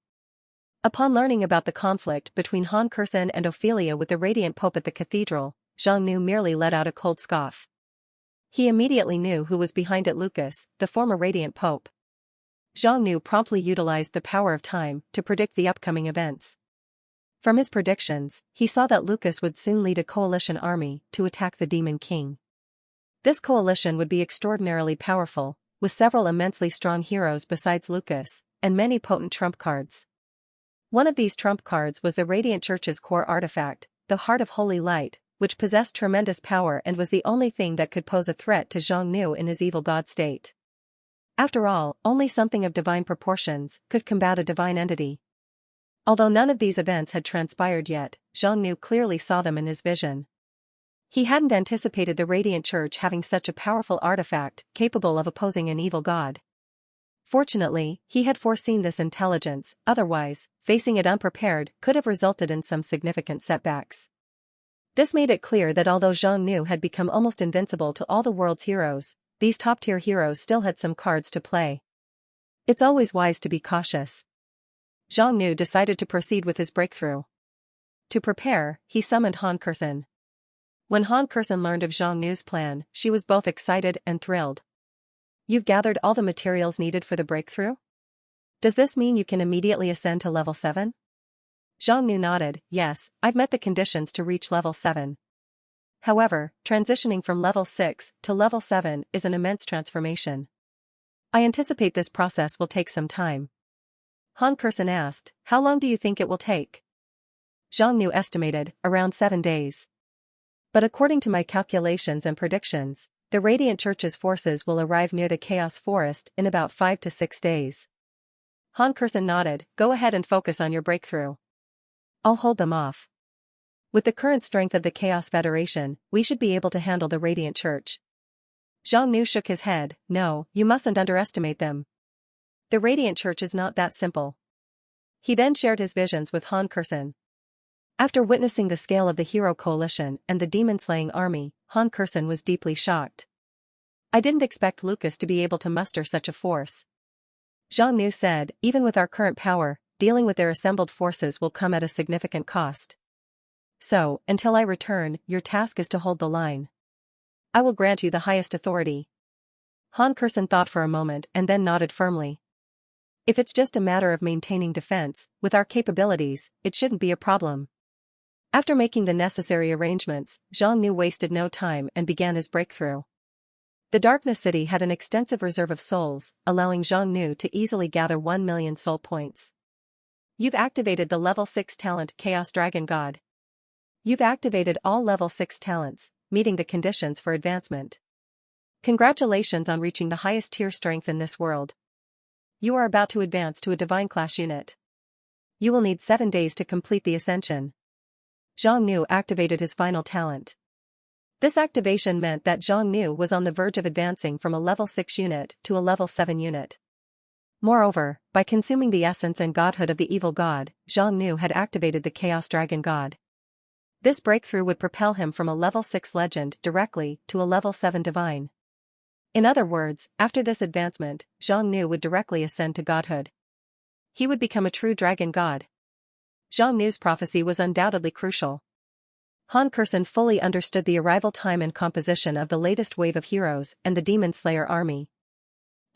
Speaker 1: Upon learning about the conflict between Han Kursan and Ophelia with the Radiant Pope at the cathedral, Zhang Nu merely let out a cold scoff. He immediately knew who was behind it: Lucas, the former Radiant Pope. Zhang Nu promptly utilized the power of time to predict the upcoming events. From his predictions, he saw that Lucas would soon lead a coalition army to attack the Demon King. This coalition would be extraordinarily powerful, with several immensely strong heroes besides Lucas, and many potent trump cards. One of these trump cards was the Radiant Church's core artifact, the Heart of Holy Light, which possessed tremendous power and was the only thing that could pose a threat to Zhang Nu in his evil god state. After all, only something of divine proportions could combat a divine entity. Although none of these events had transpired yet, Zhang Nu clearly saw them in his vision. He hadn't anticipated the Radiant Church having such a powerful artifact capable of opposing an evil god. Fortunately, he had foreseen this intelligence, otherwise, facing it unprepared could have resulted in some significant setbacks. This made it clear that although Zhang Nu had become almost invincible to all the world's heroes, these top-tier heroes still had some cards to play. It's always wise to be cautious. Zhang Nu decided to proceed with his breakthrough. To prepare, he summoned Han Kursan. When Han Kursan learned of Zhang Nu's plan, she was both excited and thrilled. You've gathered all the materials needed for the breakthrough? Does this mean you can immediately ascend to level 7? Zhang Nu nodded. Yes, I've met the conditions to reach level 7. However, transitioning from level 6 to level 7 is an immense transformation. I anticipate this process will take some time. Han Kursan asked, how long do you think it will take? Zhang Nu estimated, around 7 days. But according to my calculations and predictions, the Radiant Church's forces will arrive near the Chaos Forest in about 5 to 6 days. Han Kursan nodded. Go ahead and focus on your breakthrough. I'll hold them off. With the current strength of the Chaos Federation, we should be able to handle the Radiant Church. Zhang Nu shook his head. No, you mustn't underestimate them. The Radiant Church is not that simple. He then shared his visions with Han Kursan. After witnessing the scale of the hero coalition and the demon-slaying army, Han Kursan was deeply shocked. I didn't expect Lucas to be able to muster such a force. Zhang Nu said, even with our current power, dealing with their assembled forces will come at a significant cost. So, until I return, your task is to hold the line. I will grant you the highest authority. Han Kursan thought for a moment and then nodded firmly. If it's just a matter of maintaining defense, with our capabilities, it shouldn't be a problem. After making the necessary arrangements, Zhang Nu wasted no time and began his breakthrough. The Darkness City had an extensive reserve of souls, allowing Zhang Nu to easily gather 1 million soul points. You've activated the level 6 talent Chaos Dragon God. You've activated all level 6 talents, meeting the conditions for advancement. Congratulations on reaching the highest tier strength in this world. You are about to advance to a Divine Class unit. You will need 7 days to complete the ascension. Zhang Nu activated his final talent. This activation meant that Zhang Nu was on the verge of advancing from a level 6 unit to a level 7 unit. Moreover, by consuming the essence and godhood of the evil god, Zhang Nu had activated the Chaos Dragon God. This breakthrough would propel him from a level 6 legend directly to a level 7 divine. In other words, after this advancement, Zhang Nu would directly ascend to godhood. He would become a true dragon god. Zhang Nu's prophecy was undoubtedly crucial. Han Kursan fully understood the arrival time and composition of the latest wave of heroes and the Demon Slayer army.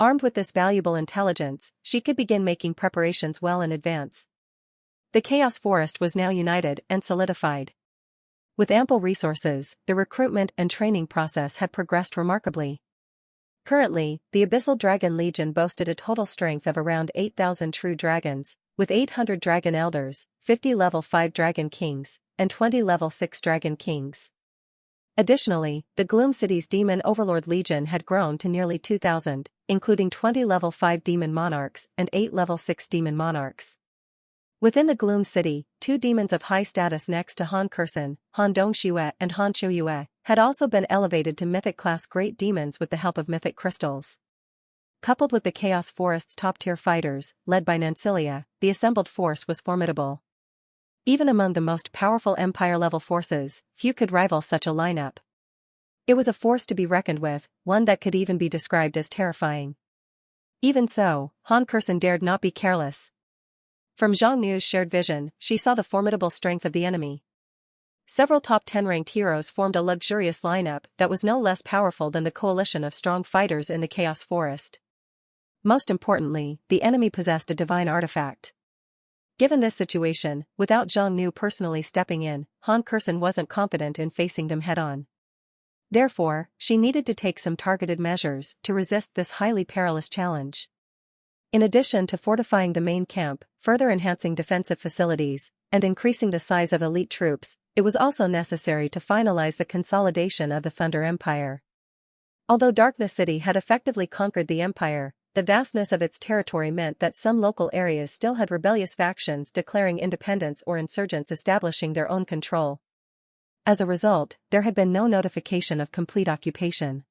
Speaker 1: Armed with this valuable intelligence, she could begin making preparations well in advance. The Chaos Forest was now united and solidified. With ample resources, the recruitment and training process had progressed remarkably. Currently, the Abyssal Dragon Legion boasted a total strength of around 8,000 true dragons, with 800 Dragon Elders, 50 level 5 Dragon Kings, and 20 level 6 Dragon Kings. Additionally, the Gloom City's Demon Overlord Legion had grown to nearly 2,000, including 20 level 5 Demon Monarchs and 8 level 6 Demon Monarchs. Within the Gloom City, 2 demons of high status next to Han Kursan, Han Dongxue and Han Qiuyue, had also been elevated to mythic-class great demons with the help of mythic crystals. Coupled with the Chaos Forest's top-tier fighters, led by Nancilia, the assembled force was formidable. Even among the most powerful Empire-level forces, few could rival such a lineup. It was a force to be reckoned with, one that could even be described as terrifying. Even so, Han Kursen dared not be careless. From Zhang Nu's shared vision, she saw the formidable strength of the enemy. Several top 10 ranked heroes formed a luxurious lineup that was no less powerful than the coalition of strong fighters in the Chaos Forest. Most importantly, the enemy possessed a divine artifact. Given this situation, without Zhang Nu personally stepping in, Han Kursen wasn't confident in facing them head-on. Therefore, she needed to take some targeted measures to resist this highly perilous challenge. In addition to fortifying the main camp, further enhancing defensive facilities, and increasing the size of elite troops, it was also necessary to finalize the consolidation of the Thunder Empire. Although Darkness City had effectively conquered the empire, the vastness of its territory meant that some local areas still had rebellious factions declaring independence or insurgents establishing their own control. As a result, there had been no notification of complete occupation.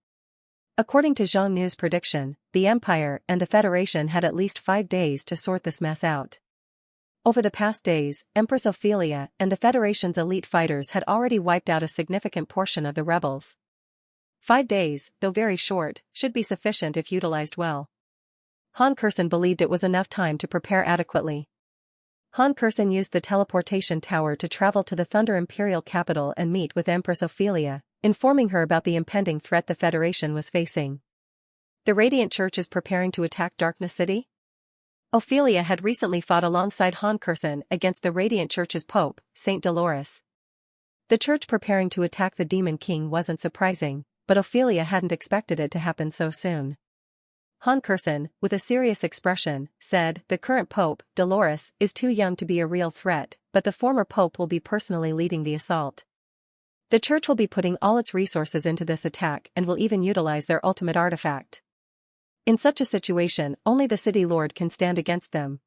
Speaker 1: According to Zhang Nu's prediction, the Empire and the Federation had at least 5 days to sort this mess out. Over the past days, Empress Ophelia and the Federation's elite fighters had already wiped out a significant portion of the rebels. 5 days, though very short, should be sufficient if utilized well. Han Kursen believed it was enough time to prepare adequately. Han Kursen used the teleportation tower to travel to the Thunder Imperial capital and meet with Empress Ophelia, informing her about the impending threat the Federation was facing. The Radiant Church is preparing to attack Darkness City? Ophelia had recently fought alongside Han Kursen against the Radiant Church's Pope, Saint Dolores. The church preparing to attack the Demon King wasn't surprising, but Ophelia hadn't expected it to happen so soon. Han Kursen, with a serious expression, said, "The current Pope, Dolores, is too young to be a real threat, but the former Pope will be personally leading the assault. The Church will be putting all its resources into this attack and will even utilize their ultimate artifact. In such a situation, only the City Lord can stand against them."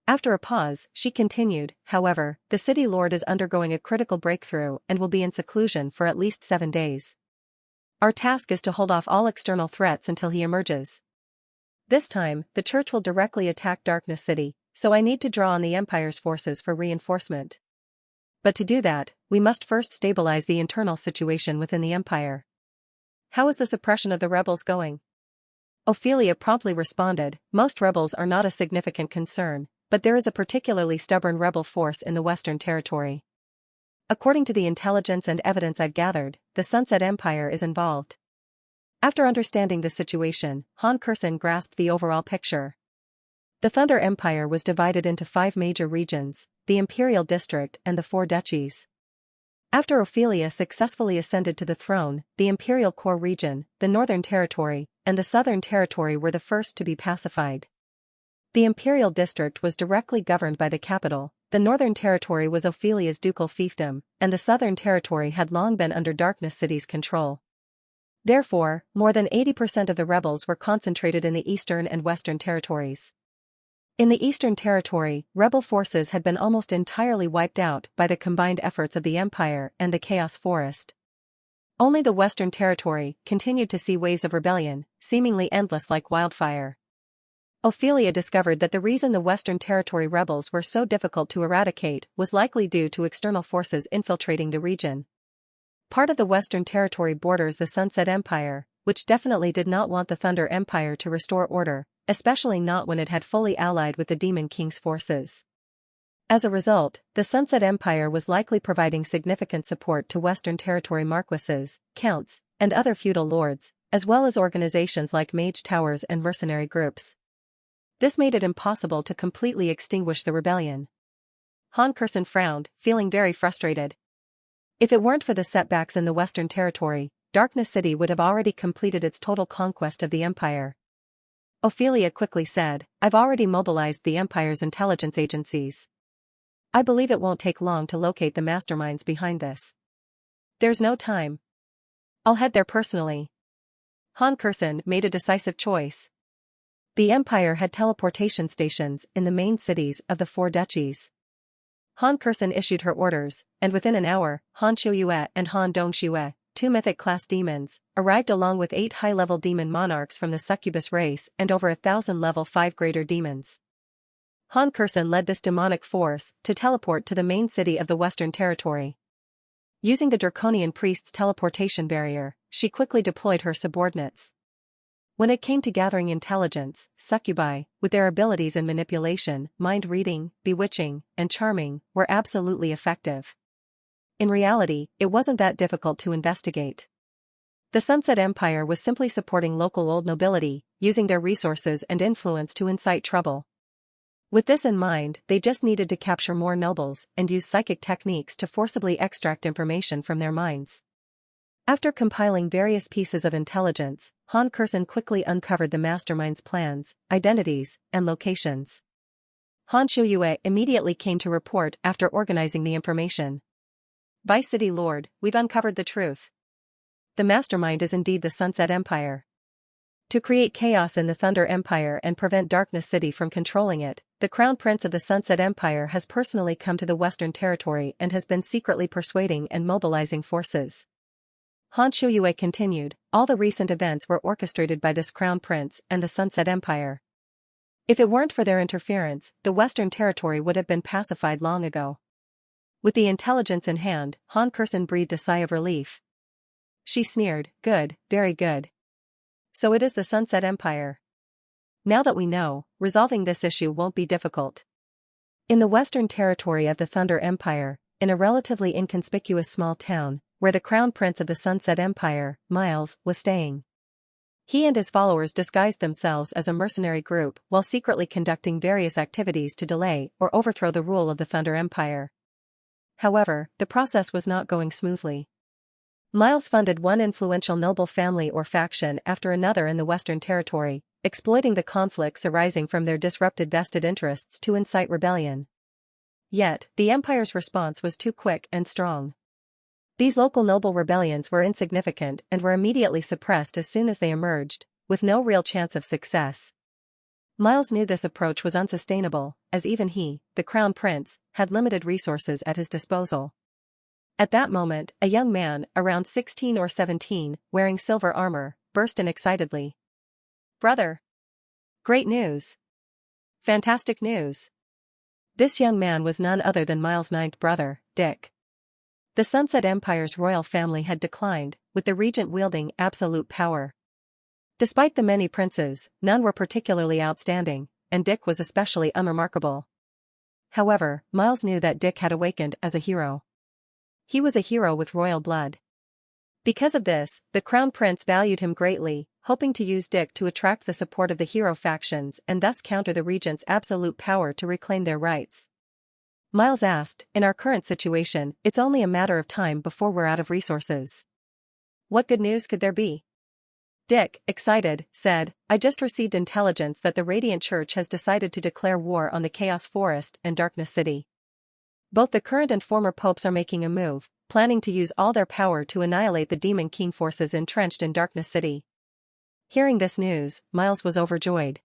Speaker 1: After a pause, she continued, "However, the City Lord is undergoing a critical breakthrough and will be in seclusion for at least 7 days. Our task is to hold off all external threats until he emerges. This time, the Church will directly attack Darkness City, so I need to draw on the Empire's forces for reinforcement. But to do that, we must first stabilize the internal situation within the Empire. How is the suppression of the rebels going?" Ophelia promptly responded, "Most rebels are not a significant concern, but there is a particularly stubborn rebel force in the Western Territory. According to the intelligence and evidence I've gathered, the Sunset Empire is involved." After understanding the situation, Han Kursen grasped the overall picture. The Thunder Empire was divided into 5 major regions, the Imperial District and the 4 duchies. After Ophelia successfully ascended to the throne, the Imperial Core region, the Northern Territory, and the Southern Territory were the first to be pacified. The Imperial District was directly governed by the capital, the Northern Territory was Ophelia's ducal fiefdom, and the Southern Territory had long been under Darkness City's control. Therefore, more than 80% of the rebels were concentrated in the Eastern and Western territories. In the Eastern Territory, rebel forces had been almost entirely wiped out by the combined efforts of the Empire and the Chaos Forest. Only the Western Territory continued to see waves of rebellion, seemingly endless like wildfire. Ophelia discovered that the reason the Western Territory rebels were so difficult to eradicate was likely due to external forces infiltrating the region. Part of the Western Territory borders the Sunset Empire, which definitely did not want the Thunder Empire to restore order, especially not when it had fully allied with the Demon King's forces. As a result, the Sunset Empire was likely providing significant support to Western Territory marquises, counts, and other feudal lords, as well as organizations like mage towers and mercenary groups. This made it impossible to completely extinguish the rebellion. Han Kursen frowned, feeling very frustrated. If it weren't for the setbacks in the Western Territory, Darkness City would have already completed its total conquest of the Empire. Ophelia quickly said, "I've already mobilized the Empire's intelligence agencies. I believe it won't take long to locate the masterminds behind this. There's no time. I'll head there personally." Han Kursen made a decisive choice. The Empire had teleportation stations in the main cities of the 4 duchies. Han Kursen issued her orders, and within an hour, Han Qiuyue and Han Dongxue, 2 mythic-class demons, arrived along with 8 high-level demon monarchs from the succubus race and over 1,000 level 5 greater demons. Han Kursen led this demonic force to teleport to the main city of the Western Territory. Using the Draconian priest's teleportation barrier, she quickly deployed her subordinates. When it came to gathering intelligence, succubi, with their abilities in manipulation, mind-reading, bewitching, and charming, were absolutely effective. In reality, it wasn't that difficult to investigate. The Sunset Empire was simply supporting local old nobility, using their resources and influence to incite trouble. With this in mind, they just needed to capture more nobles and use psychic techniques to forcibly extract information from their minds. After compiling various pieces of intelligence, Han Kursen quickly uncovered the mastermind's plans, identities, and locations. Han Shuyue immediately came to report after organizing the information. Vice City Lord, we've uncovered the truth. The mastermind is indeed the Sunset Empire. To create chaos in the Thunder Empire and prevent Darkness City from controlling it, the Crown Prince of the Sunset Empire has personally come to the Western Territory and has been secretly persuading and mobilizing forces. Han Shuyue continued, all the recent events were orchestrated by this Crown Prince and the Sunset Empire. If it weren't for their interference, the Western Territory would have been pacified long ago. With the intelligence in hand, Han Kursen breathed a sigh of relief. She sneered, good, very good. So it is the Sunset Empire. Now that we know, resolving this issue won't be difficult. In the Western Territory of the Thunder Empire, in a relatively inconspicuous small town, where the Crown Prince of the Sunset Empire, Miles, was staying. He and his followers disguised themselves as a mercenary group while secretly conducting various activities to delay or overthrow the rule of the Thunder Empire. However, the process was not going smoothly. Miles funded one influential noble family or faction after another in the Western Territory, exploiting the conflicts arising from their disrupted vested interests to incite rebellion. Yet, the Empire's response was too quick and strong. These local noble rebellions were insignificant and were immediately suppressed as soon as they emerged, with no real chance of success. Miles knew this approach was unsustainable, as even he, the Crown Prince, had limited resources at his disposal. At that moment, a young man, around 16 or 17, wearing silver armor, burst in excitedly. Brother! Great news! Fantastic news! This young man was none other than Miles' ninth brother, Dick. The Sunset Empire's royal family had declined, with the regent wielding absolute power. Despite the many princes, none were particularly outstanding, and Dick was especially unremarkable. However, Miles knew that Dick had awakened as a hero. He was a hero with royal blood. Because of this, the Crown Prince valued him greatly, hoping to use Dick to attract the support of the hero factions and thus counter the regent's absolute power to reclaim their rights. Miles asked, in our current situation, it's only a matter of time before we're out of resources. What good news could there be? Dick, excited, said, I just received intelligence that the Radiant Church has decided to declare war on the Chaos Forest and Darkness City. Both the current and former popes are making a move, planning to use all their power to annihilate the Demon King forces entrenched in Darkness City. Hearing this news, Miles was overjoyed.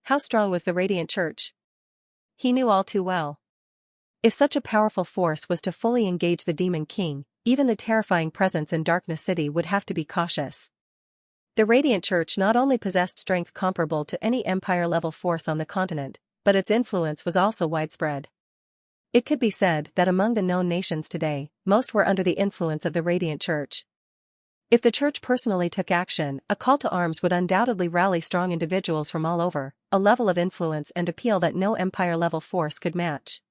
Speaker 1: How strong was the Radiant Church? He knew all too well. If such a powerful force was to fully engage the Demon King, even the terrifying presence in Darkness City would have to be cautious. The Radiant Church not only possessed strength comparable to any Empire-level force on the continent, but its influence was also widespread. It could be said that among the known nations today, most were under the influence of the Radiant Church. If the Church personally took action, a call to arms would undoubtedly rally strong individuals from all over, a level of influence and appeal that no Empire-level force could match.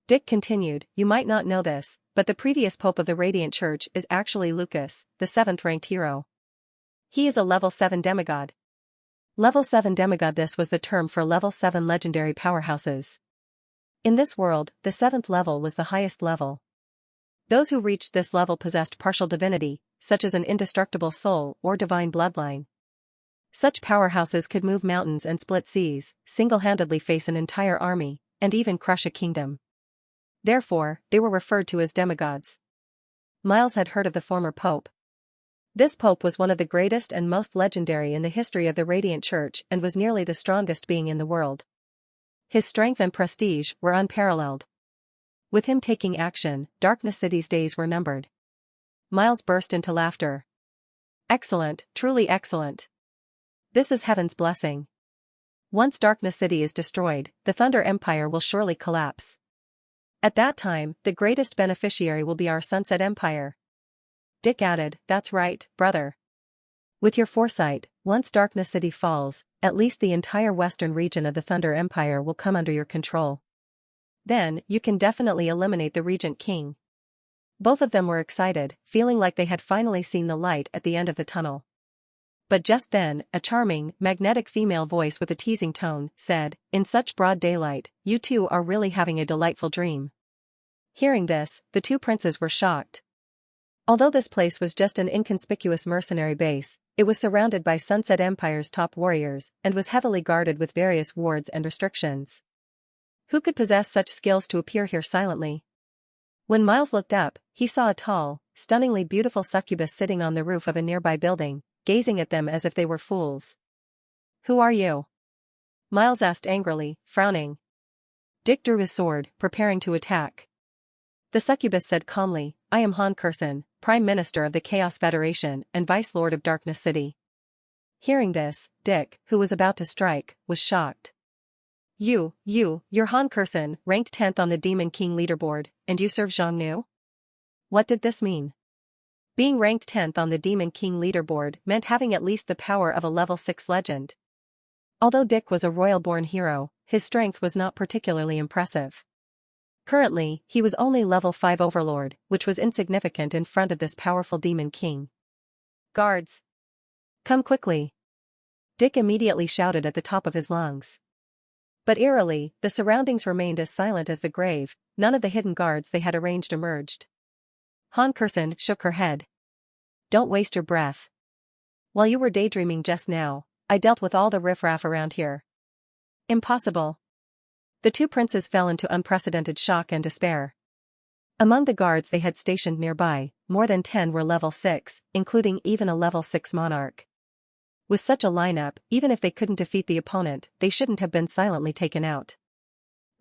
Speaker 1: Dick continued, you might not know this, but the previous pope of the Radiant Church is actually Lucas, the 7th-ranked hero. He is a level 7 demigod. Level 7 demigod. This was the term for level 7 legendary powerhouses. In this world, the 7th level was the highest level. Those who reached this level possessed partial divinity, such as an indestructible soul or divine bloodline. Such powerhouses could move mountains and split seas, single-handedly face an entire army, and even crush a kingdom. Therefore, they were referred to as demigods. Miles had heard of the former pope. This pope was one of the greatest and most legendary in the history of the Radiant Church and was nearly the strongest being in the world. His strength and prestige were unparalleled. With him taking action, Darkness City's days were numbered. Miles burst into laughter. Excellent, truly excellent. This is heaven's blessing. Once Darkness City is destroyed, the Thunder Empire will surely collapse. At that time, the greatest beneficiary will be our Sunset Empire. Dick added, that's right, brother. With your foresight, once Darkness City falls, at least the entire western region of the Thunder Empire will come under your control. Then, you can definitely eliminate the Regent King. Both of them were excited, feeling like they had finally seen the light at the end of the tunnel. But just then, a charming, magnetic female voice with a teasing tone said, in such broad daylight, you two are really having a delightful dream. Hearing this, the two princes were shocked. Although this place was just an inconspicuous mercenary base, it was surrounded by Sunset Empire's top warriors and was heavily guarded with various wards and restrictions. Who could possess such skills to appear here silently? When Miles looked up, he saw a tall, stunningly beautiful succubus sitting on the roof of a nearby building, gazing at them as if they were fools. Who are you? Miles asked angrily, frowning. Dick drew his sword, preparing to attack. The succubus said calmly, I am Han Curson, Prime Minister of the Chaos Federation and Vice Lord of Darkness City. Hearing this, Dick, who was about to strike, was shocked. You're Han Curson, ranked 10th on the Demon King leaderboard, and you serve Zhang Nu? What did this mean? Being ranked 10th on the Demon King leaderboard meant having at least the power of a level 6 legend. Although Dick was a royal-born hero, his strength was not particularly impressive. Currently, he was only level 5 overlord, which was insignificant in front of this powerful Demon King. Guards! Come quickly! Dick immediately shouted at the top of his lungs. But eerily, the surroundings remained as silent as the grave, none of the hidden guards they had arranged emerged. Han Curson shook her head. Don't waste your breath. While you were daydreaming just now, I dealt with all the riffraff around here. Impossible. The two princes fell into unprecedented shock and despair. Among the guards they had stationed nearby, more than 10 were level 6, including even a level 6 monarch. With such a lineup, even if they couldn't defeat the opponent, they shouldn't have been silently taken out.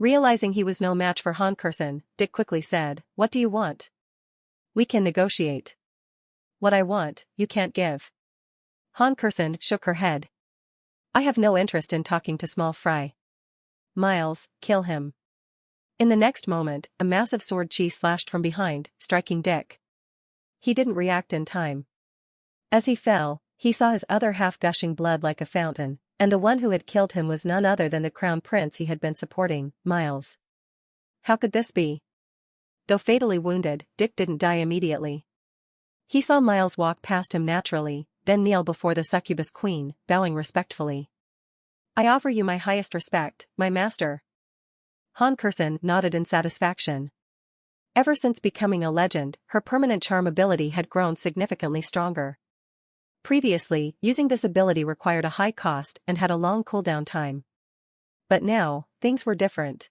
Speaker 1: Realizing he was no match for Han Curson, Dick quickly said, What do you want? We can negotiate. What I want, you can't give. Han Curson shook her head. I have no interest in talking to small fry. Miles, kill him. In the next moment, a massive sword chi slashed from behind, striking Dick. He didn't react in time. As he fell, he saw his other half gushing blood like a fountain, and the one who had killed him was none other than the crown prince he had been supporting, Miles. How could this be? Though fatally wounded, Dick didn't die immediately. He saw Miles walk past him naturally, then kneel before the succubus queen, bowing respectfully. I offer you my highest respect, my master. Han Curson nodded in satisfaction. Ever since becoming a legend, her permanent charm ability had grown significantly stronger. Previously, using this ability required a high cost and had a long cooldown time. But now, things were different.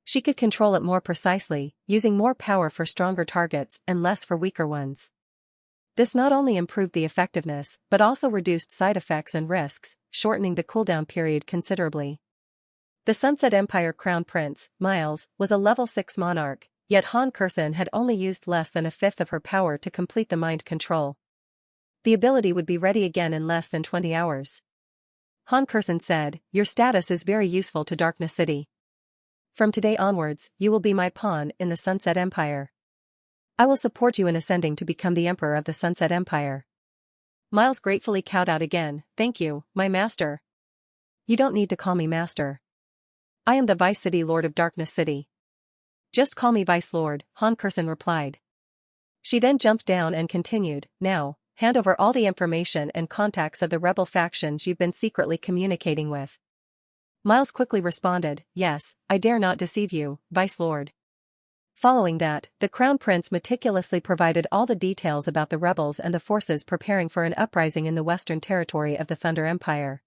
Speaker 1: She could control it more precisely, using more power for stronger targets and less for weaker ones. This not only improved the effectiveness, but also reduced side effects and risks, shortening the cooldown period considerably. The Sunset Empire Crown Prince, Miles, was a level 6 monarch, yet Han Curson had only used less than a fifth of her power to complete the mind control. The ability would be ready again in less than 20 hours. Han Curson said, Your status is very useful to Darkness City. From today onwards, you will be my pawn in the Sunset Empire. I will support you in ascending to become the Emperor of the Sunset Empire. Miles gratefully cowed out again, Thank you, my master. You don't need to call me master. I am the Vice City Lord of Darkness City. Just call me Vice Lord, Han Curson replied. She then jumped down and continued, Now, hand over all the information and contacts of the rebel factions you've been secretly communicating with. Miles quickly responded, Yes, I dare not deceive you, Vice Lord. Following that, the Crown Prince meticulously provided all the details about the rebels and the forces preparing for an uprising in the western territory of the Thunder Empire.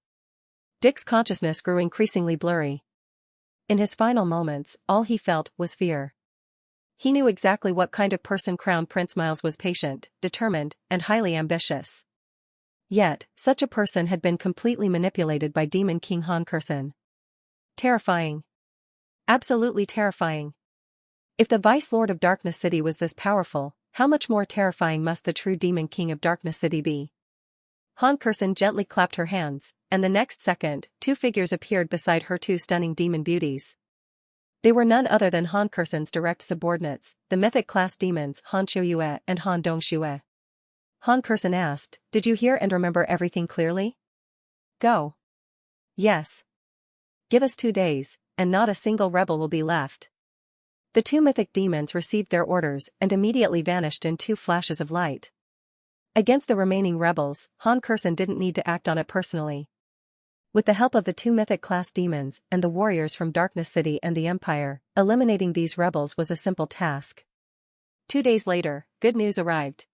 Speaker 1: Dick's consciousness grew increasingly blurry. In his final moments, all he felt was fear. He knew exactly what kind of person Crown Prince Miles was: patient, determined, and highly ambitious. Yet, such a person had been completely manipulated by Demon King Han Curson. Terrifying. Absolutely terrifying. If the Vice Lord of Darkness City was this powerful, how much more terrifying must the true Demon King of Darkness City be? Han Curson gently clapped her hands, and the next second, two figures appeared beside her, two stunning demon beauties. They were none other than Han Kursen's direct subordinates, the mythic class demons Han Qiuyue and Han Dongxue. Han Kursen asked, "Did you hear and remember everything clearly?" "Go." "Yes. Give us 2 days, and not a single rebel will be left." The two mythic demons received their orders and immediately vanished in 2 flashes of light. Against the remaining rebels, Han Kursen didn't need to act on it personally. With the help of the 2 mythic class demons and the warriors from Darkness City and the Empire, eliminating these rebels was a simple task. 2 days later, good news arrived.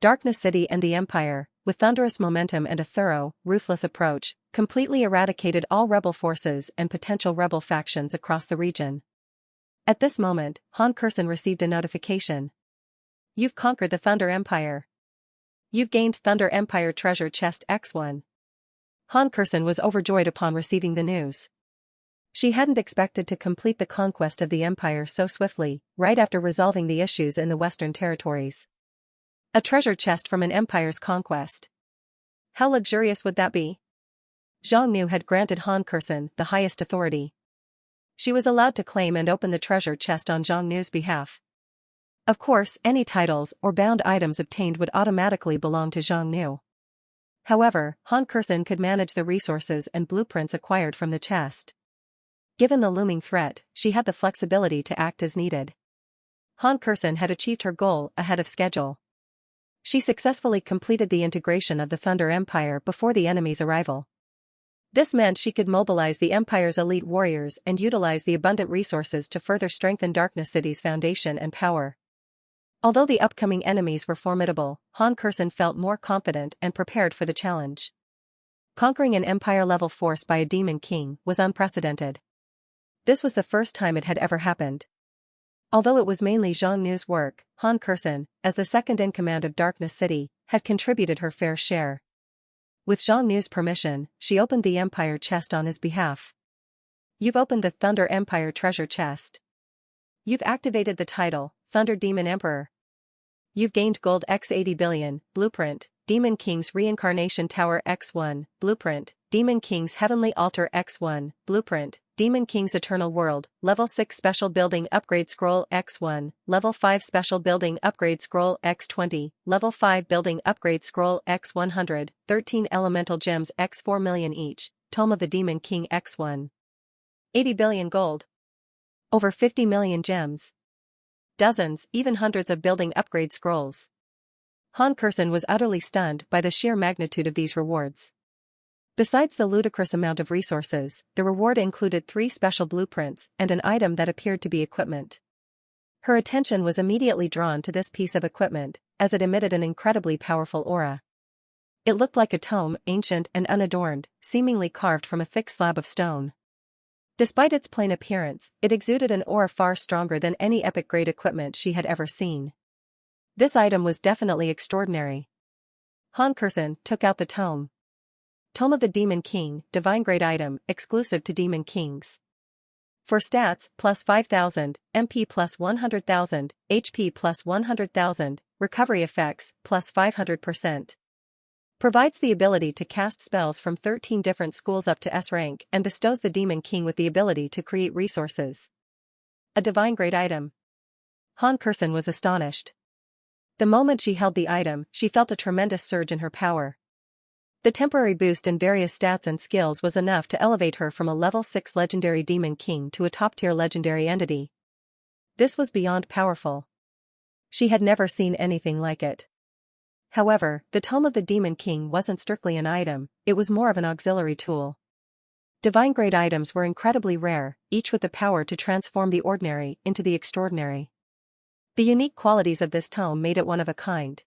Speaker 1: Darkness City and the Empire, with thunderous momentum and a thorough, ruthless approach, completely eradicated all rebel forces and potential rebel factions across the region. At this moment, Han Kursen received a notification. "You've conquered the Thunder Empire. You've gained Thunder Empire Treasure Chest X1. Han Kursen was overjoyed upon receiving the news. She hadn't expected to complete the conquest of the Empire so swiftly, right after resolving the issues in the Western territories. A treasure chest from an empire's conquest. How luxurious would that be? Zhang Nu had granted Han Kursen the highest authority. She was allowed to claim and open the treasure chest on Zhang Nu's behalf. Of course, any titles or bound items obtained would automatically belong to Zhang Nu. However, Han Kursen could manage the resources and blueprints acquired from the chest. Given the looming threat, she had the flexibility to act as needed. Han Kursen had achieved her goal ahead of schedule. She successfully completed the integration of the Thunder Empire before the enemy's arrival. This meant she could mobilize the Empire's elite warriors and utilize the abundant resources to further strengthen Darkness City's foundation and power. Although the upcoming enemies were formidable, Han Kursen felt more confident and prepared for the challenge. Conquering an Empire-level force by a Demon King was unprecedented. This was the first time it had ever happened. Although it was mainly Zhang Nu's work, Han Kursen, as the second-in-command of Darkness City, had contributed her fair share. With Zhang Nu's permission, she opened the Empire chest on his behalf. "You've opened the Thunder Empire treasure chest. You've activated the title, Thunder Demon Emperor. You've gained Gold X 80 billion, Blueprint, Demon King's Reincarnation Tower X1, Blueprint, Demon King's Heavenly Altar X1, Blueprint, Demon King's Eternal World, Level 6 Special Building Upgrade Scroll X1, Level 5 Special Building Upgrade Scroll X20, Level 5 Building Upgrade Scroll X100, 13 Elemental Gems X 4 million each, Tome of the Demon King X1. 80 billion gold. Over 50 million gems. Dozens, even hundreds of building upgrade scrolls. Han Kursen was utterly stunned by the sheer magnitude of these rewards. Besides the ludicrous amount of resources, the reward included 3 special blueprints and an item that appeared to be equipment. Her attention was immediately drawn to this piece of equipment, as it emitted an incredibly powerful aura. It looked like a tome, ancient and unadorned, seemingly carved from a thick slab of stone. Despite its plain appearance, it exuded an aura far stronger than any epic-grade equipment she had ever seen. This item was definitely extraordinary. Han Kursen took out the tome. Tome of the Demon King, divine grade item, exclusive to Demon Kings. For stats, plus 5,000, MP plus 100,000, HP plus 100,000, recovery effects, plus 500%. Provides the ability to cast spells from 13 different schools up to S rank and bestows the Demon King with the ability to create resources. A divine grade item. Han Kursen was astonished. The moment she held the item, she felt a tremendous surge in her power. The temporary boost in various stats and skills was enough to elevate her from a level 6 legendary Demon King to a top-tier legendary entity. This was beyond powerful. She had never seen anything like it. However, the Tome of the Demon King wasn't strictly an item, it was more of an auxiliary tool. Divine-grade items were incredibly rare, each with the power to transform the ordinary into the extraordinary. The unique qualities of this tome made it one of a kind.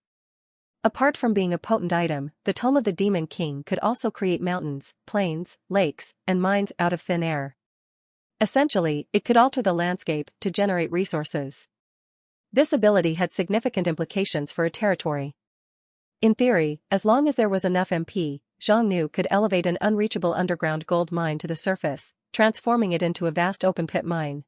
Speaker 1: Apart from being a potent item, the Tome of the Demon King could also create mountains, plains, lakes, and mines out of thin air. Essentially, it could alter the landscape to generate resources. This ability had significant implications for a territory. In theory, as long as there was enough MP, Zhang Nu could elevate an unreachable underground gold mine to the surface, transforming it into a vast open-pit mine.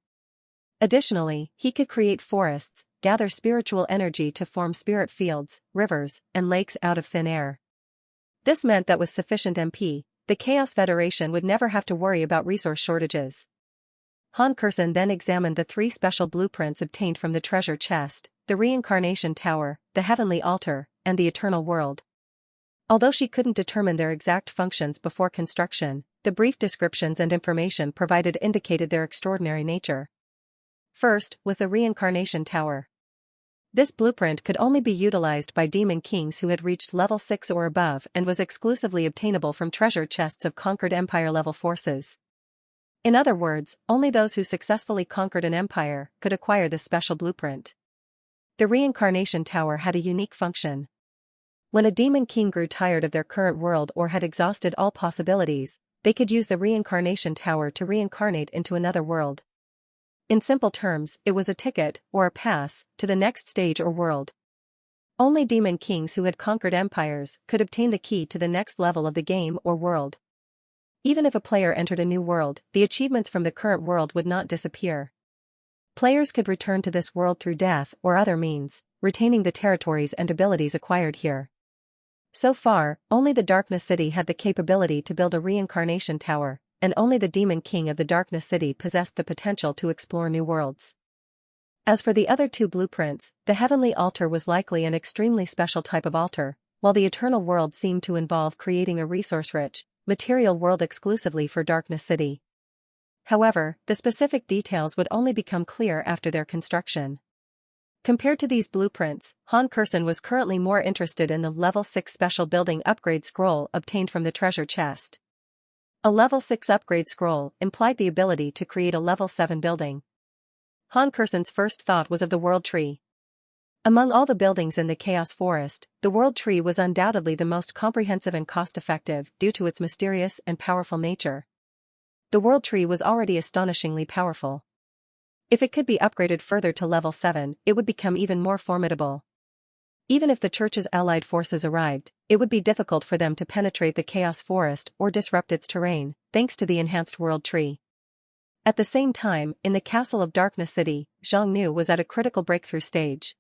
Speaker 1: Additionally, he could create forests, gather spiritual energy to form spirit fields, rivers, and lakes out of thin air. This meant that with sufficient MP, the Chaos Federation would never have to worry about resource shortages. Han Kurson then examined the 3 special blueprints obtained from the treasure chest, the Reincarnation Tower, the Heavenly Altar, and the Eternal World. Although she couldn't determine their exact functions before construction, the brief descriptions and information provided indicated their extraordinary nature. First was the Reincarnation Tower. This blueprint could only be utilized by demon kings who had reached level 6 or above and was exclusively obtainable from treasure chests of conquered empire-level forces. In other words, only those who successfully conquered an empire could acquire this special blueprint. The Reincarnation Tower had a unique function. When a demon king grew tired of their current world or had exhausted all possibilities, they could use the Reincarnation Tower to reincarnate into another world. In simple terms, it was a ticket, or a pass, to the next stage or world. Only demon kings who had conquered empires could obtain the key to the next level of the game or world. Even if a player entered a new world, the achievements from the current world would not disappear. Players could return to this world through death or other means, retaining the territories and abilities acquired here. So far, only the Darkness City had the capability to build a Reincarnation Tower, and only the Demon King of the Darkness City possessed the potential to explore new worlds. As for the other 2 blueprints, the Heavenly Altar was likely an extremely special type of altar, while the Eternal World seemed to involve creating a resource-rich, material world exclusively for Darkness City. However, the specific details would only become clear after their construction. Compared to these blueprints, Han Kurson was currently more interested in the Level 6 Special Building Upgrade Scroll obtained from the treasure chest. A Level 6 upgrade scroll implied the ability to create a Level 7 building. Han Kurson's first thought was of the World Tree. Among all the buildings in the Chaos Forest, the World Tree was undoubtedly the most comprehensive and cost-effective due to its mysterious and powerful nature. The World Tree was already astonishingly powerful. If it could be upgraded further to level 7, it would become even more formidable. Even if the Church's allied forces arrived, it would be difficult for them to penetrate the Chaos Forest or disrupt its terrain, thanks to the enhanced World Tree. At the same time, in the Castle of Darkness City, Zhang Nu was at a critical breakthrough stage.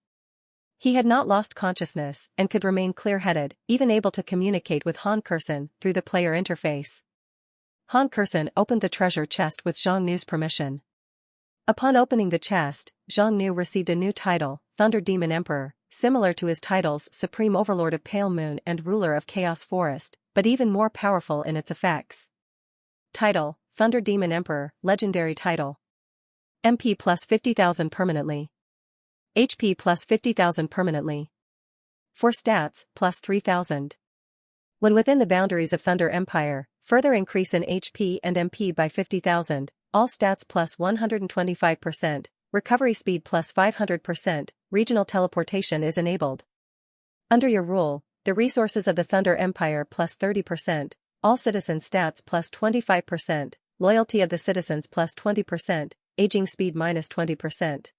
Speaker 1: He had not lost consciousness and could remain clear-headed, even able to communicate with Han Kurson through the player interface. Han Kurson opened the treasure chest with Zhang Nu's permission. Upon opening the chest, Zhang Nu received a new title, Thunder Demon Emperor, similar to his titles Supreme Overlord of Pale Moon and Ruler of Chaos Forest, but even more powerful in its effects. Title: Thunder Demon Emperor, Legendary Title. MP plus 50,000 permanently. HP plus 50,000 permanently. For stats, plus 3,000. When within the boundaries of Thunder Empire, further increase in HP and MP by 50,000, all stats plus 125%, recovery speed plus 500%, regional teleportation is enabled. Under your rule, the resources of the Thunder Empire plus 30%, all citizen stats plus 25%, loyalty of the citizens plus 20%, aging speed minus 20%.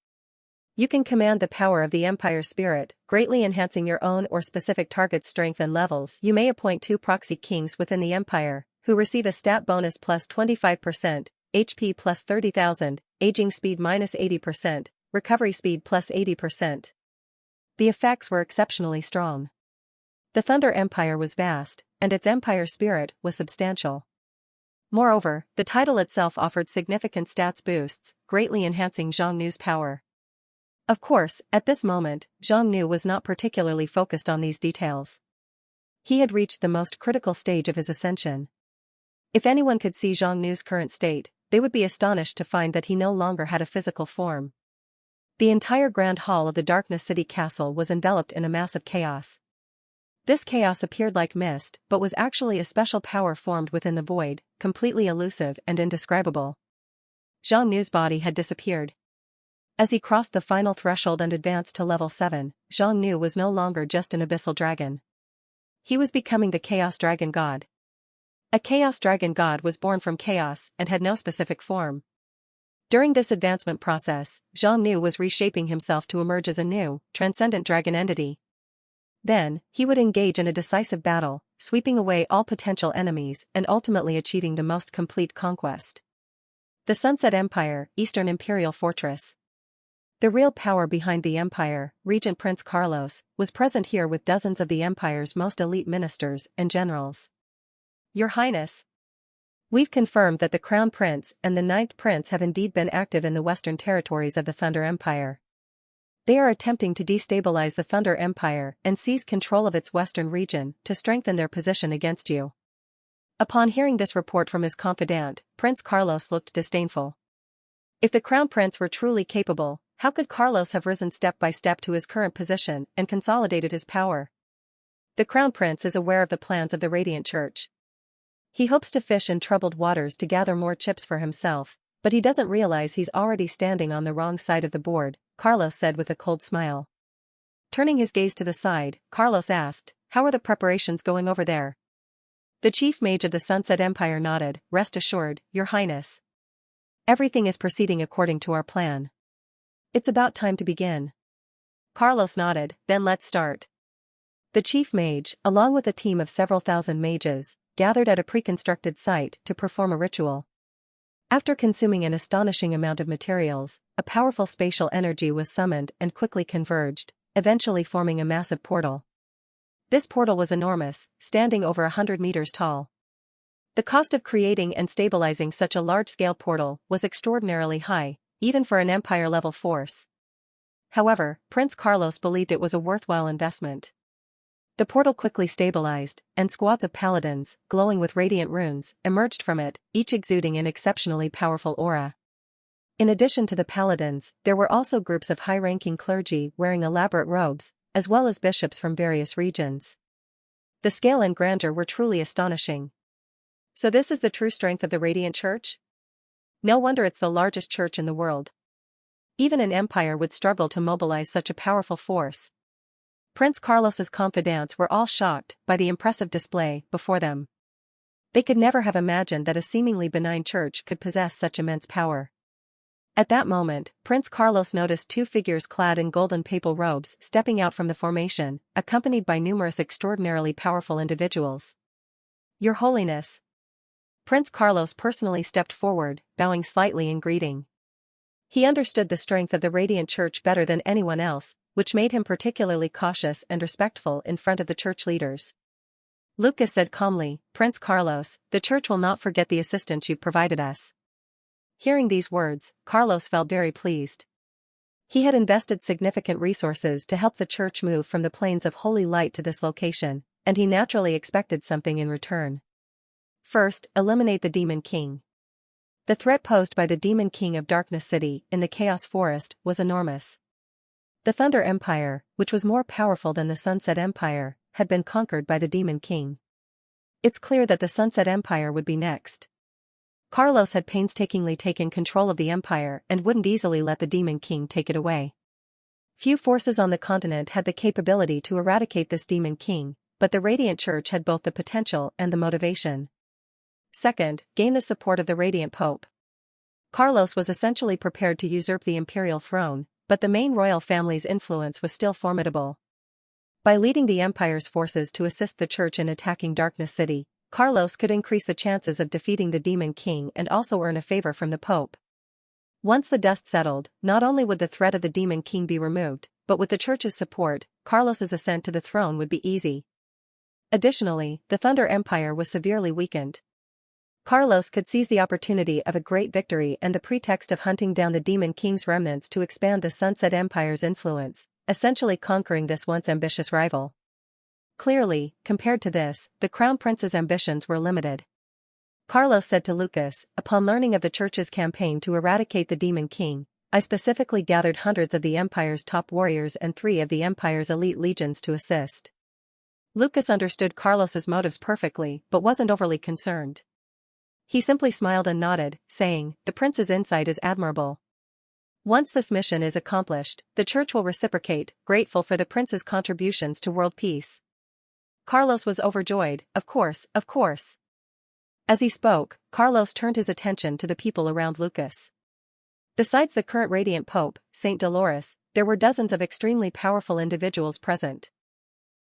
Speaker 1: You can command the power of the Empire Spirit, greatly enhancing your own or specific target's strength and levels. You may appoint 2 proxy kings within the Empire, who receive a stat bonus plus 25%, HP plus 30,000, aging speed minus 80%, recovery speed plus 80%. The effects were exceptionally strong. The Thunder Empire was vast, and its Empire Spirit was substantial. Moreover, the title itself offered significant stats boosts, greatly enhancing Zhang Nu's power. Of course, at this moment, Zhang Nu was not particularly focused on these details. He had reached the most critical stage of his ascension. If anyone could see Zhang Nu's current state, they would be astonished to find that he no longer had a physical form. The entire Grand Hall of the Darkness City Castle was enveloped in a mass of chaos. This chaos appeared like mist, but was actually a special power formed within the void, completely elusive and indescribable. Zhang Nu's body had disappeared. As he crossed the final threshold and advanced to level 7, Zhang Nu was no longer just an abyssal dragon. He was becoming the Chaos Dragon God. A Chaos Dragon God was born from chaos and had no specific form. During this advancement process, Zhang Nu was reshaping himself to emerge as a new, transcendent dragon entity. Then, he would engage in a decisive battle, sweeping away all potential enemies and ultimately achieving the most complete conquest. The Sunset Empire, Eastern Imperial Fortress. The real power behind the empire, Regent Prince Carlos, was present here with dozens of the empire's most elite ministers and generals. Your Highness. We've confirmed that the Crown Prince and the Ninth Prince have indeed been active in the western territories of the Thunder Empire. They are attempting to destabilize the Thunder Empire and seize control of its western region to strengthen their position against you. Upon hearing this report from his confidant, Prince Carlos looked disdainful. If the Crown Prince were truly capable, how could Carlos have risen step by step to his current position and consolidated his power? The Crown Prince is aware of the plans of the Radiant Church. He hopes to fish in troubled waters to gather more chips for himself, but he doesn't realize he's already standing on the wrong side of the board, Carlos said with a cold smile. Turning his gaze to the side, Carlos asked, "How are the preparations going over there?" The chief mage of the Sunset Empire nodded, "Rest assured, Your Highness. Everything is proceeding according to our plan. It's about time to begin." Carlos nodded, "Then let's start." The chief mage, along with a team of several thousand mages, gathered at a pre-constructed site to perform a ritual. After consuming an astonishing amount of materials, a powerful spatial energy was summoned and quickly converged, eventually forming a massive portal. This portal was enormous, standing over 100 meters tall. The cost of creating and stabilizing such a large-scale portal was extraordinarily high, even for an Empire-level force. However, Prince Carlos believed it was a worthwhile investment. The portal quickly stabilized, and squads of paladins, glowing with radiant runes, emerged from it, each exuding an exceptionally powerful aura. In addition to the paladins, there were also groups of high-ranking clergy wearing elaborate robes, as well as bishops from various regions. The scale and grandeur were truly astonishing. So this is the true strength of the Radiant Church? No wonder it's the largest church in the world. Even an empire would struggle to mobilize such a powerful force. Prince Carlos's confidants were all shocked by the impressive display before them. They could never have imagined that a seemingly benign church could possess such immense power. At that moment, Prince Carlos noticed two figures clad in golden papal robes stepping out from the formation, accompanied by numerous extraordinarily powerful individuals. "Your Holiness." Prince Carlos personally stepped forward, bowing slightly in greeting. He understood the strength of the Radiant Church better than anyone else, which made him particularly cautious and respectful in front of the church leaders. Lucas said calmly, "Prince Carlos, the church will not forget the assistance you provided us." Hearing these words, Carlos felt very pleased. He had invested significant resources to help the church move from the plains of holy light to this location, and he naturally expected something in return. First, eliminate the Demon King. The threat posed by the Demon King of Darkness City in the Chaos Forest was enormous. The Thunder Empire, which was more powerful than the Sunset Empire, had been conquered by the Demon King. It's clear that the Sunset Empire would be next. Carlos had painstakingly taken control of the empire and wouldn't easily let the Demon King take it away. Few forces on the continent had the capability to eradicate this Demon King, but the Radiant Church had both the potential and the motivation. Second, gain the support of the Radiant Pope. Carlos was essentially prepared to usurp the imperial throne, but the main royal family's influence was still formidable. By leading the empire's forces to assist the church in attacking Darkness City, Carlos could increase the chances of defeating the Demon King and also earn a favor from the Pope. Once the dust settled, not only would the threat of the Demon King be removed, but with the church's support, Carlos's ascent to the throne would be easy. Additionally, the Thunder Empire was severely weakened. Carlos could seize the opportunity of a great victory and the pretext of hunting down the Demon King's remnants to expand the Sunset Empire's influence, essentially conquering this once ambitious rival. Clearly, compared to this, the Crown Prince's ambitions were limited. Carlos said to Lucas, upon learning of the church's campaign to eradicate the Demon King, "I specifically gathered hundreds of the Empire's top warriors and 3 of the Empire's elite legions to assist." Lucas understood Carlos's motives perfectly but wasn't overly concerned. He simply smiled and nodded, saying, "The prince's insight is admirable. Once this mission is accomplished, the church will reciprocate, grateful for the prince's contributions to world peace." Carlos was overjoyed, of course. As he spoke, Carlos turned his attention to the people around Lucas. Besides the current Radiant Pope, Saint Dolores, there were dozens of extremely powerful individuals present.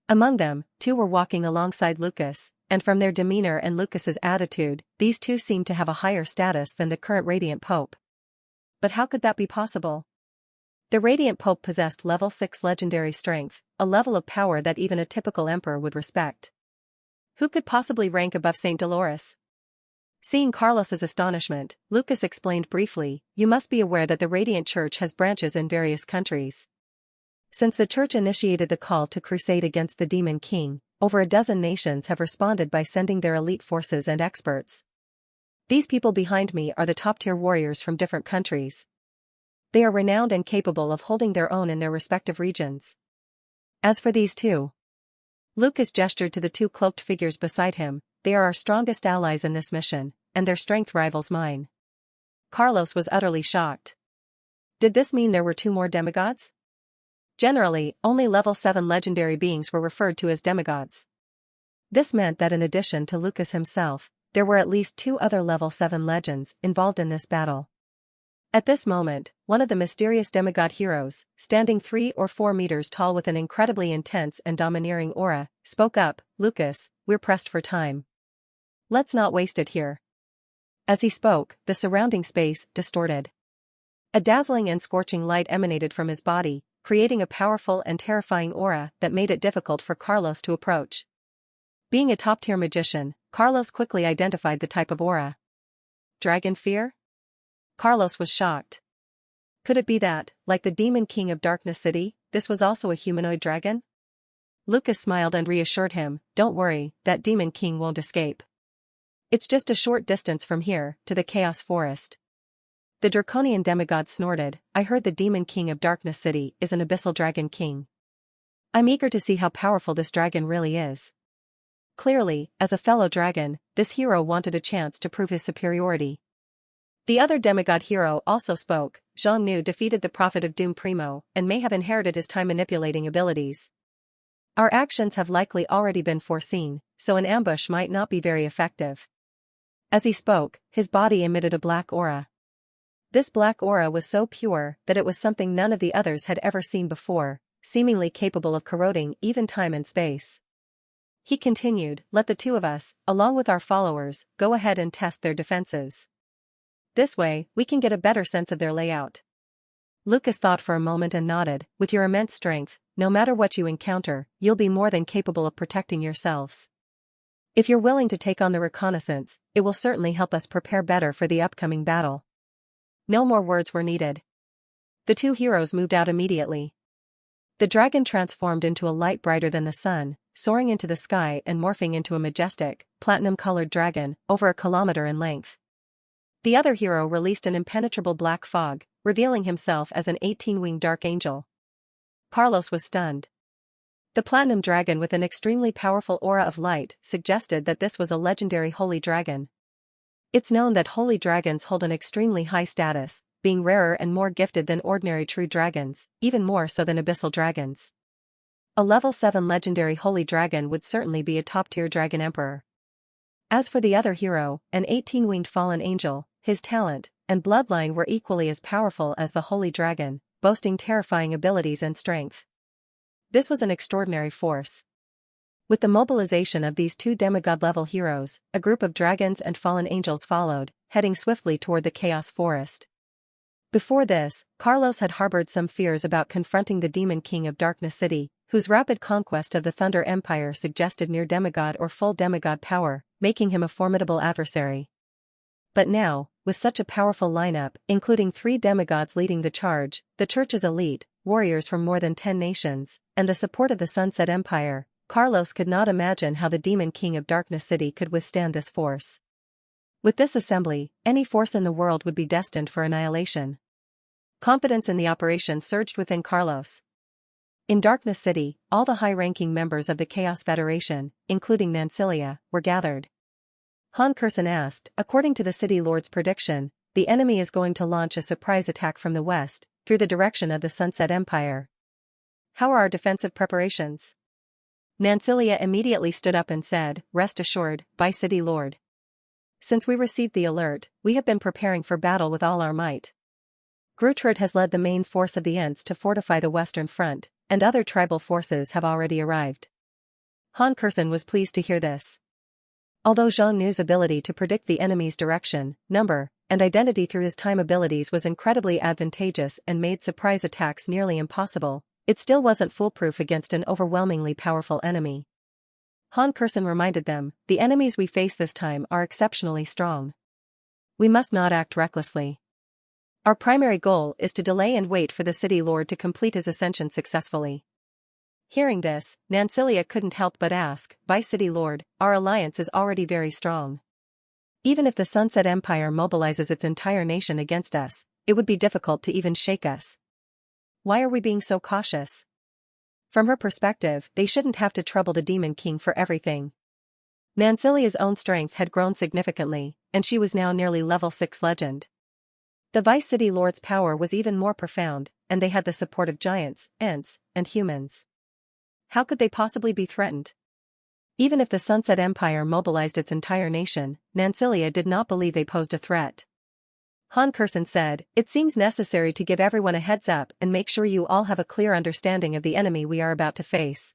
Speaker 1: Among them, 2 were walking alongside Lucas, and from their demeanor and Lucas's attitude, these 2 seemed to have a higher status than the current Radiant Pope. But how could that be possible? The Radiant Pope possessed level 6 legendary strength, a level of power that even a typical emperor would respect. Who could possibly rank above Saint Dolores? Seeing Carlos's astonishment, Lucas explained briefly, "You must be aware that the Radiant Church has branches in various countries. Since the Church initiated the call to crusade against the Demon King, over a dozen nations have responded by sending their elite forces and experts. These people behind me are the top-tier warriors from different countries. They are renowned and capable of holding their own in their respective regions. As for these two," Lucas gestured to the two cloaked figures beside him, "they are our strongest allies in this mission, and their strength rivals mine." Carlos was utterly shocked. Did this mean there were two more demigods? Generally, only level 7 legendary beings were referred to as demigods. This meant that in addition to Lucas himself, there were at least 2 other level 7 legends involved in this battle. At this moment, one of the mysterious demigod heroes, standing 3 or 4 meters tall with an incredibly intense and domineering aura, spoke up, "Lucas, we're pressed for time. Let's not waste it here." As he spoke, the surrounding space distorted. A dazzling and scorching light emanated from his body, creating a powerful and terrifying aura that made it difficult for Carlos to approach. Being a top-tier magician, Carlos quickly identified the type of aura. Dragon fear? Carlos was shocked. Could it be that, like the Demon King of Darkness City, this was also a humanoid dragon? Lucas smiled and reassured him, "Don't worry, that Demon King won't escape. It's just a short distance from here, to the Chaos Forest." The draconian demigod snorted, "I heard the Demon King of Darkness City is an Abyssal Dragon King. I'm eager to see how powerful this dragon really is." Clearly, as a fellow dragon, this hero wanted a chance to prove his superiority. The other demigod hero also spoke, "Zhang Nu defeated the Prophet of Doom Primo, and may have inherited his time-manipulating abilities. Our actions have likely already been foreseen, so an ambush might not be very effective." As he spoke, his body emitted a black aura. This black aura was so pure that it was something none of the others had ever seen before, seemingly capable of corroding even time and space. He continued, "Let the two of us, along with our followers, go ahead and test their defenses. This way, we can get a better sense of their layout." Lucas thought for a moment and nodded, "With your immense strength, no matter what you encounter, you'll be more than capable of protecting yourselves. If you're willing to take on the reconnaissance, it will certainly help us prepare better for the upcoming battle." No more words were needed. The two heroes moved out immediately. The dragon transformed into a light brighter than the sun, soaring into the sky and morphing into a majestic, platinum-colored dragon, over a kilometer in length. The other hero released an impenetrable black fog, revealing himself as an 18-winged dark angel. Carlos was stunned. The platinum dragon with an extremely powerful aura of light suggested that this was a legendary holy dragon. It's known that holy dragons hold an extremely high status, being rarer and more gifted than ordinary true dragons, even more so than abyssal dragons. A level 7 legendary holy dragon would certainly be a top-tier dragon emperor. As for the other hero, an 18-winged fallen angel, his talent and bloodline were equally as powerful as the holy dragon, boasting terrifying abilities and strength. This was an extraordinary force. With the mobilization of these two demigod-level heroes, a group of dragons and fallen angels followed, heading swiftly toward the Chaos Forest. Before this, Carlos had harbored some fears about confronting the Demon King of Darkness City, whose rapid conquest of the Thunder Empire suggested near demigod or full demigod power, making him a formidable adversary. But now, with such a powerful lineup, including 3 demigods leading the charge, the Church's elite, warriors from more than 10 nations, and the support of the Sunset Empire, Carlos could not imagine how the Demon King of Darkness City could withstand this force. With this assembly, any force in the world would be destined for annihilation. Confidence in the operation surged within Carlos. In Darkness City, all the high-ranking members of the Chaos Federation, including Nancilia, were gathered. Han Kurson asked, "According to the City Lord's prediction, the enemy is going to launch a surprise attack from the west, through the direction of the Sunset Empire. How are our defensive preparations?" Nancilia immediately stood up and said, "Rest assured, by City Lord. Since we received the alert, we have been preparing for battle with all our might. Grutrid has led the main force of the Ents to fortify the western front, and other tribal forces have already arrived." Han Kurson was pleased to hear this. Although Zhang Nu's ability to predict the enemy's direction, number, and identity through his time abilities was incredibly advantageous and made surprise attacks nearly impossible, it still wasn't foolproof against an overwhelmingly powerful enemy. Han Kursen reminded them, the enemies we face this time are exceptionally strong. We must not act recklessly. Our primary goal is to delay and wait for the city lord to complete his ascension successfully. Hearing this, Nansilia couldn't help but ask, by city lord, our alliance is already very strong. Even if the Sunset Empire mobilizes its entire nation against us, it would be difficult to even shake us. Why are we being so cautious? From her perspective, they shouldn't have to trouble the Demon King for everything. Nansilia's own strength had grown significantly, and she was now nearly level 6 legend. The Vice City Lord's power was even more profound, and they had the support of giants, ents, and humans. How could they possibly be threatened? Even if the Sunset Empire mobilized its entire nation, Nansilia did not believe they posed a threat. Han Kursen said, it seems necessary to give everyone a heads up and make sure you all have a clear understanding of the enemy we are about to face.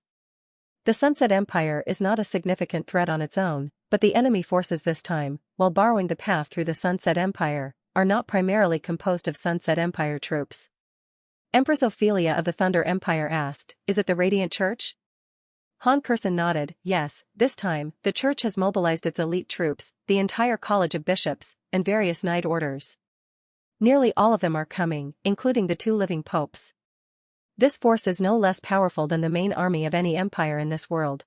Speaker 1: The Sunset Empire is not a significant threat on its own, but the enemy forces this time, while borrowing the path through the Sunset Empire, are not primarily composed of Sunset Empire troops. Empress Ophelia of the Thunder Empire asked, is it the Radiant Church? Han Kursen nodded, yes, this time, the church has mobilized its elite troops, the entire College of Bishops, and various Knight Orders. Nearly all of them are coming, including the 2 living popes. This force is no less powerful than the main army of any empire in this world.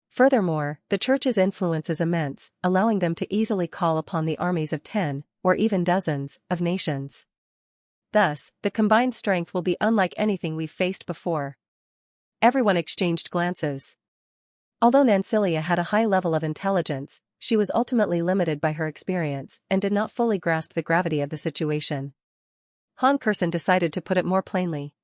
Speaker 1: Furthermore, the church's influence is immense, allowing them to easily call upon the armies of 10, or even dozens, of nations. Thus, the combined strength will be unlike anything we've faced before. Everyone exchanged glances. Although Nansilia had a high level of intelligence, she was ultimately limited by her experience and did not fully grasp the gravity of the situation. Han Kursen decided to put it more plainly.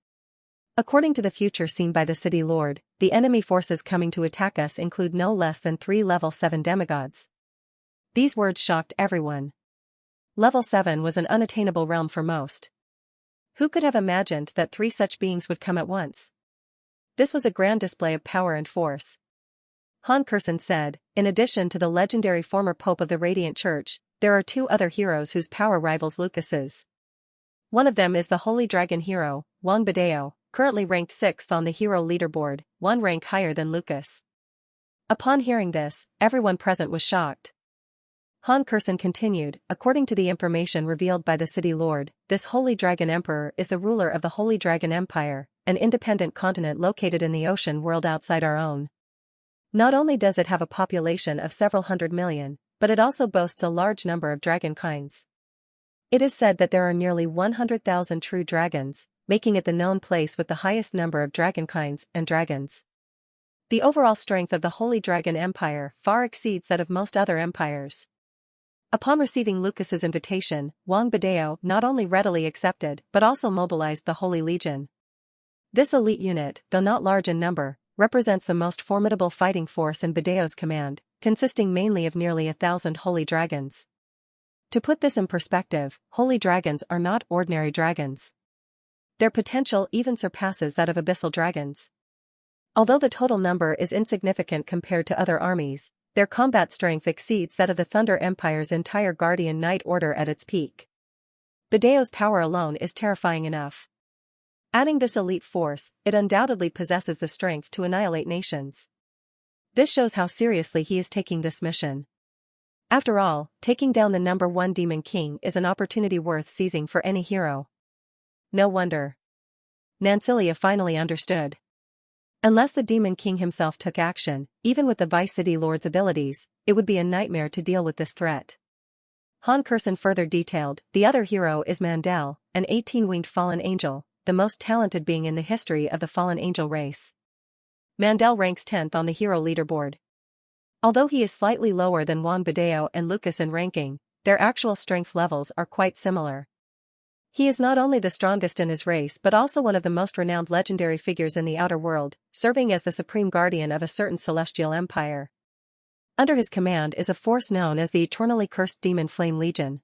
Speaker 1: According to the future seen by the city lord, the enemy forces coming to attack us include no less than 3 level 7 demigods. These words shocked everyone. Level 7 was an unattainable realm for most. Who could have imagined that 3 such beings would come at once? This was a grand display of power and force. Han Kursen said, in addition to the legendary former Pope of the Radiant Church, there are 2 other heroes whose power rivals Lucas's. One of them is the Holy Dragon hero, Wang Bideo, currently ranked 6th on the hero leaderboard, 1 rank higher than Lucas. Upon hearing this, everyone present was shocked. Han Kursen continued, according to the information revealed by the city lord, this Holy Dragon Emperor is the ruler of the Holy Dragon Empire, an independent continent located in the ocean world outside our own. Not only does it have a population of several hundred million, but it also boasts a large number of dragon kinds. It is said that there are nearly 100,000 true dragons, making it the known place with the highest number of dragon kinds and dragons. The overall strength of the Holy Dragon Empire far exceeds that of most other empires. Upon receiving Lucas's invitation, Wang Bideo not only readily accepted but also mobilized the Holy Legion. This elite unit, though not large in number, represents the most formidable fighting force in Bideo's command, consisting mainly of nearly 1,000 holy dragons. To put this in perspective, holy dragons are not ordinary dragons. Their potential even surpasses that of abyssal dragons. Although the total number is insignificant compared to other armies, their combat strength exceeds that of the Thunder Empire's entire Guardian Knight Order at its peak. Bideo's power alone is terrifying enough. Adding this elite force, it undoubtedly possesses the strength to annihilate nations. This shows how seriously he is taking this mission. After all, taking down the number 1 Demon King is an opportunity worth seizing for any hero. No wonder. Nansilia finally understood. Unless the Demon King himself took action, even with the Vice City Lord's abilities, it would be a nightmare to deal with this threat. Han Kursen further detailed, the other hero is Mandel, an 18-winged fallen angel, the most talented being in the history of the fallen angel race. Mandel ranks 10th on the hero leaderboard. Although he is slightly lower than Wang Bideo and Lucas in ranking, their actual strength levels are quite similar. He is not only the strongest in his race but also one of the most renowned legendary figures in the outer world, serving as the supreme guardian of a certain celestial empire. Under his command is a force known as the Eternally Cursed Demon Flame Legion.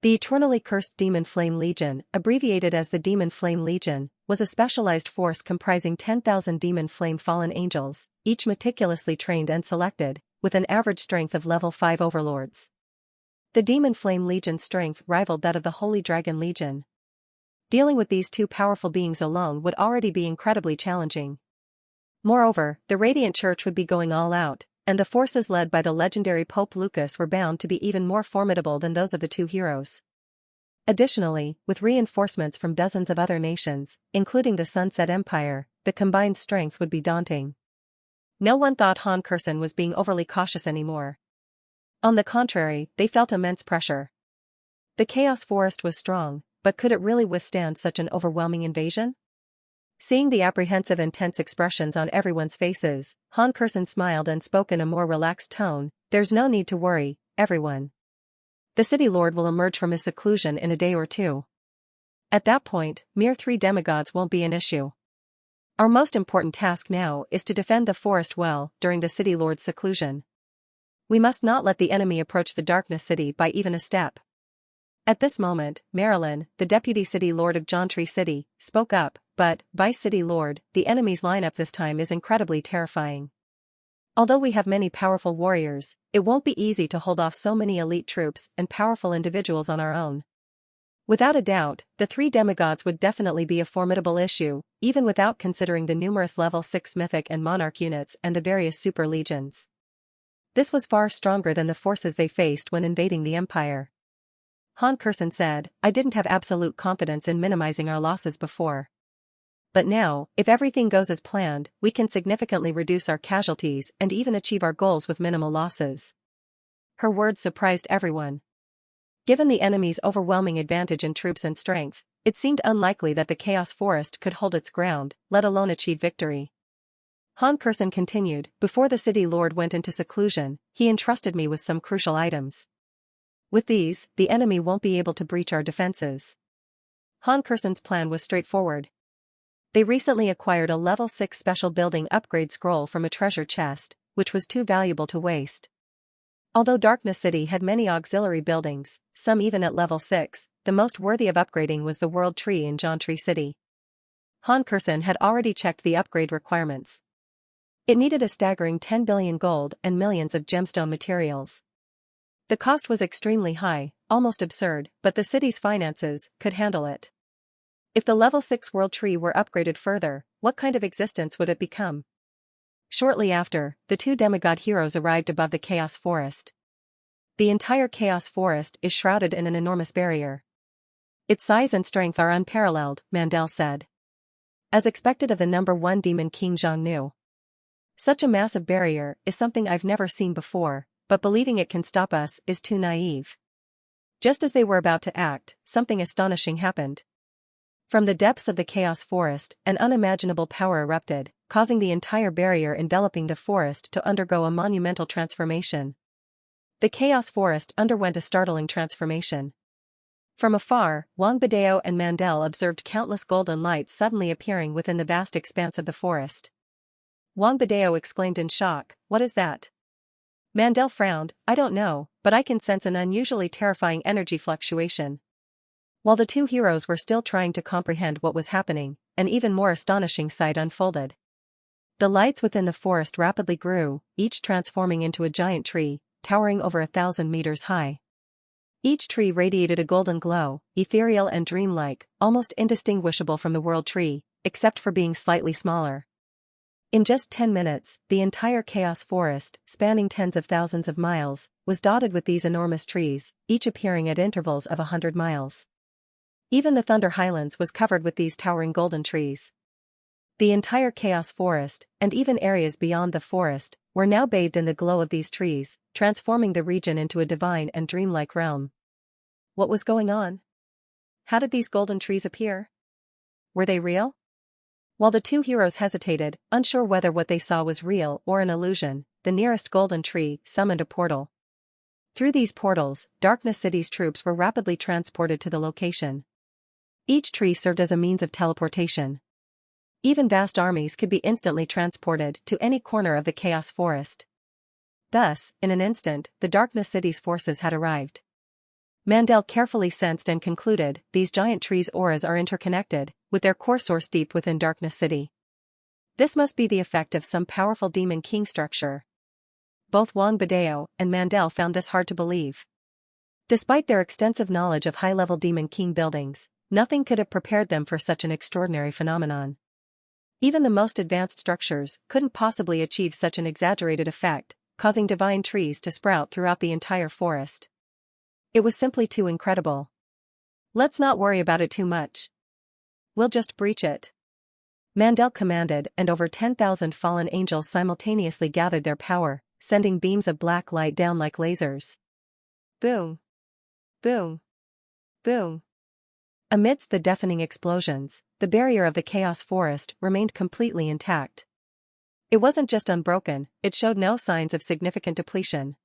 Speaker 1: The Eternally Cursed Demon Flame Legion, abbreviated as the Demon Flame Legion, was a specialized force comprising 10,000 demon flame fallen angels, each meticulously trained and selected, with an average strength of level 5 overlords. The Demon Flame Legion's strength rivaled that of the Holy Dragon Legion. Dealing with these 2 powerful beings alone would already be incredibly challenging. Moreover, the Radiant Church would be going all out, and the forces led by the legendary Pope Lucas were bound to be even more formidable than those of the two heroes. Additionally, with reinforcements from dozens of other nations, including the Sunset Empire, the combined strength would be daunting. No one thought Han Kursen was being overly cautious anymore. On the contrary, they felt immense pressure. The Chaos Forest was strong, but could it really withstand such an overwhelming invasion? Seeing the apprehensive intense expressions on everyone's faces, Han Kursen smiled and spoke in a more relaxed tone, "There's no need to worry, everyone. The City Lord will emerge from his seclusion in a day or two. At that point, mere 3 demigods won't be an issue. Our most important task now is to defend the forest well during the City Lord's seclusion. We must not let the enemy approach the Darkness City by even a step." At this moment, Marilyn, the Deputy City Lord of Jontree City, spoke up, "But, Vice City Lord, the enemy's lineup this time is incredibly terrifying. Although we have many powerful warriors, it won't be easy to hold off so many elite troops and powerful individuals on our own. Without a doubt, the 3 demigods would definitely be a formidable issue, even without considering the numerous level 6 mythic and monarch units and the various super legions. This was far stronger than the forces they faced when invading the Empire." Han Kursen said, "I didn't have absolute confidence in minimizing our losses before. But now, if everything goes as planned, we can significantly reduce our casualties and even achieve our goals with minimal losses." Her words surprised everyone. Given the enemy's overwhelming advantage in troops and strength, it seemed unlikely that the Chaos Forest could hold its ground, let alone achieve victory. Han Kursen continued, "Before the City Lord went into seclusion, he entrusted me with some crucial items. With these, the enemy won't be able to breach our defenses." Han Kursen's plan was straightforward. They recently acquired a level 6 special building upgrade scroll from a treasure chest, which was too valuable to waste. Although Darkness City had many auxiliary buildings, some even at level 6, the most worthy of upgrading was the World Tree in Jontree City. Han Kursen had already checked the upgrade requirements. It needed a staggering 10 billion gold and millions of gemstone materials. The cost was extremely high, almost absurd, but the city's finances could handle it. If the level 6 World Tree were upgraded further, what kind of existence would it become? Shortly after, the 2 demigod heroes arrived above the Chaos Forest. The entire Chaos Forest is shrouded in an enormous barrier. "Its size and strength are unparalleled," Mandel said. As expected of the #1 demon King Xiongnu. "Such a massive barrier is something I've never seen before, but believing it can stop us is too naive." Just as they were about to act, something astonishing happened. From the depths of the Chaos Forest, an unimaginable power erupted, causing the entire barrier enveloping the forest to undergo a monumental transformation. The Chaos Forest underwent a startling transformation. From afar, Wang Bidao and Mandel observed countless golden lights suddenly appearing within the vast expanse of the forest. Wang Bidao exclaimed in shock, "What is that?" Mandel frowned, "I don't know, but I can sense an unusually terrifying energy fluctuation." While the 2 heroes were still trying to comprehend what was happening, an even more astonishing sight unfolded. The lights within the forest rapidly grew, each transforming into a giant tree, towering over 1,000 meters high. Each tree radiated a golden glow, ethereal and dreamlike, almost indistinguishable from the World Tree, except for being slightly smaller. In just 10 minutes, the entire Chaos Forest, spanning tens of thousands of miles, was dotted with these enormous trees, each appearing at intervals of 100 miles. Even the Thunder Highlands was covered with these towering golden trees. The entire Chaos Forest, and even areas beyond the forest, were now bathed in the glow of these trees, transforming the region into a divine and dreamlike realm. What was going on? How did these golden trees appear? Were they real? While the 2 heroes hesitated, unsure whether what they saw was real or an illusion, the nearest golden tree summoned a portal. Through these portals, Darkness City's troops were rapidly transported to the location. Each tree served as a means of teleportation. Even vast armies could be instantly transported to any corner of the Chaos Forest. Thus, in an instant, the Darkness City's forces had arrived. Mandel carefully sensed and concluded, these giant trees' auras are interconnected, with their core source deep within Darkness City. This must be the effect of some powerful demon king structure. Both Wang Bidao and Mandel found this hard to believe. Despite their extensive knowledge of high-level demon king buildings, nothing could have prepared them for such an extraordinary phenomenon. Even the most advanced structures couldn't possibly achieve such an exaggerated effect, causing divine trees to sprout throughout the entire forest. It was simply too incredible. Let's not worry about it too much. We'll just breach it. Mandel commanded, and over 10,000 fallen angels simultaneously gathered their power, sending beams of black light down like lasers. Boom. Boom. Boom. Amidst the deafening explosions, the barrier of the Chaos Forest remained completely intact. It wasn't just unbroken, it showed no signs of significant depletion.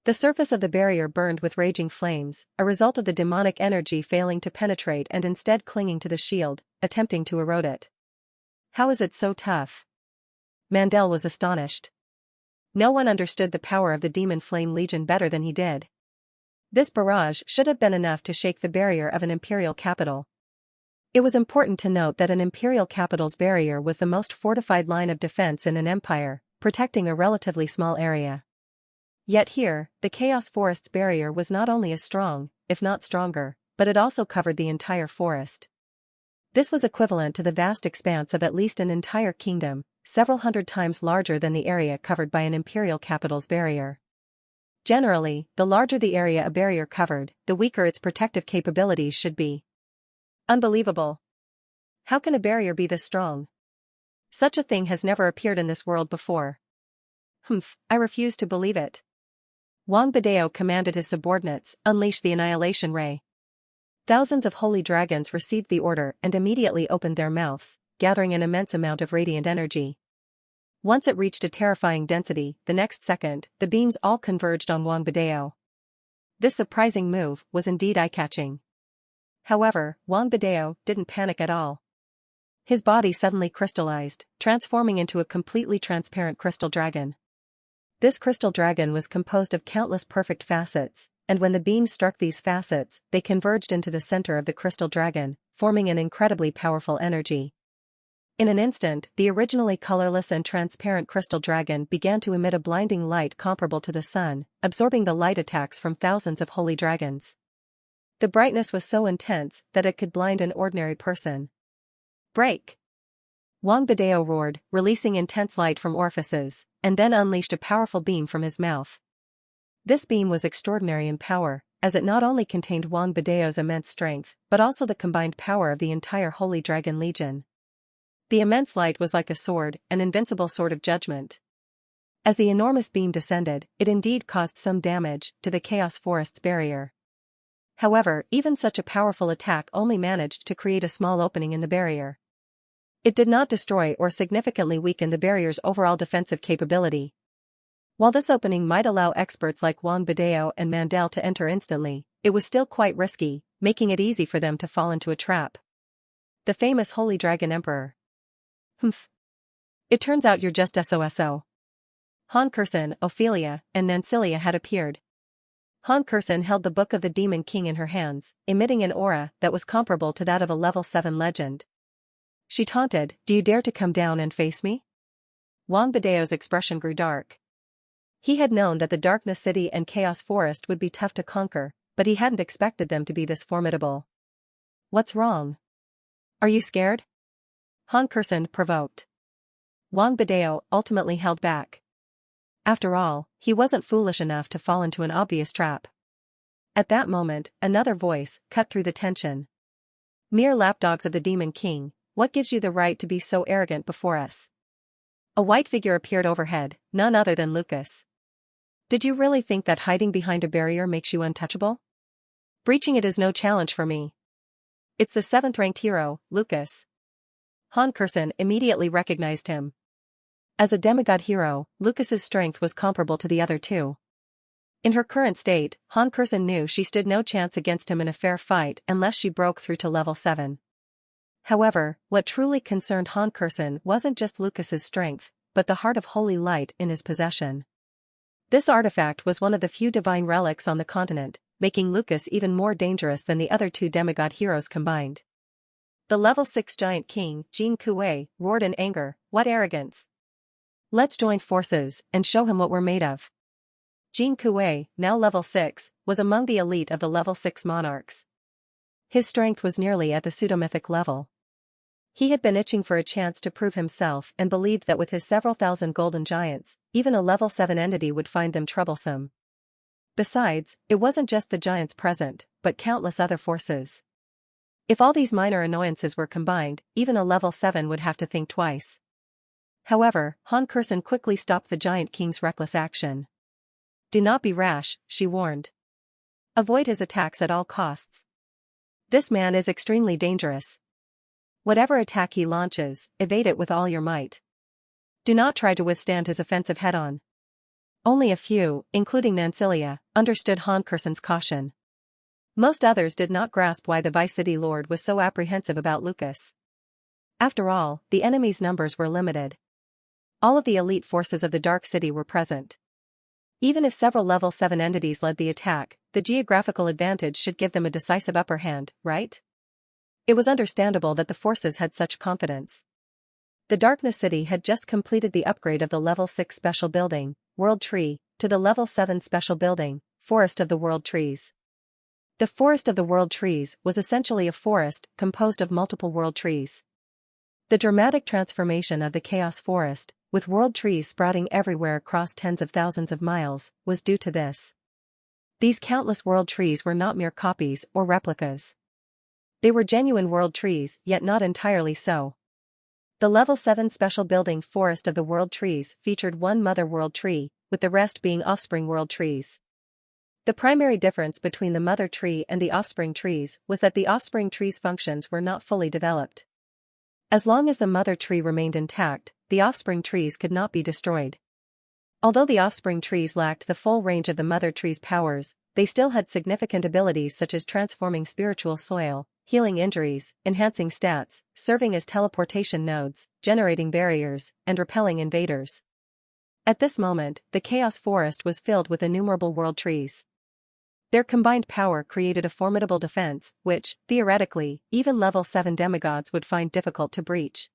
Speaker 1: The surface of the barrier burned with raging flames, a result of the demonic energy failing to penetrate and instead clinging to the shield, attempting to erode it. How is it so tough? Mandel was astonished. No one understood the power of the Demon Flame Legion better than he did. This barrage should have been enough to shake the barrier of an imperial capital. It was important to note that an imperial capital's barrier was the most fortified line of defense in an empire, protecting a relatively small area. Yet here, the Chaos Forest's barrier was not only as strong, if not stronger, but it also covered the entire forest. This was equivalent to the vast expanse of at least an entire kingdom, several hundred times larger than the area covered by an imperial capital's barrier. Generally, the larger the area a barrier covered, the weaker its protective capabilities should be. Unbelievable. How can a barrier be this strong? Such a thing has never appeared in this world before. I refuse to believe it. Wang Badeo commanded his subordinates, unleash the annihilation ray. Thousands of holy dragons received the order and immediately opened their mouths, gathering an immense amount of radiant energy. Once it reached a terrifying density, the next second, the beams all converged on Wang Badeo. This surprising move was indeed eye-catching. However, Wang Badeo didn't panic at all. His body suddenly crystallized, transforming into a completely transparent crystal dragon. This crystal dragon was composed of countless perfect facets, and when the beams struck these facets, they converged into the center of the crystal dragon, forming an incredibly powerful energy. In an instant, the originally colorless and transparent crystal dragon began to emit a blinding light comparable to the sun, absorbing the light attacks from thousands of holy dragons. The brightness was so intense that it could blind an ordinary person. Break! Wang Badeo roared, releasing intense light from orifices, and then unleashed a powerful beam from his mouth. This beam was extraordinary in power, as it not only contained Wang Badeo's immense strength, but also the combined power of the entire Holy Dragon Legion. The immense light was like a sword, an invincible sword of judgment. As the enormous beam descended, it indeed caused some damage to the Chaos Forest's barrier. However, even such a powerful attack only managed to create a small opening in the barrier. It did not destroy or significantly weaken the barrier's overall defensive capability. While this opening might allow experts like Wang Badeo and Mandel to enter instantly, it was still quite risky, making it easy for them to fall into a trap. The famous Holy Dragon Emperor. It turns out you're just SOSO. Han Curson, Ophelia, and Nancilia had appeared. Han Curson held the Book of the Demon King in her hands, emitting an aura that was comparable to that of a level 7 legend. She taunted, "Do you dare to come down and face me?" Wang Badeo's expression grew dark. He had known that the Darkness City and Chaos Forest would be tough to conquer, but he hadn't expected them to be this formidable. What's wrong? Are you scared? Han Curson provoked. Wang Badeo ultimately held back. After all, he wasn't foolish enough to fall into an obvious trap. At that moment, another voice cut through the tension. Mere lapdogs of the Demon King, what gives you the right to be so arrogant before us? A white figure appeared overhead, none other than Lucas. Did you really think that hiding behind a barrier makes you untouchable? Breaching it is no challenge for me. It's the 7th-ranked hero, Lucas. Han Curson immediately recognized him. As a demigod hero, Lucas's strength was comparable to the other two. In her current state, Han Curson knew she stood no chance against him in a fair fight unless she broke through to level 7. However, what truly concerned Han Curson wasn't just Lucas's strength, but the heart of holy light in his possession. This artifact was one of the few divine relics on the continent, making Lucas even more dangerous than the other two demigod heroes combined. The level 6 giant king, Jin Kuei, roared in anger, "What arrogance! Let's join forces and show him what we're made of." Jin Kuei, now level 6, was among the elite of the level 6 monarchs. His strength was nearly at the pseudomythic level. He had been itching for a chance to prove himself and believed that with his several thousand golden giants, even a level 7 entity would find them troublesome. Besides, it wasn't just the giants present, but countless other forces. If all these minor annoyances were combined, even a level 7 would have to think twice. However, Han Kursen quickly stopped the Giant King's reckless action. "Do not be rash," she warned. "Avoid his attacks at all costs. This man is extremely dangerous. Whatever attack he launches, evade it with all your might. Do not try to withstand his offensive head-on." Only a few, including Nancilia, understood Han Kursen's caution. Most others did not grasp why the Vice-City Lord was so apprehensive about Lucas. After all, the enemy's numbers were limited. All of the elite forces of the Dark City were present. Even if several level 7 entities led the attack, the geographical advantage should give them a decisive upper hand, right? It was understandable that the forces had such confidence. The Darkness City had just completed the upgrade of the level 6 special building, World Tree, to the level 7 special building, Forest of the World Trees. The Forest of the World Trees was essentially a forest composed of multiple world trees. The dramatic transformation of the Chaos Forest, with world trees sprouting everywhere across tens of thousands of miles, was due to this. These countless world trees were not mere copies or replicas. They were genuine world trees, yet not entirely so. The level 7 special building Forest of the World Trees featured one mother world tree, with the rest being offspring world trees. The primary difference between the mother tree and the offspring trees was that the offspring tree's functions were not fully developed. As long as the mother tree remained intact, the offspring trees could not be destroyed. Although the offspring trees lacked the full range of the mother tree's powers, they still had significant abilities such as transforming spiritual soil, healing injuries, enhancing stats, serving as teleportation nodes, generating barriers, and repelling invaders. At this moment, the Chaos Forest was filled with innumerable world trees. Their combined power created a formidable defense, which, theoretically, even level 7 demigods would find difficult to breach.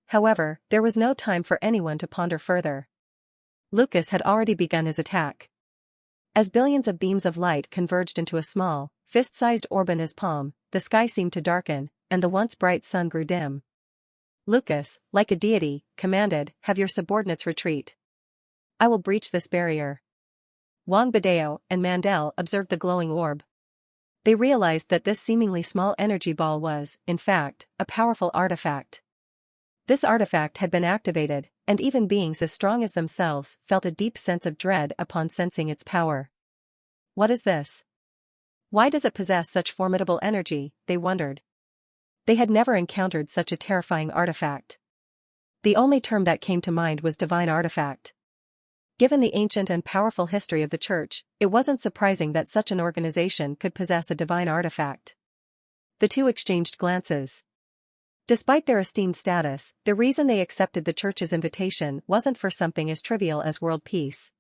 Speaker 1: However, there was no time for anyone to ponder further. Lucas had already begun his attack. As billions of beams of light converged into a small, fist-sized orb in his palm, the sky seemed to darken, and the once bright sun grew dim. Lucas, like a deity, commanded, "Have your subordinates retreat. I will breach this barrier." Wang Badeo and Mandel observed the glowing orb. They realized that this seemingly small energy ball was, in fact, a powerful artifact. This artifact had been activated, and even beings as strong as themselves felt a deep sense of dread upon sensing its power. What is this? Why does it possess such formidable energy, they wondered. They had never encountered such a terrifying artifact. The only term that came to mind was divine artifact. Given the ancient and powerful history of the Church, it wasn't surprising that such an organization could possess a divine artifact. The two exchanged glances. Despite their esteemed status, the reason they accepted the Church's invitation wasn't for something as trivial as world peace.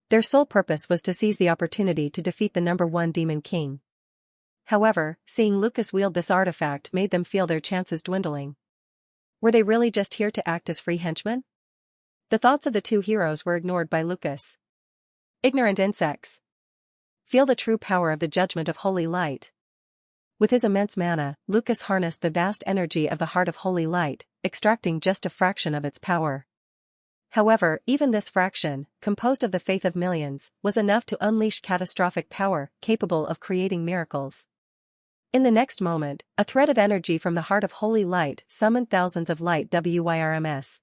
Speaker 1: Their sole purpose was to seize the opportunity to defeat the #1 Demon King. However, seeing Lucas wield this artifact made them feel their chances dwindling. Were they really just here to act as free henchmen? The thoughts of the two heroes were ignored by Lucas. Ignorant insects. Feel the true power of the judgment of holy light. With his immense mana, Lucas harnessed the vast energy of the heart of holy light, extracting just a fraction of its power. However, even this fraction, composed of the faith of millions, was enough to unleash catastrophic power, capable of creating miracles. In the next moment, a thread of energy from the heart of holy light summoned thousands of light WYRMs.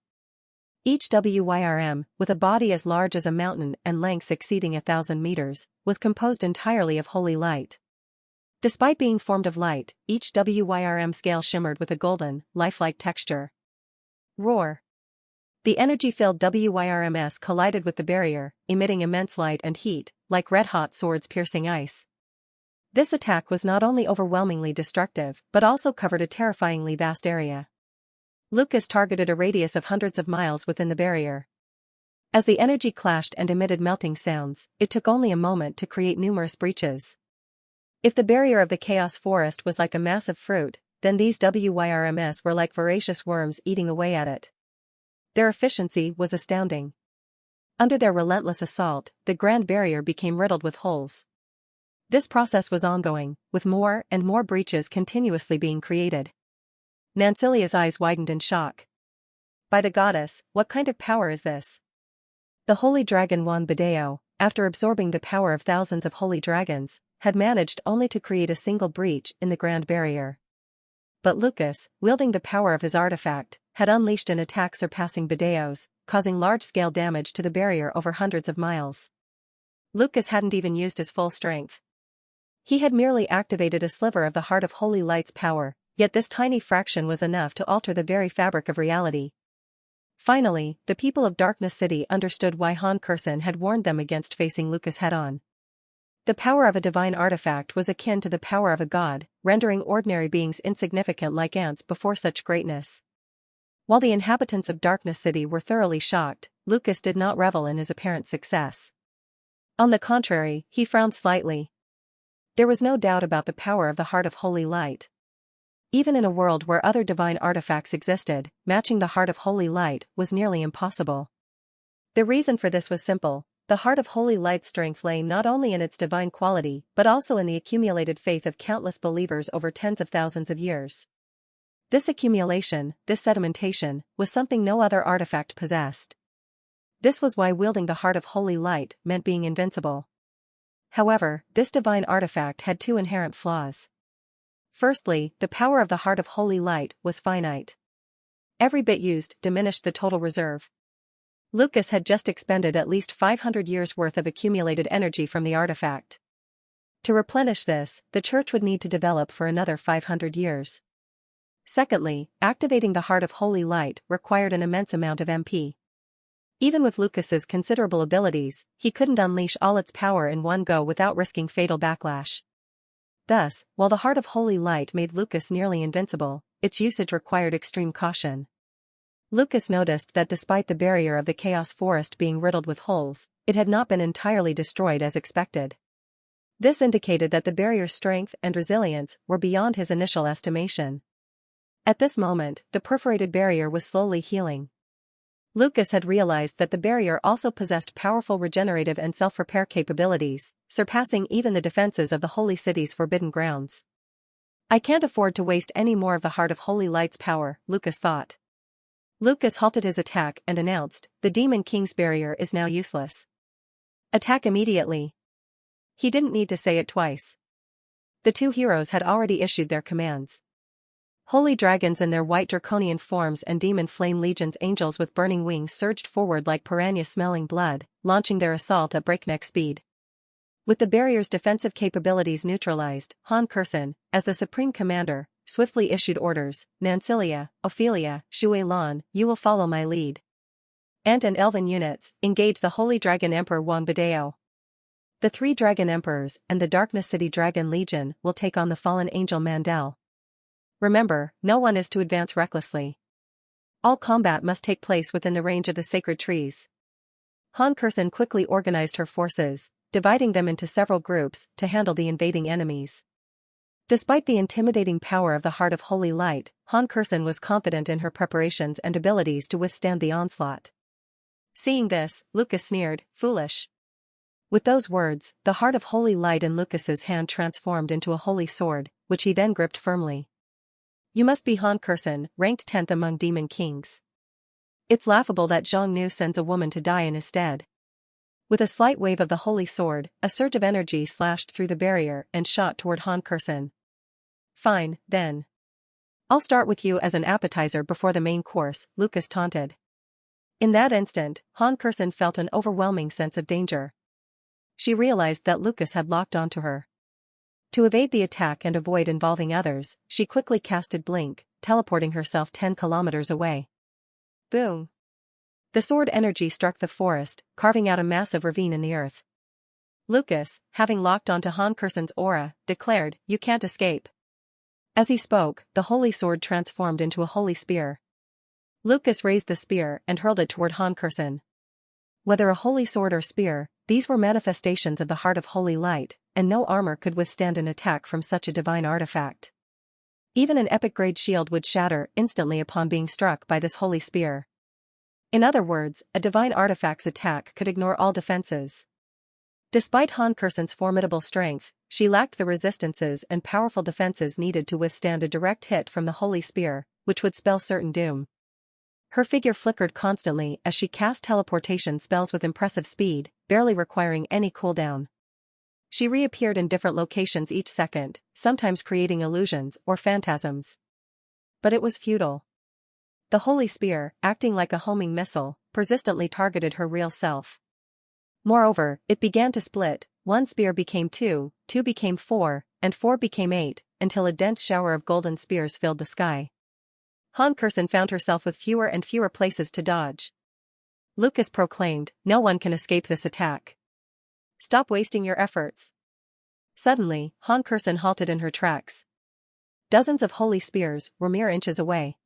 Speaker 1: Each WYRM, with a body as large as a mountain and lengths exceeding 1,000 meters, was composed entirely of holy light. Despite being formed of light, each WYRM scale shimmered with a golden, lifelike texture. Roar! The energy-filled WYRMs collided with the barrier, emitting immense light and heat, like red-hot swords piercing ice. This attack was not only overwhelmingly destructive, but also covered a terrifyingly vast area. Lucas targeted a radius of hundreds of miles within the barrier. As the energy clashed and emitted melting sounds, it took only a moment to create numerous breaches. If the barrier of the Chaos Forest was like a massive fruit, then these WYRMs were like voracious worms eating away at it. Their efficiency was astounding. Under their relentless assault, the Grand Barrier became riddled with holes. This process was ongoing, with more and more breaches continuously being created. Nancilia's eyes widened in shock. By the goddess, what kind of power is this? The holy dragon Juan Badeo, after absorbing the power of thousands of holy dragons, had managed only to create a single breach in the Grand Barrier. But Lucas, wielding the power of his artifact, had unleashed an attack surpassing Badeo's, causing large-scale damage to the barrier over hundreds of miles. Lucas hadn't even used his full strength. He had merely activated a sliver of the Heart of Holy Light's power, yet this tiny fraction was enough to alter the very fabric of reality. Finally, the people of Darkness City understood why Han Kursen had warned them against facing Lucas head-on. The power of a divine artifact was akin to the power of a god, rendering ordinary beings insignificant like ants before such greatness. While the inhabitants of Darkness City were thoroughly shocked, Lucas did not revel in his apparent success. On the contrary, he frowned slightly. There was no doubt about the power of the Heart of Holy Light. Even in a world where other divine artifacts existed, matching the Heart of Holy Light was nearly impossible. The reason for this was simple. The Heart of Holy Light's strength lay not only in its divine quality but also in the accumulated faith of countless believers over tens of thousands of years. This accumulation, this sedimentation, was something no other artifact possessed. This was why wielding the Heart of Holy Light meant being invincible. However, this divine artifact had two inherent flaws. Firstly, the power of the Heart of Holy Light was finite. Every bit used diminished the total reserve. Lucas had just expended at least 500 years' worth of accumulated energy from the artifact. To replenish this, the Church would need to develop for another 500 years. Secondly, activating the Heart of Holy Light required an immense amount of MP. Even with Lucas's considerable abilities, he couldn't unleash all its power in one go without risking fatal backlash. Thus, while the Heart of Holy Light made Lucas nearly invincible, its usage required extreme caution. Lucas noticed that despite the barrier of the Chaos Forest being riddled with holes, it had not been entirely destroyed as expected. This indicated that the barrier's strength and resilience were beyond his initial estimation. At this moment, the perforated barrier was slowly healing. Lucas had realized that the barrier also possessed powerful regenerative and self-repair capabilities, surpassing even the defenses of the Holy City's forbidden grounds. I can't afford to waste any more of the Heart of Holy Light's power, Lucas thought. Lucas halted his attack and announced, "The Demon King's barrier is now useless. Attack immediately." He didn't need to say it twice. The two heroes had already issued their commands. Holy dragons in their white draconian forms and demon flame legions angels with burning wings surged forward like piranhas smelling blood, launching their assault at breakneck speed. With the barrier's defensive capabilities neutralized, Han Kursen, as the supreme commander, swiftly issued orders, "Nancilia, Ophelia, Shui Lan, you will follow my lead. Ant and Elven units, engage the Holy Dragon Emperor Juan Badeo. The three Dragon Emperors and the Darkness City Dragon Legion will take on the fallen angel Mandel. Remember, no one is to advance recklessly. All combat must take place within the range of the sacred trees." Han Kursen quickly organized her forces, dividing them into several groups to handle the invading enemies. Despite the intimidating power of the Heart of Holy Light, Han Kursen was confident in her preparations and abilities to withstand the onslaught. Seeing this, Lucas sneered, "Foolish." With those words, the Heart of Holy Light in Lucas's hand transformed into a holy sword, which he then gripped firmly. "You must be Han Kursen, ranked 10th among demon kings. It's laughable that Zhang Nu sends a woman to die in his stead." With a slight wave of the holy sword, a surge of energy slashed through the barrier and shot toward Han Kursen. "Fine, then. I'll start with you as an appetizer before the main course," Lucas taunted. In that instant, Han Kursen felt an overwhelming sense of danger. She realized that Lucas had locked onto her. To evade the attack and avoid involving others, she quickly casted Blink, teleporting herself 10 kilometers away. Boom! The sword energy struck the forest, carving out a massive ravine in the earth. Lucas, having locked onto Han Kursen's aura, declared, "You can't escape." As he spoke, the holy sword transformed into a holy spear. Lucas raised the spear and hurled it toward Han Kursen. Whether a holy sword or spear, these were manifestations of the Heart of Holy Light, and no armor could withstand an attack from such a divine artifact. Even an epic-grade shield would shatter instantly upon being struck by this holy spear. In other words, a divine artifact's attack could ignore all defenses. Despite Han Kursen's formidable strength, she lacked the resistances and powerful defenses needed to withstand a direct hit from the holy spear, which would spell certain doom. Her figure flickered constantly as she cast teleportation spells with impressive speed, barely requiring any cooldown. She reappeared in different locations each second, sometimes creating illusions or phantasms. But it was futile. The Holy Spear, acting like a homing missile, persistently targeted her real self. Moreover, it began to split. One spear became two, two became four, and four became eight, until a dense shower of golden spears filled the sky. Han Kursen found herself with fewer and fewer places to dodge. Lucas proclaimed, "No one can escape this attack. Stop wasting your efforts." Suddenly, Han Kursen halted in her tracks. Dozens of holy spears were mere inches away.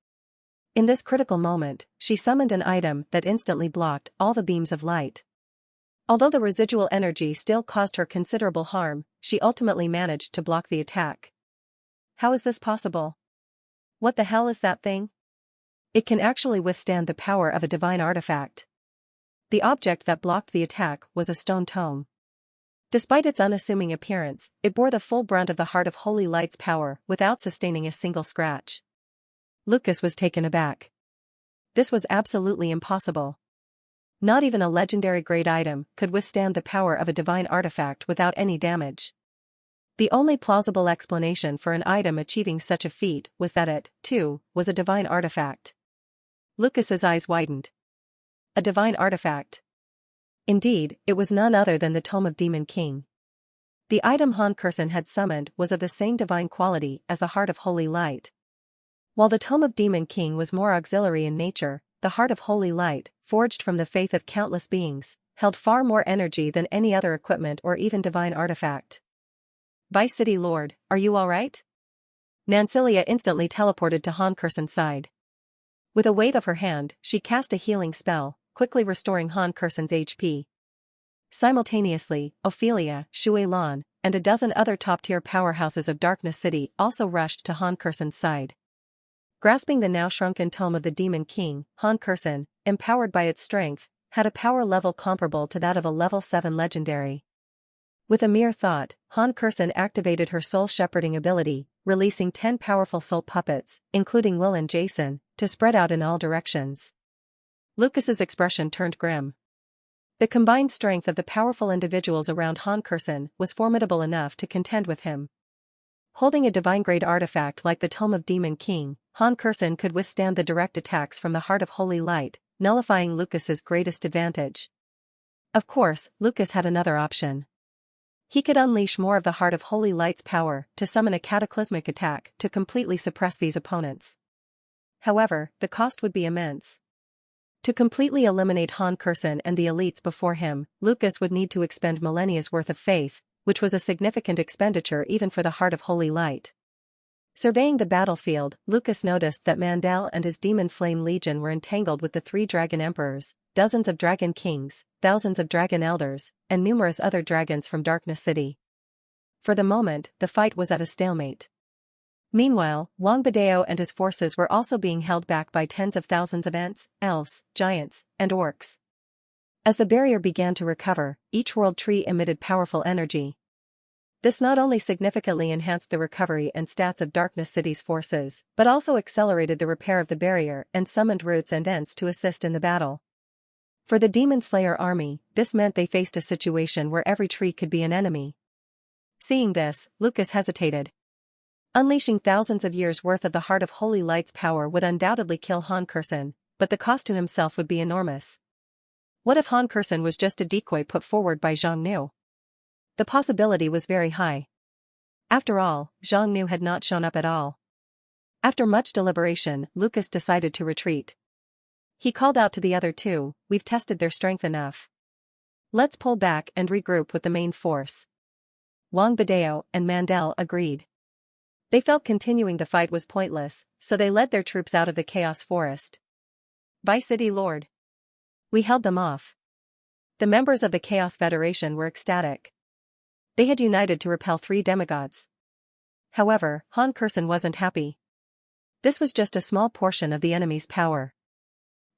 Speaker 1: In this critical moment, she summoned an item that instantly blocked all the beams of light. Although the residual energy still caused her considerable harm, she ultimately managed to block the attack. How is this possible? What the hell is that thing? It can actually withstand the power of a divine artifact. The object that blocked the attack was a stone tome. Despite its unassuming appearance, it bore the full brunt of the Heart of Holy Light's power without sustaining a single scratch. Lucas was taken aback. This was absolutely impossible. Not even a legendary grade item could withstand the power of a divine artifact without any damage. The only plausible explanation for an item achieving such a feat was that it, too, was a divine artifact. Lucas's eyes widened. A divine artifact. Indeed, it was none other than the Tome of Demon King. The item Han Kursen had summoned was of the same divine quality as the Heart of Holy Light. While the Tome of Demon King was more auxiliary in nature, the Heart of Holy Light, forged from the faith of countless beings, held far more energy than any other equipment or even divine artifact. Vice City Lord, are you alright? Nancilia instantly teleported to Han Kursen's side. With a wave of her hand, she cast a healing spell, quickly restoring Han Kursen's HP. Simultaneously, Ophelia, Shui Lan, and a dozen other top-tier powerhouses of Darkness City also rushed to Han Kursen's side. Grasping the now shrunken tome of the Demon King, Han Kursen, empowered by its strength, had a power level comparable to that of a level 7 legendary. With a mere thought, Han Kursen activated her soul shepherding ability, releasing 10 powerful soul puppets, including Will and Jason, to spread out in all directions. Lucas's expression turned grim. The combined strength of the powerful individuals around Han Kursen was formidable enough to contend with him. Holding a divine-grade artifact like the Tome of Demon King, Han Kursen could withstand the direct attacks from the Heart of Holy Light, nullifying Lucas's greatest advantage. Of course, Lucas had another option. He could unleash more of the Heart of Holy Light's power to summon a cataclysmic attack to completely suppress these opponents. However, the cost would be immense. To completely eliminate Han Kursen and the elites before him, Lucas would need to expend millennia's worth of faith, which was a significant expenditure even for the Heart of Holy Light. Surveying the battlefield, Lucas noticed that Mandel and his Demon Flame Legion were entangled with the 3 Dragon Emperors, dozens of Dragon Kings, thousands of Dragon Elders, and numerous other dragons from Darkness City. For the moment, the fight was at a stalemate. Meanwhile, Wang Badeo and his forces were also being held back by tens of thousands of ants, elves, giants, and orcs. As the barrier began to recover, each world tree emitted powerful energy. This not only significantly enhanced the recovery and stats of Darkness City's forces, but also accelerated the repair of the barrier and summoned roots and ents to assist in the battle. For the Demon Slayer army, this meant they faced a situation where every tree could be an enemy. Seeing this, Lucas hesitated. Unleashing thousands of years' worth of the Heart of Holy Light's power would undoubtedly kill Han Kursen, but the cost to himself would be enormous. What if Han Kursen was just a decoy put forward by Zhang Nu? The possibility was very high. After all, Zhang Nu had not shown up at all. After much deliberation, Lucas decided to retreat. He called out to the other two, "We've tested their strength enough. Let's pull back and regroup with the main force." Wang Badeo and Mandel agreed. They felt continuing the fight was pointless, so they led their troops out of the Chaos Forest. Vice City Lord. We held them off. The members of the Chaos Federation were ecstatic. They had united to repel 3 demigods. However, Han Kursen wasn't happy. This was just a small portion of the enemy's power.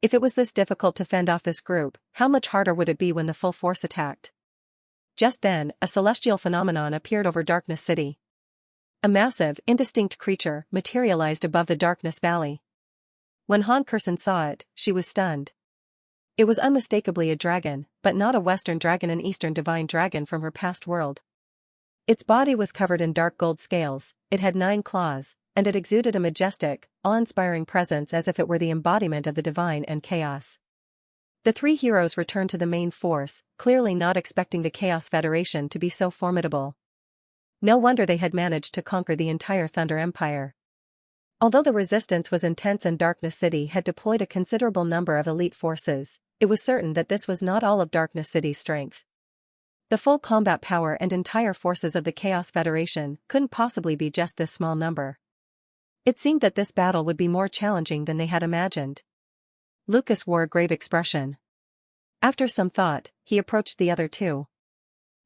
Speaker 1: If it was this difficult to fend off this group, how much harder would it be when the full force attacked? Just then, a celestial phenomenon appeared over Darkness City. A massive, indistinct creature materialized above the Darkness Valley. When Han Kersen saw it, she was stunned. It was unmistakably a dragon, but not a Western dragon, an Eastern divine dragon from her past world. Its body was covered in dark gold scales, it had 9 claws, and it exuded a majestic, awe-inspiring presence as if it were the embodiment of the divine and chaos. The 3 heroes returned to the main force, clearly not expecting the Chaos Federation to be so formidable. No wonder they had managed to conquer the entire Thunder Empire. Although the resistance was intense and Darkness City had deployed a considerable number of elite forces, it was certain that this was not all of Darkness City's strength. The full combat power and entire forces of the Chaos Federation couldn't possibly be just this small number. It seemed that this battle would be more challenging than they had imagined. Lucas wore a grave expression. After some thought, he approached the other 2.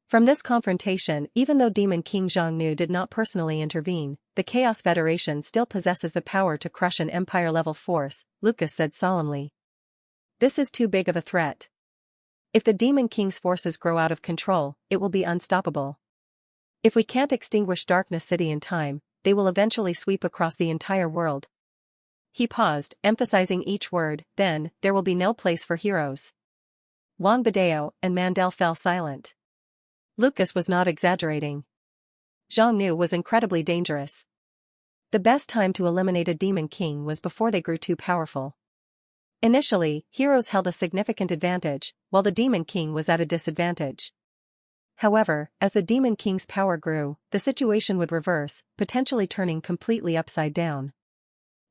Speaker 1: From this confrontation, even though Demon King Xiongnu did not personally intervene, the Chaos Federation still possesses the power to crush an Empire-level force, Lucas said solemnly. This is too big of a threat. If the Demon King's forces grow out of control, it will be unstoppable. If we can't extinguish Darkness City in time, they will eventually sweep across the entire world. He paused, emphasizing each word, then, there will be no place for heroes. Wang Badao and Mandel fell silent. Lucas was not exaggerating. Xiongnu was incredibly dangerous. The best time to eliminate a Demon King was before they grew too powerful. Initially, heroes held a significant advantage, while the Demon King was at a disadvantage. However, as the Demon King's power grew, the situation would reverse, potentially turning completely upside down.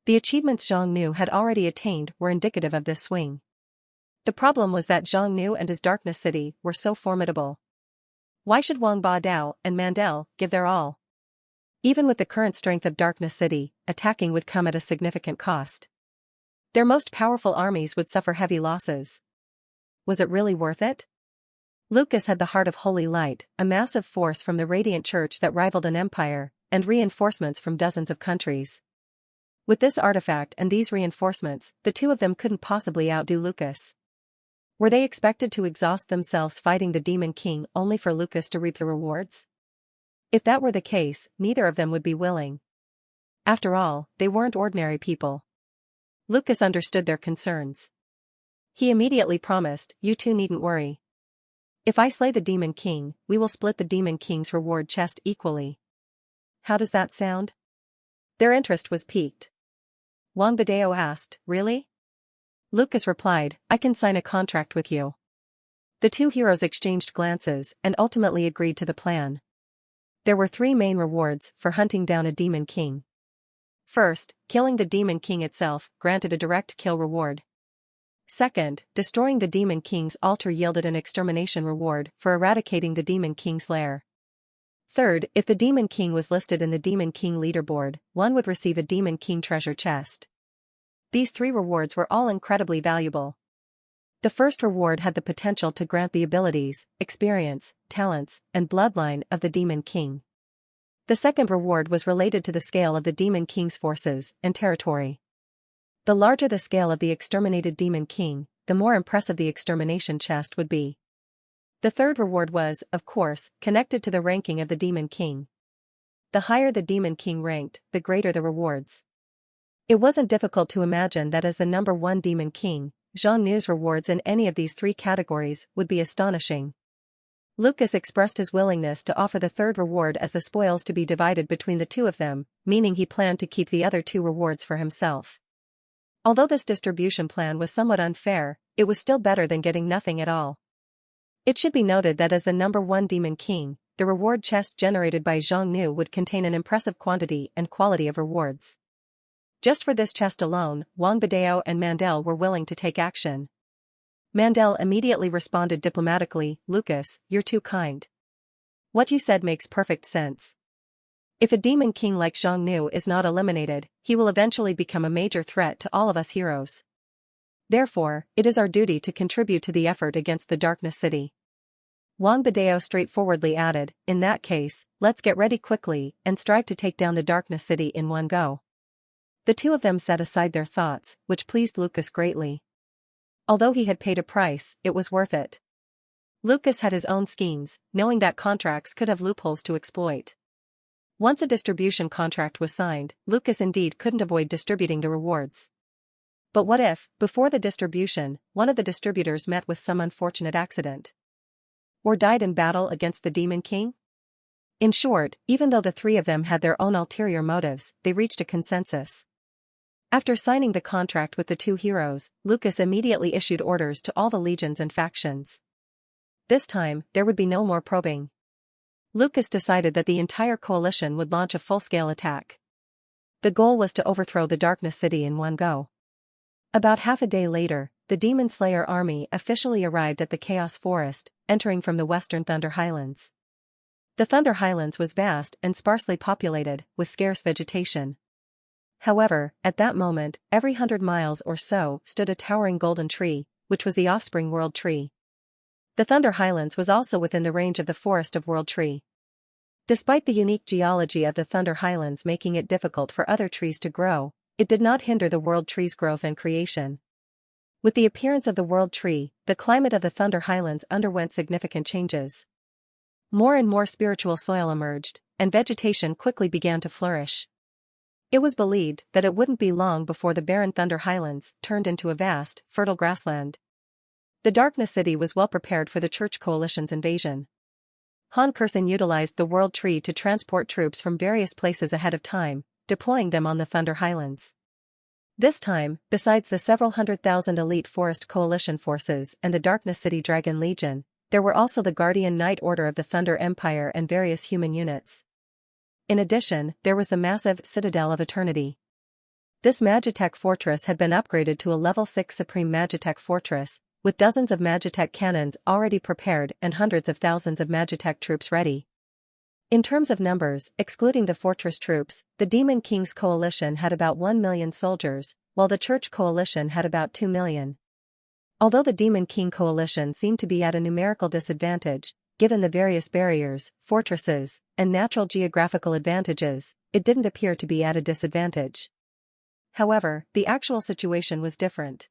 Speaker 1: The achievements Xiongnu had already attained were indicative of this swing. The problem was that Xiongnu and his Darkness City were so formidable. Why should Wang Badao and Mandel give their all? Even with the current strength of Darkness City, attacking would come at a significant cost. Their most powerful armies would suffer heavy losses. Was it really worth it? Lucas had the Heart of Holy Light, a massive force from the Radiant Church that rivaled an empire, and reinforcements from dozens of countries. With this artifact and these reinforcements, the 2 of them couldn't possibly outdo Lucas. Were they expected to exhaust themselves fighting the Demon King only for Lucas to reap the rewards? If that were the case, neither of them would be willing. After all, they weren't ordinary people. Lucas understood their concerns. He immediately promised, "You 2 needn't worry. If I slay the Demon King, we will split the Demon King's reward chest equally." How does that sound? Their interest was piqued. Wang Badao asked, "Really?" Lucas replied, "I can sign a contract with you." The 2 heroes exchanged glances and ultimately agreed to the plan. There were 3 main rewards for hunting down a Demon King. First, killing the Demon King itself granted a direct kill reward. Second, destroying the Demon King's altar yielded an extermination reward for eradicating the Demon King's lair. Third, if the Demon King was listed in the Demon King leaderboard, one would receive a Demon King treasure chest. These 3 rewards were all incredibly valuable. The first reward had the potential to grant the abilities, experience, talents, and bloodline of the Demon King. The second reward was related to the scale of the Demon King's forces and territory. The larger the scale of the exterminated Demon King, the more impressive the extermination chest would be. The third reward was, of course, connected to the ranking of the Demon King. The higher the Demon King ranked, the greater the rewards. It wasn't difficult to imagine that as the number 1 Demon King, Xiongnu's rewards in any of these 3 categories would be astonishing. Lucas expressed his willingness to offer the third reward as the spoils to be divided between the 2 of them, meaning he planned to keep the other 2 rewards for himself. Although this distribution plan was somewhat unfair, it was still better than getting nothing at all. It should be noted that as the number 1 Demon King, the reward chest generated by Xiongnu would contain an impressive quantity and quality of rewards. Just for this chest alone, Wang Badao and Mandel were willing to take action. Mandel immediately responded diplomatically, "Lucas, you're too kind. What you said makes perfect sense. If a Demon King like Xiongnu is not eliminated, he will eventually become a major threat to all of us heroes. Therefore, it is our duty to contribute to the effort against the Darkness City." Wang Badao straightforwardly added, "In that case, let's get ready quickly and strive to take down the Darkness City in one go." The 2 of them set aside their thoughts, which pleased Lucas greatly. Although he had paid a price, it was worth it. Lucas had his own schemes, knowing that contracts could have loopholes to exploit. Once a distribution contract was signed, Lucas indeed couldn't avoid distributing the rewards. But what if, before the distribution, one of the distributors met with some unfortunate accident? Or died in battle against the Demon King? In short, even though the three of them had their own ulterior motives, they reached a consensus. After signing the contract with the two heroes, Lucas immediately issued orders to all the legions and factions. This time, there would be no more probing. Lucas decided that the entire coalition would launch a full-scale attack. The goal was to overthrow the Darkness City in one go. About half a day later, the Demon Slayer army officially arrived at the Chaos Forest, entering from the western Thunder Highlands. The Thunder Highlands was vast and sparsely populated, with scarce vegetation. However, at that moment, every 100 miles or so stood a towering golden tree, which was the offspring World Tree. The Thunder Highlands was also within the range of the Forest of World Tree. Despite the unique geology of the Thunder Highlands making it difficult for other trees to grow, it did not hinder the World Tree's growth and creation. With the appearance of the World Tree, the climate of the Thunder Highlands underwent significant changes. More and more spiritual soil emerged, and vegetation quickly began to flourish. It was believed that it wouldn't be long before the barren Thunder Highlands turned into a vast, fertile grassland. The Darkness City was well prepared for the Church Coalition's invasion. Han Kersen utilized the World Tree to transport troops from various places ahead of time, deploying them on the Thunder Highlands. This time, besides the several 100,000 elite Forest Coalition forces and the Darkness City Dragon Legion, there were also the Guardian Knight Order of the Thunder Empire and various human units. In addition, there was the massive Citadel of Eternity. This Magitech fortress had been upgraded to a level 6 Supreme Magitech fortress, with dozens of Magitech cannons already prepared and hundreds of thousands of Magitech troops ready. In terms of numbers, excluding the fortress troops, the Demon King's coalition had about 1 million soldiers, while the Church Coalition had about 2 million. Although the Demon King coalition seemed to be at a numerical disadvantage, given the various barriers, fortresses, and natural geographical advantages, it didn't appear to be at a disadvantage. However, the actual situation was different.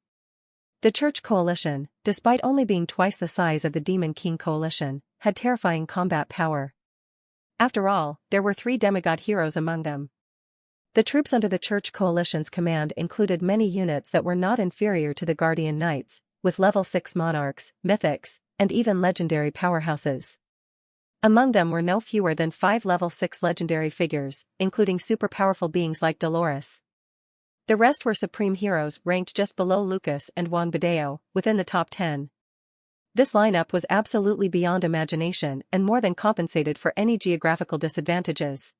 Speaker 1: The Church Coalition, despite only being twice the size of the Demon King coalition, had terrifying combat power. After all, there were 3 demigod heroes among them. The troops under the Church Coalition's command included many units that were not inferior to the Guardian Knights, with level 6 monarchs, mythics, and even legendary powerhouses. Among them were no fewer than 5 level 6 legendary figures, including super powerful beings like Dolores. The rest were supreme heroes ranked just below Lucas and Wang Badeo, within the top 10. This lineup was absolutely beyond imagination and more than compensated for any geographical disadvantages.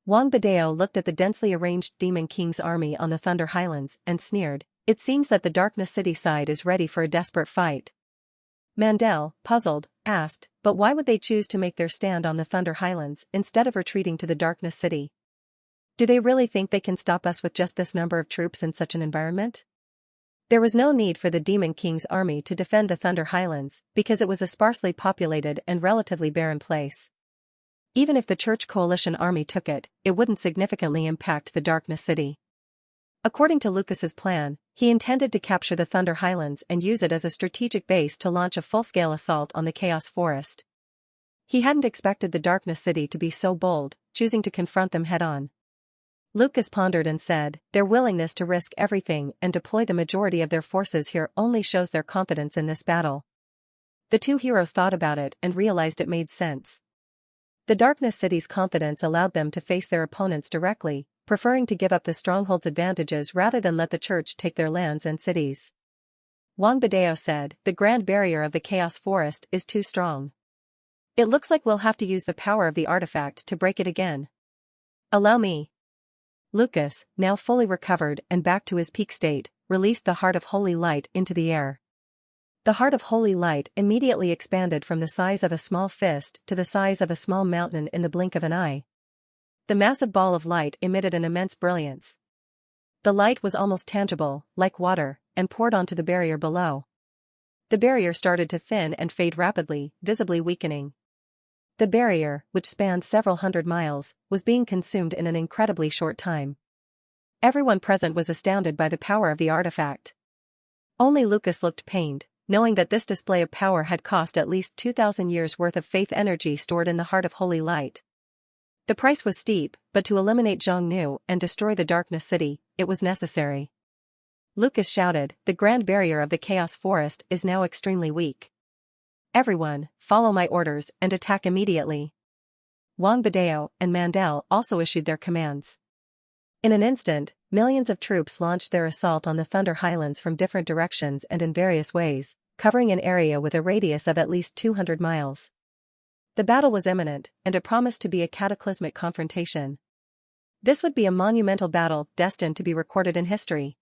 Speaker 1: Wang Badeo looked at the densely arranged Demon King's army on the Thunder Highlands and sneered, "It seems that the Darkness City side is ready for a desperate fight." Mandel, puzzled, asked, "But why would they choose to make their stand on the Thunder Highlands instead of retreating to the Darkness City? Do they really think they can stop us with just this number of troops in such an environment?" There was no need for the Demon King's army to defend the Thunder Highlands, because it was a sparsely populated and relatively barren place. Even if the Church Coalition army took it, it wouldn't significantly impact the Darkness City. According to Lucas's plan, he intended to capture the Thunder Highlands and use it as a strategic base to launch a full-scale assault on the Chaos Forest. He hadn't expected the Darkness City to be so bold, choosing to confront them head-on. Lucas pondered and said, "Their willingness to risk everything and deploy the majority of their forces here only shows their confidence in this battle." The two heroes thought about it and realized it made sense. The Darkness City's confidence allowed them to face their opponents directly, preferring to give up the stronghold's advantages rather than let the Church take their lands and cities. Wang Badeo said, "The Grand Barrier of the Chaos Forest is too strong. It looks like we'll have to use the power of the artifact to break it again." "Allow me." Lucas, now fully recovered and back to his peak state, released the Heart of Holy Light into the air. The Heart of Holy Light immediately expanded from the size of a small fist to the size of a small mountain in the blink of an eye. The massive ball of light emitted an immense brilliance. The light was almost tangible, like water, and poured onto the barrier below. The barrier started to thin and fade rapidly, visibly weakening. The barrier, which spanned several hundred miles, was being consumed in an incredibly short time. Everyone present was astounded by the power of the artifact. Only Lucas looked pained, knowing that this display of power had cost at least 2,000 years' worth of faith energy stored in the Heart of Holy Light. The price was steep, but to eliminate Zhongnu and destroy the Darkness City, it was necessary. Lucas shouted, the grand barrier of the Chaos Forest is now extremely weak. Everyone, follow my orders and attack immediately. Wang Badao and Mandel also issued their commands. In an instant, millions of troops launched their assault on the Thunder Highlands from different directions and in various ways, covering an area with a radius of at least 200 miles. The battle was imminent, and it promised to be a cataclysmic confrontation. This would be a monumental battle destined to be recorded in history.